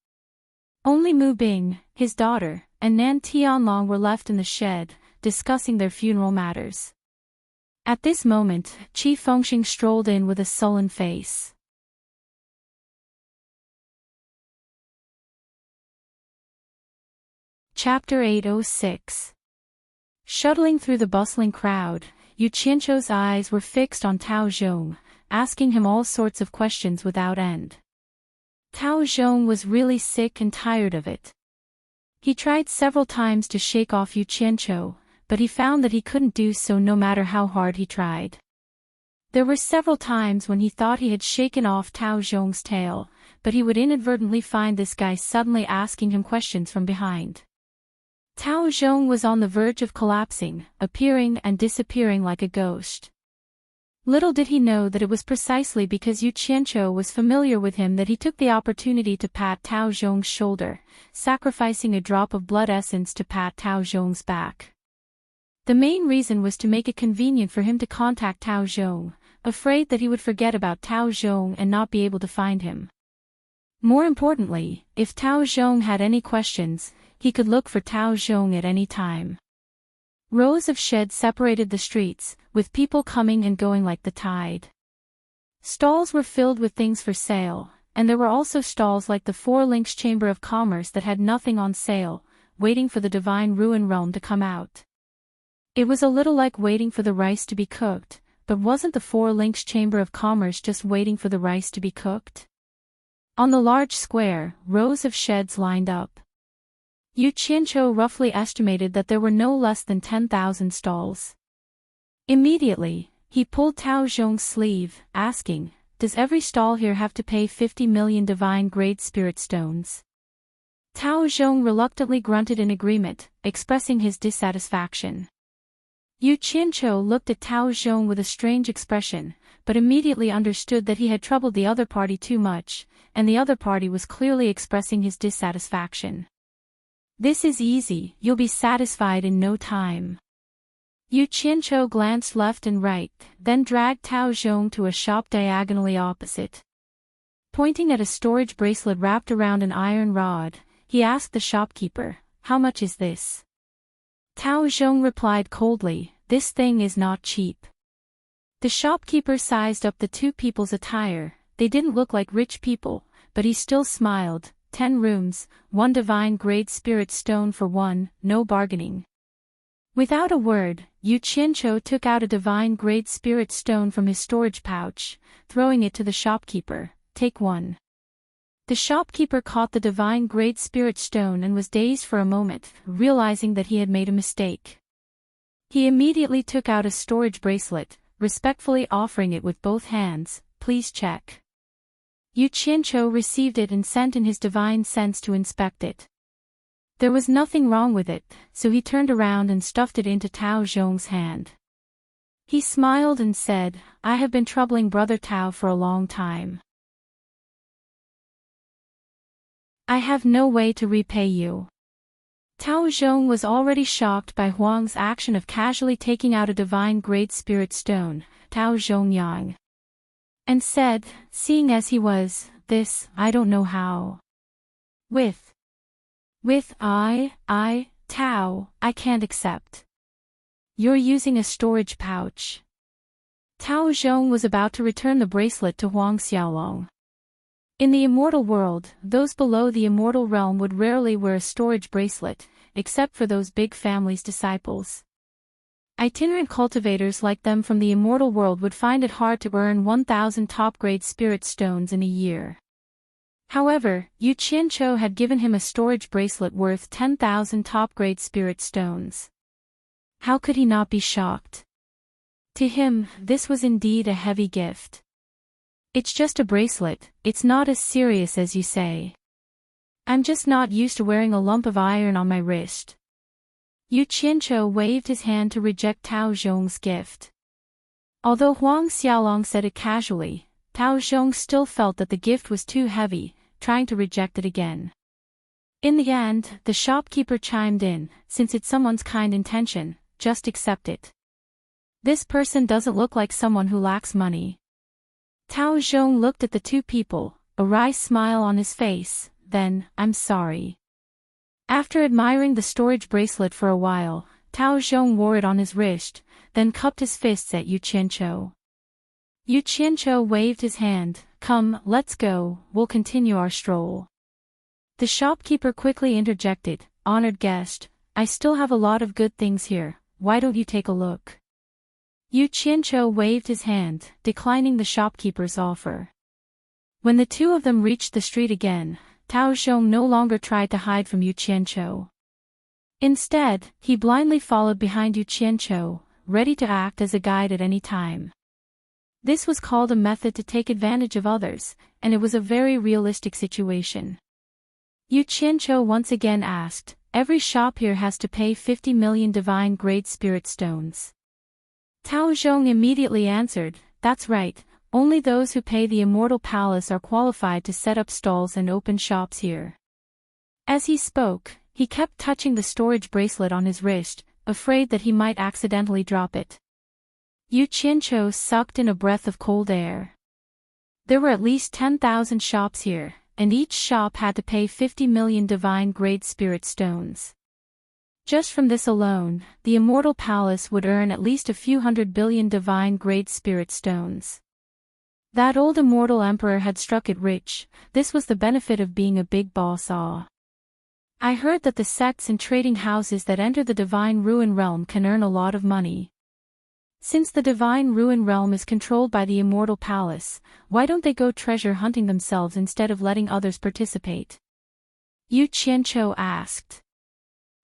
Only Mu Bing, his daughter, and Nan Tianlong were left in the shed, discussing their funeral matters. At this moment, Qi Fengxing strolled in with a sullen face. Chapter 806. Shuttling through the bustling crowd, Yu Qianqiu's eyes were fixed on Tao Zhong, asking him all sorts of questions without end. Tao Zhong was really sick and tired of it. He tried several times to shake off Yu Qianqiu, but he found that he couldn't do so no matter how hard he tried. There were several times when he thought he had shaken off Tao Zhong's tail, but he would inadvertently find this guy suddenly asking him questions from behind. Tao Zhong was on the verge of collapsing, appearing and disappearing like a ghost. Little did he know that it was precisely because Yu Qianqiu was familiar with him that he took the opportunity to pat Tao Zhong's shoulder, sacrificing a drop of blood essence to pat Tao Zhong's back. The main reason was to make it convenient for him to contact Tao Zhong, afraid that he would forget about Tao Zhong and not be able to find him. More importantly, if Tao Zhong had any questions, he could look for Tao Zhong at any time. Rows of sheds separated the streets, with people coming and going like the tide. Stalls were filled with things for sale, and there were also stalls like the Four Links Chamber of Commerce that had nothing on sale, waiting for the Divine Ruin Realm to come out. It was a little like waiting for the rice to be cooked, but wasn't the Four Links Chamber of Commerce just waiting for the rice to be cooked? On the large square, rows of sheds lined up. Yu Qianqiu roughly estimated that there were no less than 10,000 stalls. Immediately, he pulled Tao Zhong's sleeve, asking, "Does every stall here have to pay 50 million divine-grade spirit stones?" Tao Zhong reluctantly grunted in agreement, expressing his dissatisfaction. Yu Qianqiu looked at Tao Zhong with a strange expression, but immediately understood that he had troubled the other party too much, and the other party was clearly expressing his dissatisfaction. "This is easy, you'll be satisfied in no time." Yu Qianqiu glanced left and right, then dragged Tao Zhong to a shop diagonally opposite. Pointing at a storage bracelet wrapped around an iron rod, he asked the shopkeeper, "How much is this?" Tao Zhong replied coldly, "This thing is not cheap." The shopkeeper sized up the two people's attire. They didn't look like rich people, but he still smiled. 10 rooms, 1 divine-grade spirit stone for 1, no bargaining. Without a word, Yu Qianqiu took out a divine-grade spirit stone from his storage pouch, throwing it to the shopkeeper. "Take 1. The shopkeeper caught the divine-grade spirit stone and was dazed for a moment, realizing that he had made a mistake. He immediately took out a storage bracelet, respectfully offering it with both hands. "Please check." Yu Qianqiu received it and sent in his divine sense to inspect it. There was nothing wrong with it, so he turned around and stuffed it into Tao Zhong's hand. He smiled and said, "I have been troubling Brother Tao for a long time. I have no way to repay you. Tao Zhong was already shocked by Huang's action of casually taking out a divine Great Spirit stone, Tao Zhong Yang, and said, seeing as he was, this, I don't know how. With Tao, I can't accept. You're using a storage pouch. Tao Zhong was about to return the bracelet to Huang Xiaolong. In the immortal world, those below the immortal realm would rarely wear a storage bracelet, except for those big family's disciples. Itinerant cultivators like them from the immortal world would find it hard to earn 1,000 top-grade spirit stones in a year. However, Yu Qianqiu had given him a storage bracelet worth 10,000 top-grade spirit stones. How could he not be shocked? To him, this was indeed a heavy gift. It's just a bracelet, it's not as serious as you say. I'm just not used to wearing a lump of iron on my wrist. Yu Qianqiu waved his hand to reject Tao Zhong's gift. Although Huang Xiaolong said it casually, Tao Zhong still felt that the gift was too heavy, trying to reject it again. In the end, the shopkeeper chimed in, since it's someone's kind intention, just accept it. This person doesn't look like someone who lacks money. Tao Zhong looked at the two people, a wry smile on his face, then, I'm sorry. After admiring the storage bracelet for a while, Tao Zhong wore it on his wrist, then cupped his fists at Yu Qianqiu. Yu Qianqiu waved his hand, come, let's go, we'll continue our stroll. The shopkeeper quickly interjected, honored guest, I still have a lot of good things here, why don't you take a look? Yu Qianqiu waved his hand, declining the shopkeeper's offer. When the two of them reached the street again, Tao Zhong no longer tried to hide from Yu Qianqiu. Instead, he blindly followed behind Yu Qianqiu, ready to act as a guide at any time. This was called a method to take advantage of others, and it was a very realistic situation. Yu Qianqiu once again asked, every shop here has to pay 50 million divine grade spirit stones. Tao Zhong immediately answered, that's right, only those who pay the immortal palace are qualified to set up stalls and open shops here. As he spoke, he kept touching the storage bracelet on his wrist, afraid that he might accidentally drop it. Yu Qianqiu sucked in a breath of cold air. There were at least 10,000 shops here, and each shop had to pay 50 million divine grade spirit stones. Just from this alone, the immortal palace would earn at least a few 100 billion divine grade spirit stones. That old immortal emperor had struck it rich, this was the benefit of being a big boss. I heard that the sects and trading houses that enter the Divine Ruin Realm can earn a lot of money. Since the Divine Ruin Realm is controlled by the immortal palace, why don't they go treasure hunting themselves instead of letting others participate? Yu Qianqiu asked.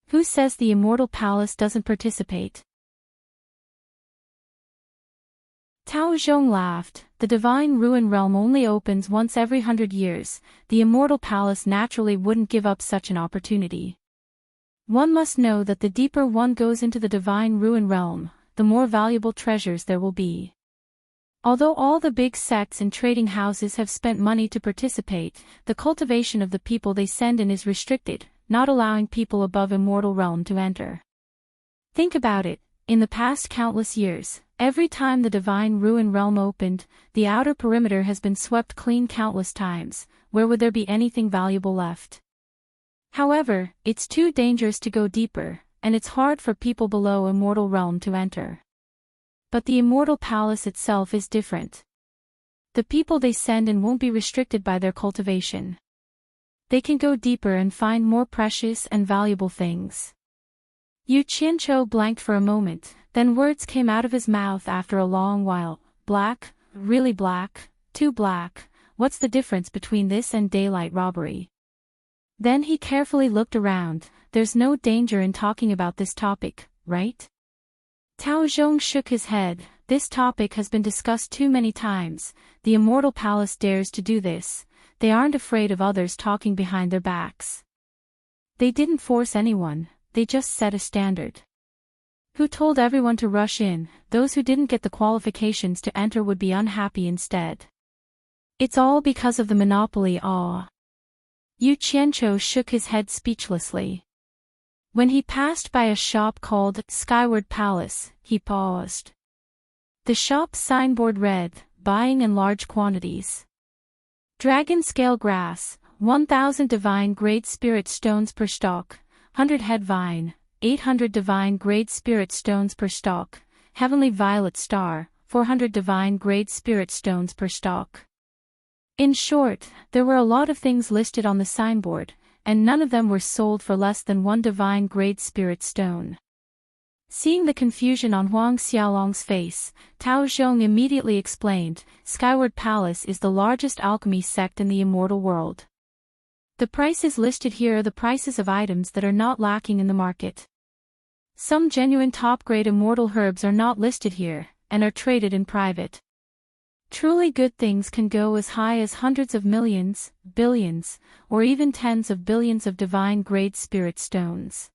Who says the immortal palace doesn't participate? Tao Zhong laughed, the Divine Ruin Realm only opens once every 100 years, the immortal palace naturally wouldn't give up such an opportunity. One must know that the deeper one goes into the Divine Ruin Realm, the more valuable treasures there will be. Although all the big sects and trading houses have spent money to participate, the cultivation of the people they send in is restricted, not allowing people above immortal realm to enter. Think about it, in the past countless years, every time the Divine Ruin Realm opened, the outer perimeter has been swept clean countless times, where would there be anything valuable left? However, it's too dangerous to go deeper, and it's hard for people below immortal realm to enter. But the immortal palace itself is different. The people they send in won't be restricted by their cultivation. They can go deeper and find more precious and valuable things. Yu Qianqiu blanked for a moment, then words came out of his mouth after a long while. Black? Really black? Too black? What's the difference between this and daylight robbery? Then he carefully looked around, there's no danger in talking about this topic, right? Tao Zhong shook his head, this topic has been discussed too many times, the immortal palace dares to do this. They aren't afraid of others talking behind their backs. They didn't force anyone, they just set a standard. Who told everyone to rush in, those who didn't get the qualifications to enter would be unhappy instead. It's all because of the monopoly. Yu Qianqiu shook his head speechlessly. When he passed by a shop called Skyward Palace, he paused. The shop's signboard read, "Buying in large quantities. Dragon scale grass, 1,000 divine grade spirit stones per stalk, 100 head vine, 800 divine grade spirit stones per stalk, heavenly violet star, 400 divine grade spirit stones per stalk." In short, there were a lot of things listed on the signboard, and none of them were sold for less than 1 divine grade spirit stone. Seeing the confusion on Huang Xiaolong's face, Tao Zhong immediately explained, "Skyward Palace is the largest alchemy sect in the immortal world. The prices listed here are the prices of items that are not lacking in the market. Some genuine top-grade immortal herbs are not listed here, and are traded in private. Truly good things can go as high as hundreds of millions, billions, or even tens of billions of divine-grade spirit stones.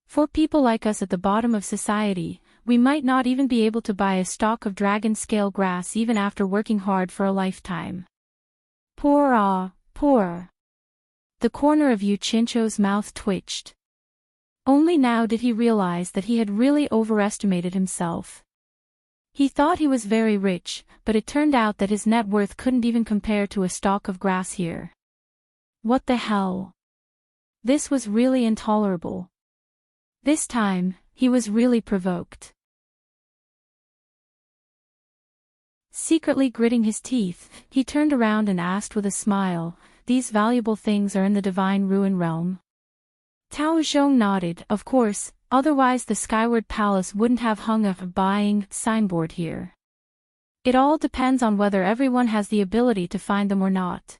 For people like us at the bottom of society, we might not even be able to buy a stalk of dragon-scale grass even after working hard for a lifetime. Poor. The corner of Yu Qincho's mouth twitched. Only now did he realize that he had really overestimated himself. He thought he was very rich, but it turned out that his net worth couldn't even compare to a stalk of grass here. What the hell? This was really intolerable. This time, he was really provoked. Secretly gritting his teeth, he turned around and asked with a smile, "These valuable things are in the divine ruin realm?" Tao Zhong nodded, "Of course, otherwise the Skyward Palace wouldn't have hung a buying signboard here. It all depends on whether everyone has the ability to find them or not.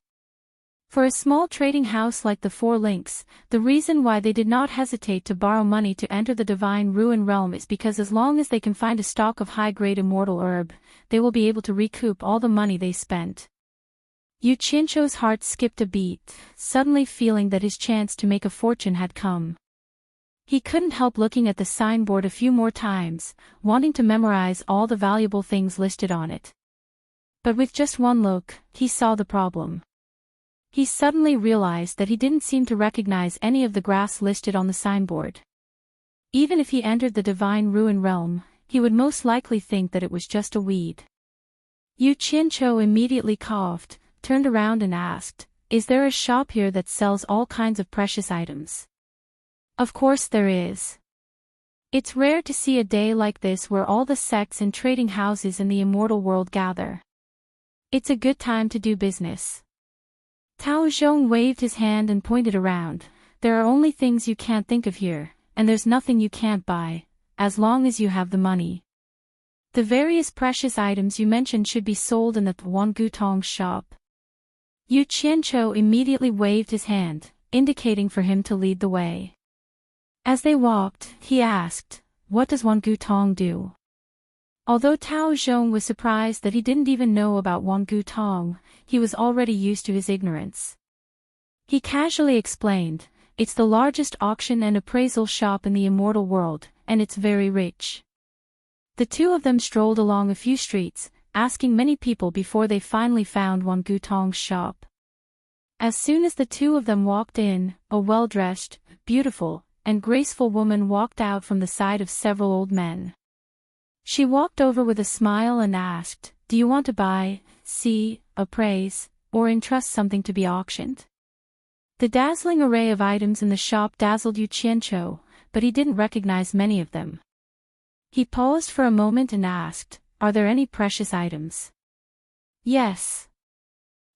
For a small trading house like the Four Links, the reason why they did not hesitate to borrow money to enter the divine ruin realm is because as long as they can find a stalk of high-grade immortal herb, they will be able to recoup all the money they spent." Yu Qincho's heart skipped a beat, suddenly feeling that his chance to make a fortune had come. He couldn't help looking at the signboard a few more times, wanting to memorize all the valuable things listed on it. But with just one look, he saw the problem. He suddenly realized that he didn't seem to recognize any of the grass listed on the signboard. Even if he entered the divine ruin realm, he would most likely think that it was just a weed. Yu Qincho immediately coughed, turned around and asked, "Is there a shop here that sells all kinds of precious items?" "Of course there is. It's rare to see a day like this where all the sects and trading houses in the immortal world gather. It's a good time to do business." Tao Zhong waved his hand and pointed around. "There are only things you can't think of here, and there's nothing you can't buy, as long as you have the money. The various precious items you mentioned should be sold in the Wangutong shop." Yu Qiancho immediately waved his hand, indicating for him to lead the way. As they walked, he asked, "What does Wangutong do?" Although Tao Zhong was surprised that he didn't even know about Wangutong, he was already used to his ignorance. He casually explained, "It's the largest auction and appraisal shop in the immortal world, and it's very rich." The two of them strolled along a few streets, asking many people before they finally found Wangutong's shop. As soon as the two of them walked in, a well-dressed, beautiful, and graceful woman walked out from the side of several old men. She walked over with a smile and asked, "Do you want to buy, see, appraise, or entrust something to be auctioned?" The dazzling array of items in the shop dazzled Yu Qiancho, but he didn't recognize many of them. He paused for a moment and asked, "Are there any precious items?" "Yes."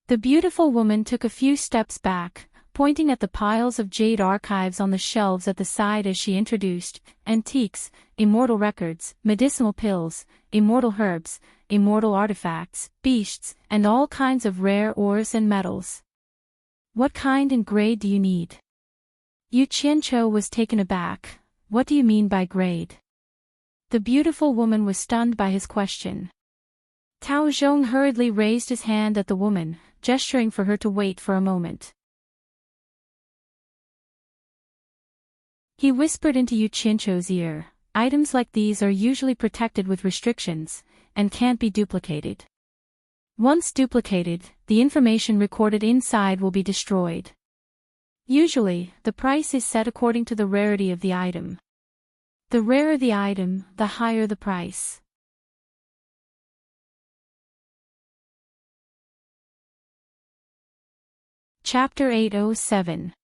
The beautiful woman took a few steps back, pointing at the piles of jade archives on the shelves at the side as she introduced, "Antiques, immortal records, medicinal pills, immortal herbs, immortal artifacts, beasts, and all kinds of rare ores and metals. What kind and grade do you need?" Yu Qiancho was taken aback. "What do you mean by grade?" The beautiful woman was stunned by his question. Tao Zhong hurriedly raised his hand at the woman, gesturing for her to wait for a moment. He whispered into Yu Qiancho's ear, "Items like these are usually protected with restrictions, and can't be duplicated. Once duplicated, the information recorded inside will be destroyed. Usually, the price is set according to the rarity of the item. The rarer the item, the higher the price. Chapter 807.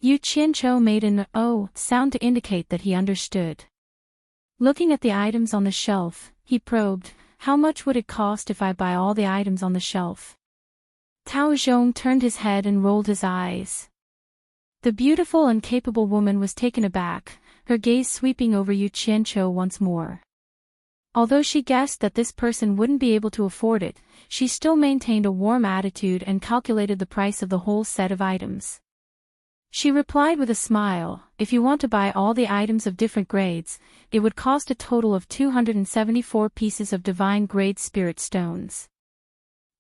Yu Qianqiu made an "oh" sound to indicate that he understood. Looking at the items on the shelf, he probed, "How much would it cost if I buy all the items on the shelf?" Tao Zhong turned his head and rolled his eyes. The beautiful and capable woman was taken aback, her gaze sweeping over Yu Qianqiu once more. Although she guessed that this person wouldn't be able to afford it, she still maintained a warm attitude and calculated the price of the whole set of items. She replied with a smile, "If you want to buy all the items of different grades, it would cost a total of 274 pieces of divine grade spirit stones.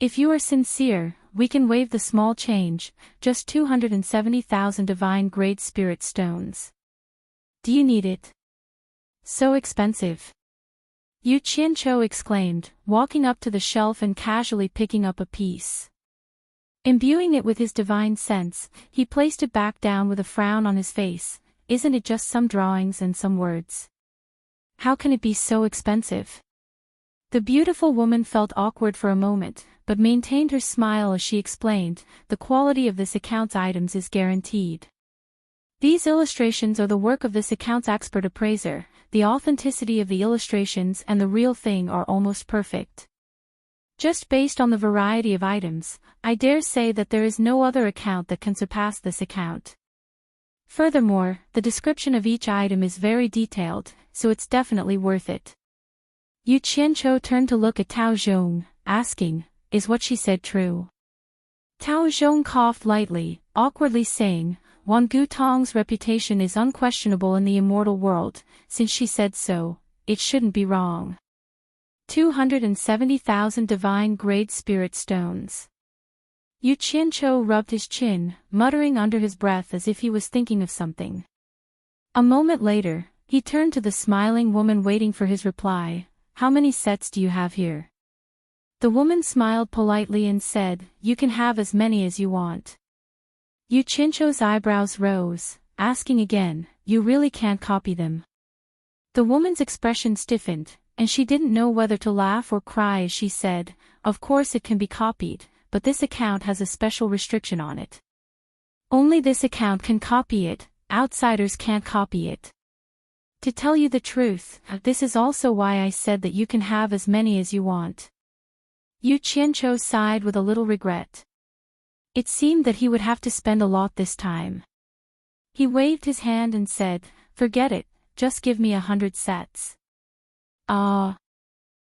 If you are sincere, we can waive the small change, just 270,000 divine grade spirit stones. Do you need it? So expensive?" Yu Qianqiu exclaimed, walking up to the shelf and casually picking up a piece. Imbuing it with his divine sense, he placed it back down with a frown on his face. "Isn't it just some drawings and some words? How can it be so expensive?" The beautiful woman felt awkward for a moment, but maintained her smile as she explained, "The quality of this account's items is guaranteed. These illustrations are the work of this account's expert appraiser. The authenticity of the illustrations and the real thing are almost perfect. Just based on the variety of items, I dare say that there is no other account that can surpass this account. Furthermore, the description of each item is very detailed, so it's definitely worth it." Yu Qianqiu turned to look at Tao Zhong, asking, "Is what she said true?" Tao Zhong coughed lightly, awkwardly saying, "Wang Gutong's reputation is unquestionable in the immortal world. Since she said so, it shouldn't be wrong. 270,000 divine grade spirit stones." Yu Qianqiu rubbed his chin, muttering under his breath as if he was thinking of something. A moment later, he turned to the smiling woman waiting for his reply. "How many sets do you have here?" The woman smiled politely and said, "You can have as many as you want." Yu Qianqiu's eyebrows rose, asking again, "You really can't copy them?" The woman's expression stiffened, and she didn't know whether to laugh or cry as she said, "Of course it can be copied, but this account has a special restriction on it. Only this account can copy it, outsiders can't copy it. To tell you the truth, this is also why I said that you can have as many as you want." Yu Qianqiu sighed with a little regret. It seemed that he would have to spend a lot this time. He waved his hand and said, "Forget it, just give me 100 sets. Ah."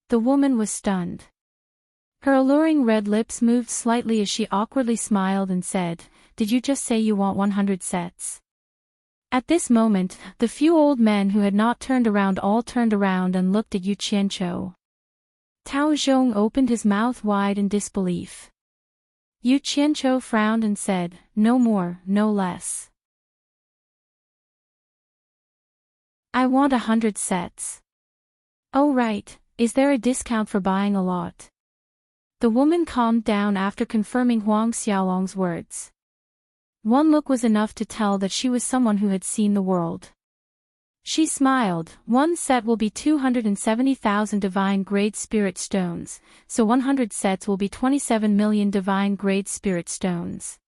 The woman was stunned. Her alluring red lips moved slightly as she awkwardly smiled and said, "Did you just say you want 100 sets? At this moment, the few old men who had not turned around all turned around and looked at Yu Qianqiu. Tao Zhong opened his mouth wide in disbelief. Yu Qianqiu frowned and said, "No more, no less. I want 100 sets. Oh right, is there a discount for buying a lot?" The woman calmed down after confirming Huang Xiaolong's words. One look was enough to tell that she was someone who had seen the world. She smiled. "One set will be 270,000 divine grade spirit stones, so 100 sets will be 27 million divine grade spirit stones.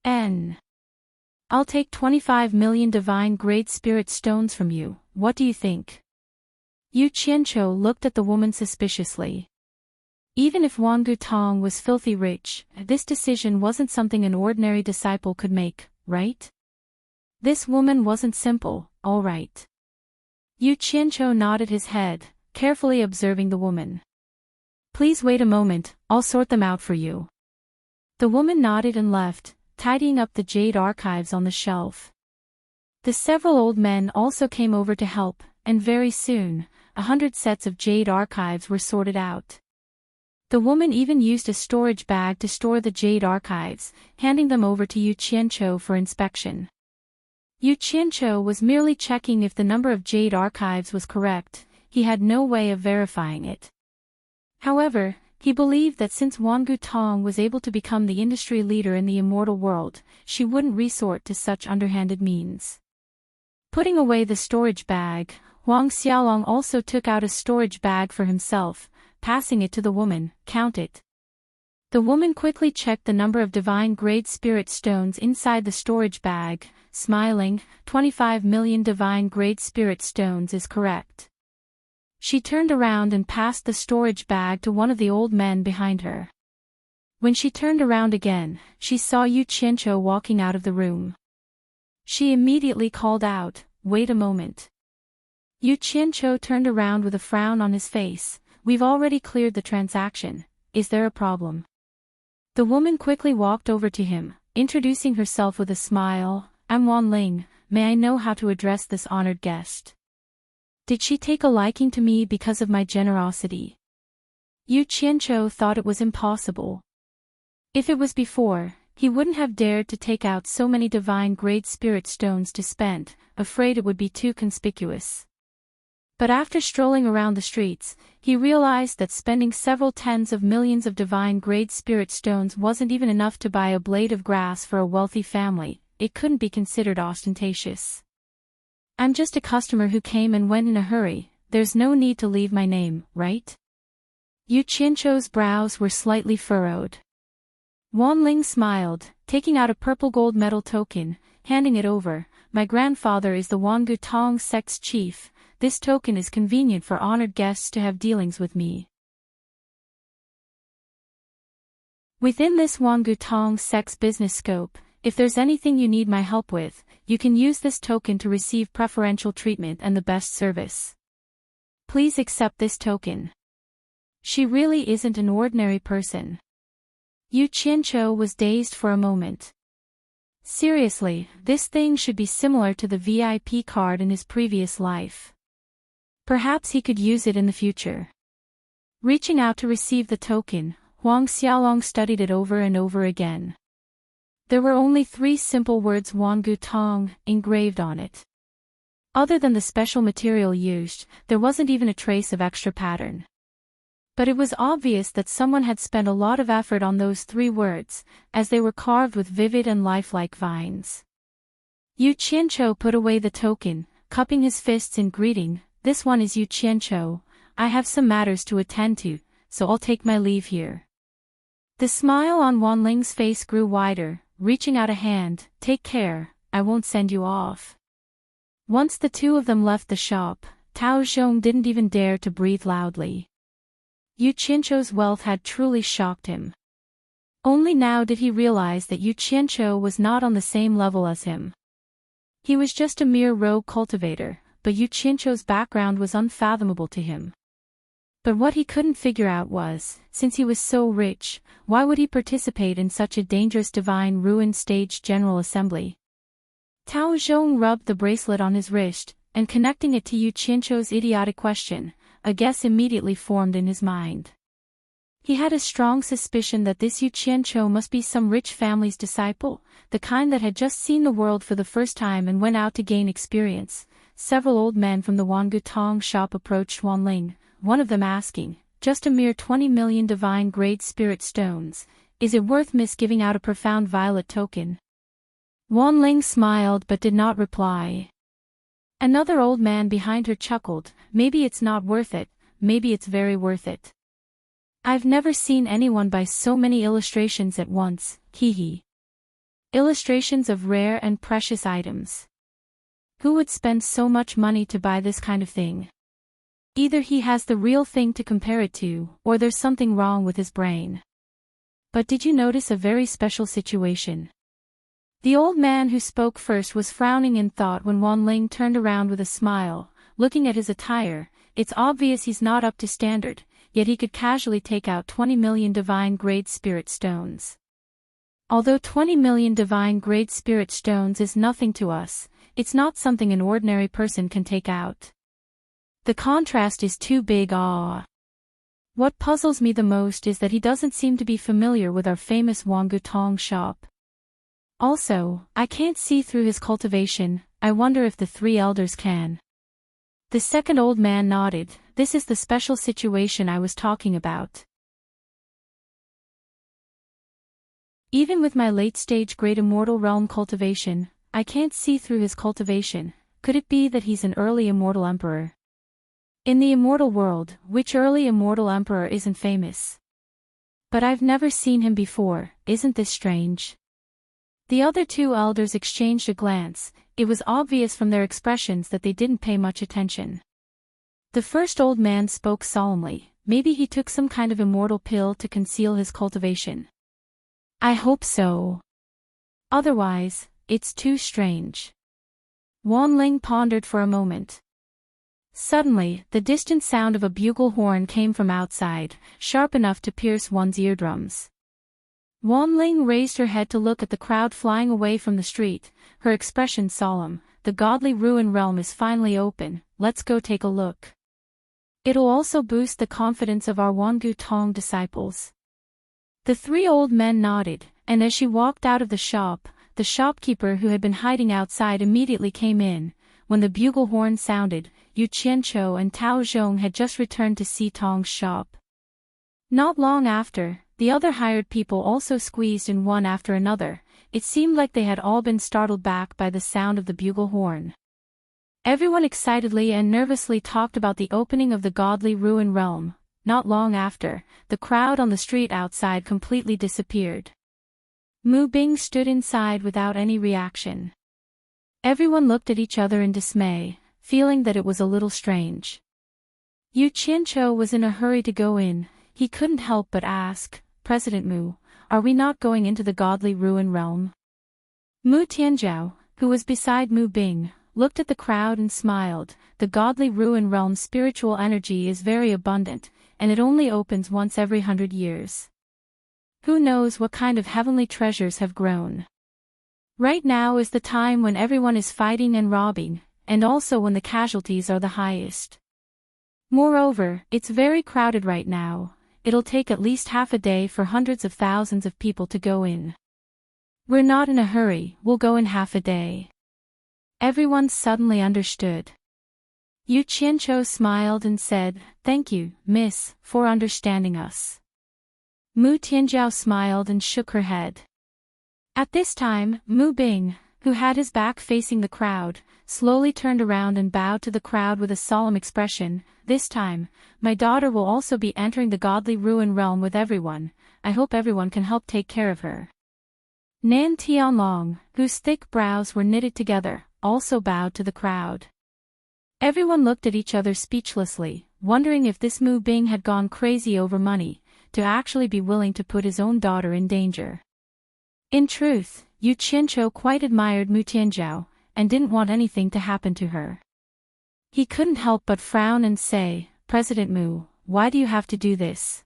I'll take 25 million divine grade spirit stones from you, what do you think?" Yu Qianqiu looked at the woman suspiciously. Even if Wang Gutong was filthy rich, this decision wasn't something an ordinary disciple could make, right? This woman wasn't simple, all right. Yu Qianqiu nodded his head, carefully observing the woman. "Please wait a moment, I'll sort them out for you." The woman nodded and left, tidying up the jade archives on the shelf. The several old men also came over to help, and very soon, 100 sets of jade archives were sorted out. The woman even used a storage bag to store the jade archives, handing them over to Yu Qianqiu for inspection. Yu Qianqiu was merely checking if the number of jade archives was correct. He had no way of verifying it. However, He believed that since Wangu Tong was able to become the industry leader in the immortal world, she wouldn't resort to such underhanded means. Putting away the storage bag, Huang Xiaolong also took out a storage bag for himself, passing it to the woman. "Count it." The woman quickly checked the number of divine-grade spirit stones inside the storage bag, smiling. 25 million divine-grade spirit stones is correct. She turned around and passed the storage bag to one of the old men behind her. When she turned around again, she saw Yu Qianqiu walking out of the room. She immediately called out, "Wait a moment." Yu Qianqiu turned around with a frown on his face. "We've already cleared the transaction. Is there a problem?" The woman quickly walked over to him, introducing herself with a smile. "I'm Wan Ling. May I know how to address this honored guest? Did she take a liking to me because of my generosity?" Yu Qianqiu thought it was impossible. If it was before, he wouldn't have dared to take out so many divine-grade spirit stones to spend, afraid it would be too conspicuous. But after strolling around the streets, he realized that spending several tens of millions of divine-grade spirit stones wasn't even enough to buy a blade of grass for a wealthy family. It couldn't be considered ostentatious. "I'm just a customer who came and went in a hurry. There's no need to leave my name, right?" Yu Qianqiu's brows were slightly furrowed. Wan Ling smiled, taking out a purple gold medal token, handing it over. "My grandfather is the Wangu Tong sect's chief. This token is convenient for honored guests to have dealings with me. Within this Wangu Tong sect's business scope, if there's anything you need my help with, you can use this token to receive preferential treatment and the best service. Please accept this token." She really isn't an ordinary person. Yu Qianqiu was dazed for a moment. Seriously, this thing should be similar to the VIP card in his previous life. Perhaps he could use it in the future. Reaching out to receive the token, Huang Xiaolong studied it over and over again. There were only 3 simple words Wangu Tong engraved on it. Other than the special material used, there wasn't even a trace of extra pattern. But it was obvious that someone had spent a lot of effort on those 3 words, as they were carved with vivid and lifelike vines. Yu Qianqiu put away the token, cupping his fists in greeting. "This one is Yu Qianqiu. I have some matters to attend to, so I'll take my leave here." The smile on Wan Ling's face grew wider, reaching out a hand. "Take care, I won't send you off." Once the 2 of them left the shop, Tao Zhong didn't even dare to breathe loudly. Yu Qianqiu's wealth had truly shocked him. Only now did he realize that Yu Qianqiu was not on the same level as him. He was just a mere rogue cultivator, but Yu Qianqiu's background was unfathomable to him. But what he couldn't figure out was, since he was so rich, why would he participate in such a dangerous divine ruin stage general assembly? Tao Zhong rubbed the bracelet on his wrist, and connecting it to Yu Qianqiu's idiotic question, a guess immediately formed in his mind. He had a strong suspicion that this Yu Qianqiu must be some rich family's disciple, the kind that had just seen the world for the first time and went out to gain experience. Several old men from the Wangu Tong shop approached Wan Ling, one of them asking, "Just a mere 20 million divine-grade spirit stones, is it worth miss giving out a profound violet token?" Wan Ling smiled but did not reply. Another old man behind her chuckled. "Maybe it's not worth it, maybe it's very worth it. I've never seen anyone buy so many illustrations at once, hee. Illustrations of rare and precious items. Who would spend so much money to buy this kind of thing? Either he has the real thing to compare it to, or there's something wrong with his brain." But did you notice a very special situation? The old man who spoke first was frowning in thought when Wan Ling turned around with a smile, looking at his attire. It's obvious he's not up to standard, yet he could casually take out 20 million divine-grade spirit stones. Although 20 million divine-grade spirit stones is nothing to us, it's not something an ordinary person can take out. The contrast is too big. What puzzles me the most is that he doesn't seem to be familiar with our famous Wangu Tong shop. Also, I can't see through his cultivation. I wonder if the 3 elders can. The second old man nodded. "This is the special situation I was talking about. Even with my late-stage great immortal realm cultivation, I can't see through his cultivation. Could it be that he's an early immortal emperor? In the immortal world, which early immortal emperor isn't famous? But I've never seen him before, isn't this strange? The other two elders exchanged a glance. It was obvious from their expressions that they didn't pay much attention. The first old man spoke solemnly. Maybe he took some kind of immortal pill to conceal his cultivation. I hope so. Otherwise, it's too strange. Wan Ling pondered for a moment. Suddenly, the distant sound of a bugle horn came from outside, sharp enough to pierce one's eardrums. Wan Ling raised her head to look at the crowd flying away from the street, her expression solemn. The godly ruin realm is finally open, let's go take a look. It'll also boost the confidence of our Wangu Tong disciples. The three old men nodded, and as she walked out of the shop, the shopkeeper who had been hiding outside immediately came in. When the bugle horn sounded, Yu Qianqiu and Tao Zhong had just returned to see Tong's shop. Not long after, the other hired people also squeezed in one after another. It seemed like they had all been startled back by the sound of the bugle horn. Everyone excitedly and nervously talked about the opening of the godly ruin realm. Not long after, the crowd on the street outside completely disappeared. Mu Bing stood inside without any reaction. Everyone looked at each other in dismay, feeling that it was a little strange. Yu Qianqiu was in a hurry to go in. He couldn't help but ask, President Mu, are we not going into the godly ruin realm? Mu Tianjiao, who was beside Mu Bing, looked at the crowd and smiled. The godly ruin realm's spiritual energy is very abundant, and it only opens once every 100 years. Who knows what kind of heavenly treasures have grown? Right now is the time when everyone is fighting and robbing, and also when the casualties are the highest. Moreover, it's very crowded right now. It'll take at least half a day for hundreds of thousands of people to go in. We're not in a hurry, we'll go in half a day. Everyone suddenly understood. Yu Qianqiu smiled and said, Thank you, miss, for understanding us. Mu Tianjiao smiled and shook her head. At this time, Mu Bing, who had his back facing the crowd, slowly turned around and bowed to the crowd with a solemn expression. This time, my daughter will also be entering the godly ruin realm with everyone. I hope everyone can help take care of her. Nan Tianlong, whose thick brows were knitted together, also bowed to the crowd. Everyone looked at each other speechlessly, wondering if this Mu Bing had gone crazy over money, to actually be willing to put his own daughter in danger. In truth, Yu Qianqiu quite admired Mu Tianjiao, and didn't want anything to happen to her. He couldn't help but frown and say, President Mu, why do you have to do this?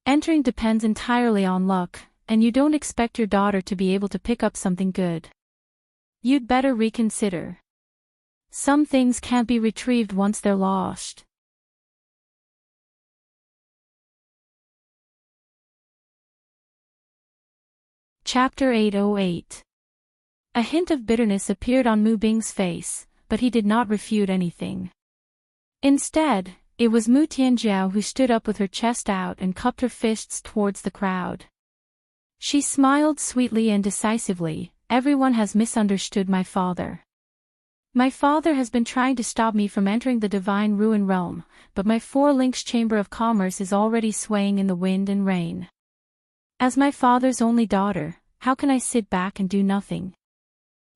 Entering depends entirely on luck, and you don't expect your daughter to be able to pick up something good. You'd better reconsider. Some things can't be retrieved once they're lost. Chapter 808. A hint of bitterness appeared on Mu Bing's face, but he did not refute anything. Instead, it was Mu Tianjiao who stood up with her chest out and cupped her fists towards the crowd. She smiled sweetly and decisively. Everyone has misunderstood my father. My father has been trying to stop me from entering the divine ruin realm, but my 4 links chamber of commerce is already swaying in the wind and rain. As my father's only daughter, how can I sit back and do nothing?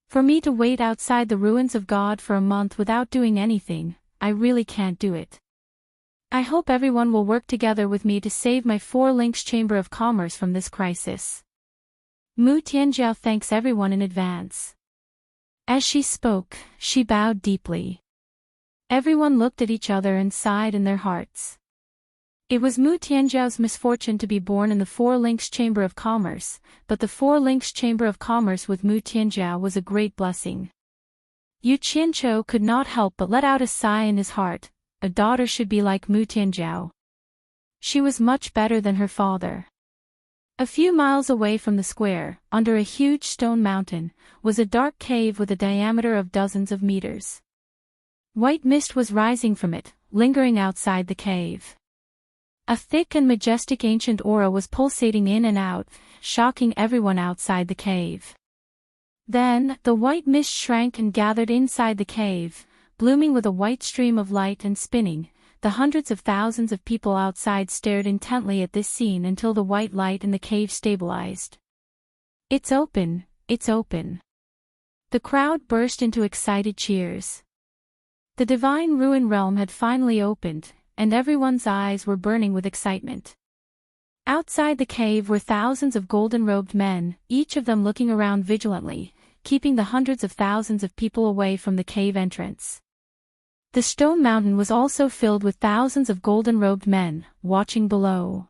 For me to wait outside the ruins of God for a month without doing anything, I really can't do it. I hope everyone will work together with me to save my 4 links chamber of commerce from this crisis. Mu Tianjiao thanks everyone in advance. As she spoke, she bowed deeply. Everyone looked at each other and sighed in their hearts. It was Mu Tianjiao's misfortune to be born in the 4 links chamber of commerce, but the 4 links chamber of commerce with Mu Tianjiao was a great blessing. Yu Qianqiu could not help but let out a sigh in his heart. A daughter should be like Mu Tianjiao. She was much better than her father. A few miles away from the square, under a huge stone mountain, was a dark cave with a diameter of dozens of meters. White mist was rising from it, lingering outside the cave. A thick and majestic ancient aura was pulsating in and out, shocking everyone outside the cave. Then, the white mist shrank and gathered inside the cave, blooming with a white stream of light and spinning. The hundreds of thousands of people outside stared intently at this scene until the white light in the cave stabilized. "It's open, it's open." The crowd burst into excited cheers. The divine ruin realm had finally opened, and everyone's eyes were burning with excitement. Outside the cave were thousands of golden-robed men, each of them looking around vigilantly, keeping the hundreds of thousands of people away from the cave entrance. The stone mountain was also filled with thousands of golden-robed men, watching below.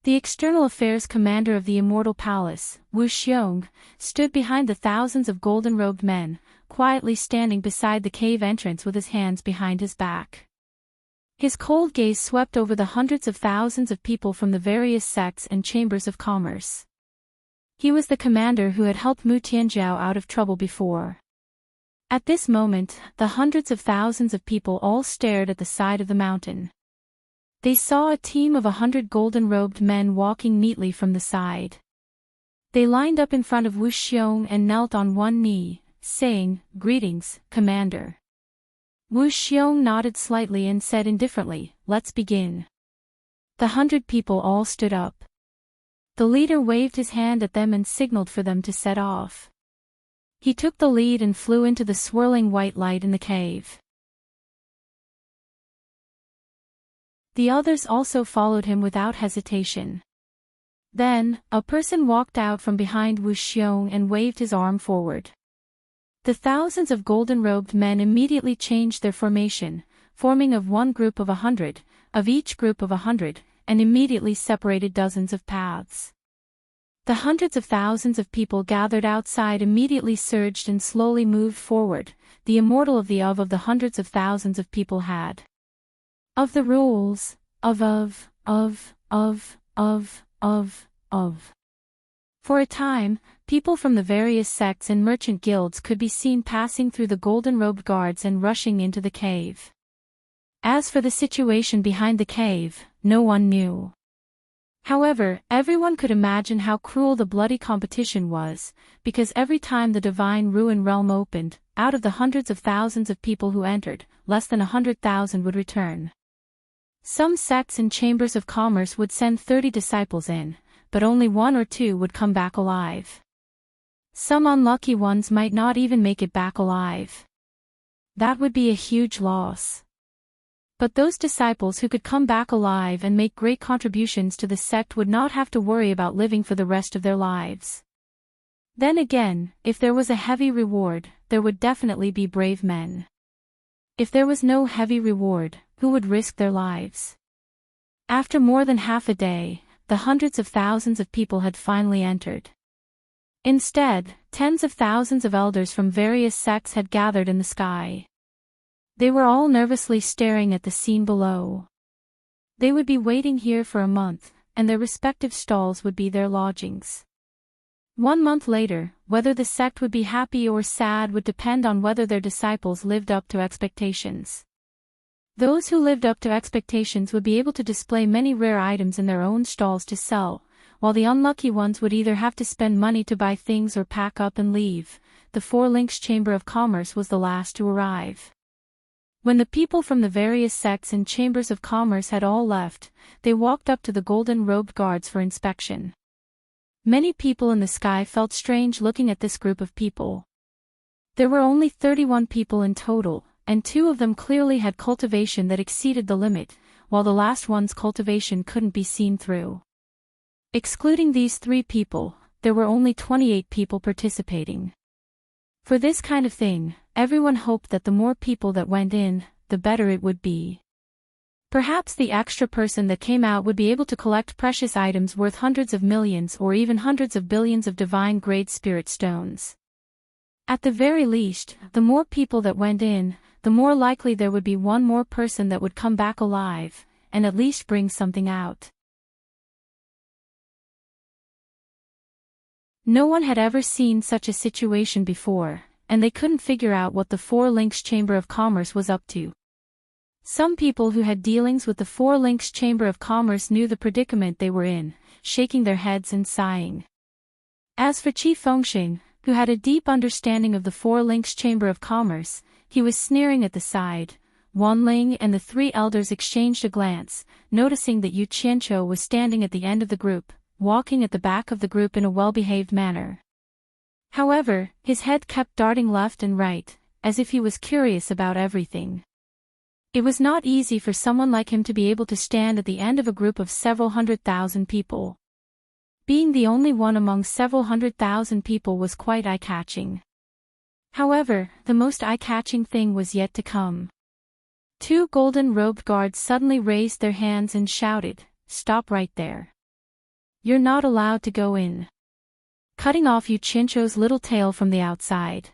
The external affairs commander of the Immortal Palace, Wu Xiong, stood behind the thousands of golden-robed men, quietly standing beside the cave entrance with his hands behind his back. His cold gaze swept over the hundreds of thousands of people from the various sects and chambers of commerce. He was the commander who had helped Mu Tianjiao out of trouble before. At this moment, the hundreds of thousands of people all stared at the side of the mountain. They saw a team of 100 golden-robed men walking neatly from the side. They lined up in front of Wu Xiong and knelt on one knee, saying, "Greetings, Commander." Wu Xiong nodded slightly and said indifferently, "Let's begin." The 100 people all stood up. The leader waved his hand at them and signaled for them to set off. He took the lead and flew into the swirling white light in the cave. The others also followed him without hesitation. Then, a person walked out from behind Wu Xiong and waved his arm forward. The thousands of golden-robed men immediately changed their formation, forming of one group of 100, of each group of 100, and immediately separated dozens of paths. The hundreds of thousands of people gathered outside immediately surged and slowly moved forward. The immortal of the hundreds of thousands of people had of the rules, of. For a time, people from the various sects and merchant guilds could be seen passing through the golden-robed guards and rushing into the cave. As for the situation behind the cave, no one knew. However, everyone could imagine how cruel the bloody competition was, because every time the divine ruin realm opened, out of the hundreds of thousands of people who entered, less than 100,000 would return. Some sects and chambers of commerce would send 30 disciples in, but only 1 or 2 would come back alive. Some unlucky ones might not even make it back alive. That would be a huge loss. But those disciples who could come back alive and make great contributions to the sect would not have to worry about living for the rest of their lives. Then again, if there was a heavy reward, there would definitely be brave men. If there was no heavy reward, who would risk their lives? After more than half a day, the hundreds of thousands of people had finally entered. Instead, tens of thousands of elders from various sects had gathered in the sky. They were all nervously staring at the scene below. They would be waiting here for a month, and their respective stalls would be their lodgings. 1 month later, whether the sect would be happy or sad would depend on whether their disciples lived up to expectations. Those who lived up to expectations would be able to display many rare items in their own stalls to sell, while the unlucky ones would either have to spend money to buy things or pack up and leave. The Four Links Chamber of Commerce was the last to arrive. When the people from the various sects and chambers of commerce had all left, they walked up to the golden-robed guards for inspection. Many people in the sky felt strange looking at this group of people. There were only 31 people in total, and 2 of them clearly had cultivation that exceeded the limit, while the last one's cultivation couldn't be seen through. Excluding these 3 people, there were only 28 people participating. For this kind of thing, everyone hoped that the more people that went in, the better it would be. Perhaps the extra person that came out would be able to collect precious items worth hundreds of millions or even hundreds of billions of divine-grade spirit stones. At the very least, the more people that went in, the more likely there would be one more person that would come back alive, and at least bring something out. No one had ever seen such a situation before, and they couldn't figure out what the Four Links Chamber of Commerce was up to. Some people who had dealings with the Four Links Chamber of Commerce knew the predicament they were in, shaking their heads and sighing. As for Chief Fengxing, who had a deep understanding of the Four Links Chamber of Commerce, he was sneering at the side. Wanling and the three elders exchanged a glance, noticing that Yu Qianqiu was standing at the end of the group, walking at the back of the group in a well-behaved manner. However, his head kept darting left and right, as if he was curious about everything. It was not easy for someone like him to be able to stand at the end of a group of several 100,000 people. Being the only one among several 100,000 people was quite eye-catching. However, the most eye-catching thing was yet to come. Two golden-robed guards suddenly raised their hands and shouted, "Stop right there. You're not allowed to go in," cutting off Yu Qianqiu's little tail from the outside.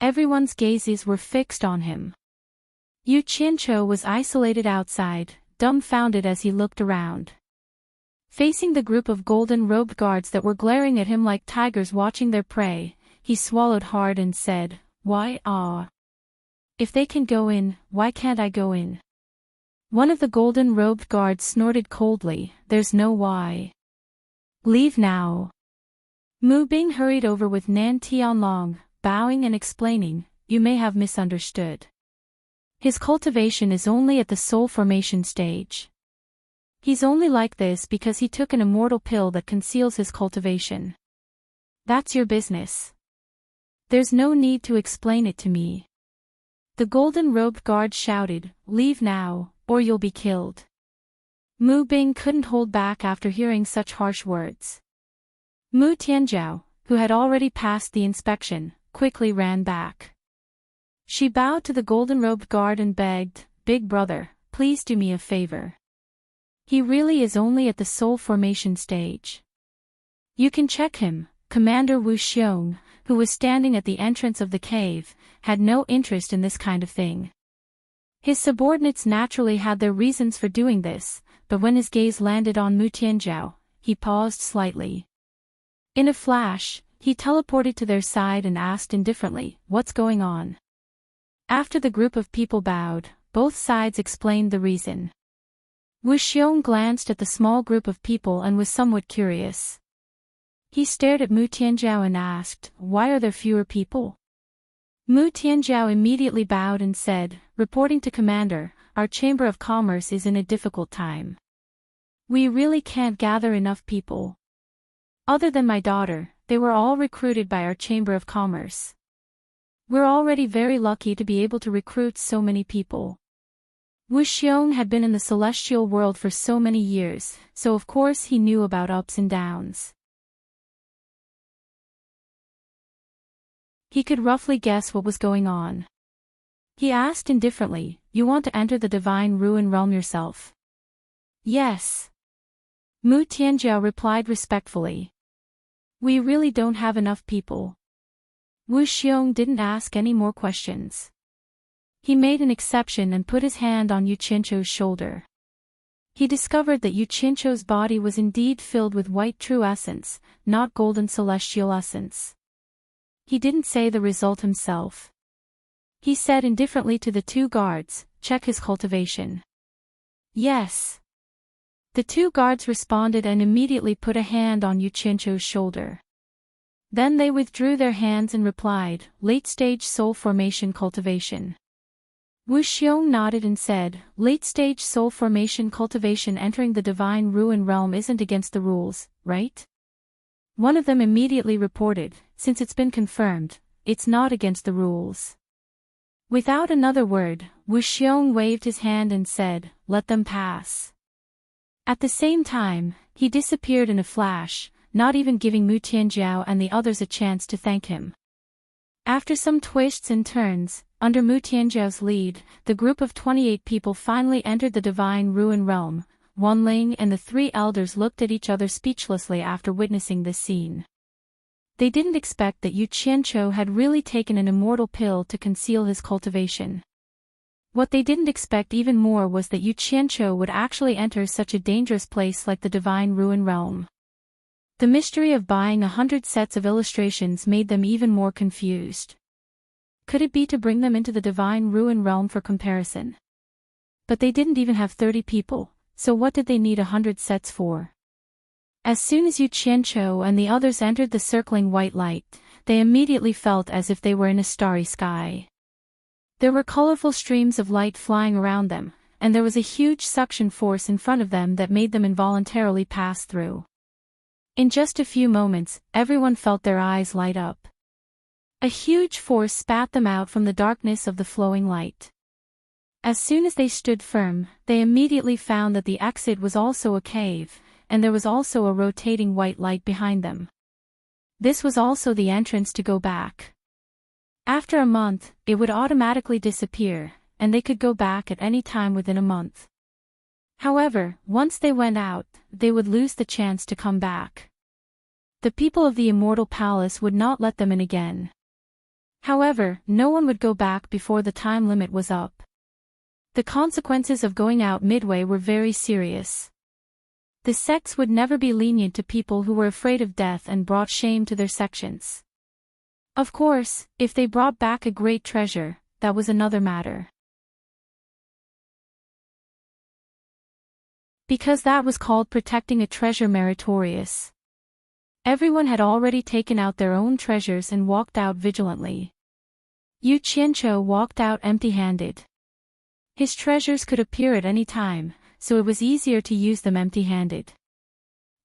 Everyone's gazes were fixed on him. Yu Qianqiu was isolated outside, dumbfounded as he looked around. Facing the group of golden-robed guards that were glaring at him like tigers watching their prey, he swallowed hard and said, "Why, if they can go in, why can't I go in?" One of the golden-robed guards snorted coldly, "There's no why. Leave now." Mu Bing hurried over with Nan Tianlong, bowing and explaining, "You may have misunderstood. His cultivation is only at the soul formation stage. He's only like this because he took an immortal pill that conceals his cultivation. That's your business. There's no need to explain it to me." The golden-robed guard shouted, "Leave now, or you'll be killed." Mu Bing couldn't hold back after hearing such harsh words. Mu Tianjiao, who had already passed the inspection, quickly ran back. She bowed to the golden-robed guard and begged, "Big brother, please do me a favor. He really is only at the soul formation stage. You can check him." Commander Wu Xiong, who was standing at the entrance of the cave, had no interest in this kind of thing. His subordinates naturally had their reasons for doing this, but when his gaze landed on Mu Tianjiao, he paused slightly. In a flash, he teleported to their side and asked indifferently, "What's going on?" After the group of people bowed, both sides explained the reason. Wu Xiong glanced at the small group of people and was somewhat curious. He stared at Mu Tianjiao and asked, "Why are there fewer people?" Mu Tianjiao immediately bowed and said, "Reporting to Commander, our Chamber of Commerce is in a difficult time. We really can't gather enough people. Other than my daughter, they were all recruited by our Chamber of Commerce. We're already very lucky to be able to recruit so many people." Wu Xiong had been in the celestial world for so many years, so of course he knew about ups and downs. He could roughly guess what was going on. He asked indifferently, "You want to enter the Divine Ruin Realm yourself?" "Yes." Mu Tianjiao replied respectfully. "We really don't have enough people." Wu Xiong didn't ask any more questions. He made an exception and put his hand on Yu Qianqiu's shoulder. He discovered that Yu Qianqiu's body was indeed filled with white true essence, not golden celestial essence. He didn't say the result himself. He said indifferently to the two guards, "Check his cultivation." "Yes." The two guards responded and immediately put a hand on Yu Qianqiu's shoulder. Then they withdrew their hands and replied, "Late-stage soul formation cultivation." Wu Xiong nodded and said, "Late-stage soul formation cultivation entering the Divine Ruin Realm isn't against the rules, right?" One of them immediately reported, "Since it's been confirmed, it's not against the rules." Without another word, Wu Xiong waved his hand and said, "Let them pass." At the same time, he disappeared in a flash, not even giving Mu Tianjiao and the others a chance to thank him. After some twists and turns, under Mu Tianjiao's lead, the group of 28 people finally entered the Divine Ruin Realm. Wanling and the three elders looked at each other speechlessly after witnessing this scene. They didn't expect that Yu Qianqiu had really taken an immortal pill to conceal his cultivation. What they didn't expect even more was that Yu Qianqiu would actually enter such a dangerous place like the Divine Ruin Realm. The mystery of buying 100 sets of illustrations made them even more confused. Could it be to bring them into the Divine Ruin Realm for comparison? But they didn't even have 30 people, so what did they need 100 sets for? As soon as Yu Qianqiu and the others entered the circling white light, they immediately felt as if they were in a starry sky. There were colorful streams of light flying around them, and there was a huge suction force in front of them that made them involuntarily pass through. In just a few moments, everyone felt their eyes light up. A huge force spat them out from the darkness of the flowing light. As soon as they stood firm, they immediately found that the exit was also a cave, and there was also a rotating white light behind them. This was also the entrance to go back. After a month, it would automatically disappear, and they could go back at any time within a month. However, once they went out, they would lose the chance to come back. The people of the Immortal Palace would not let them in again. However, no one would go back before the time limit was up. The consequences of going out midway were very serious. The sects would never be lenient to people who were afraid of death and brought shame to their sections. Of course, if they brought back a great treasure, that was another matter. Because that was called protecting a treasure meritorious. Everyone had already taken out their own treasures and walked out vigilantly. Yu Qianqiu walked out empty-handed. His treasures could appear at any time, so it was easier to use them empty-handed.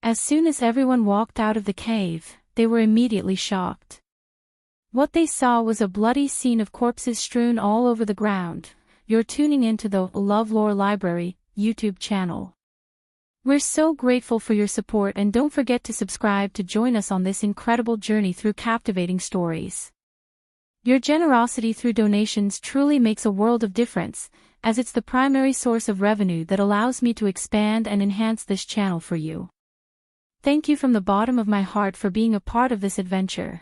As soon as everyone walked out of the cave, they were immediately shocked. What they saw was a bloody scene of corpses strewn all over the ground. You're tuning into the LoveLore Library YouTube channel. We're so grateful for your support, and don't forget to subscribe to join us on this incredible journey through captivating stories. Your generosity through donations truly makes a world of difference, as it's the primary source of revenue that allows me to expand and enhance this channel for you. Thank you from the bottom of my heart for being a part of this adventure.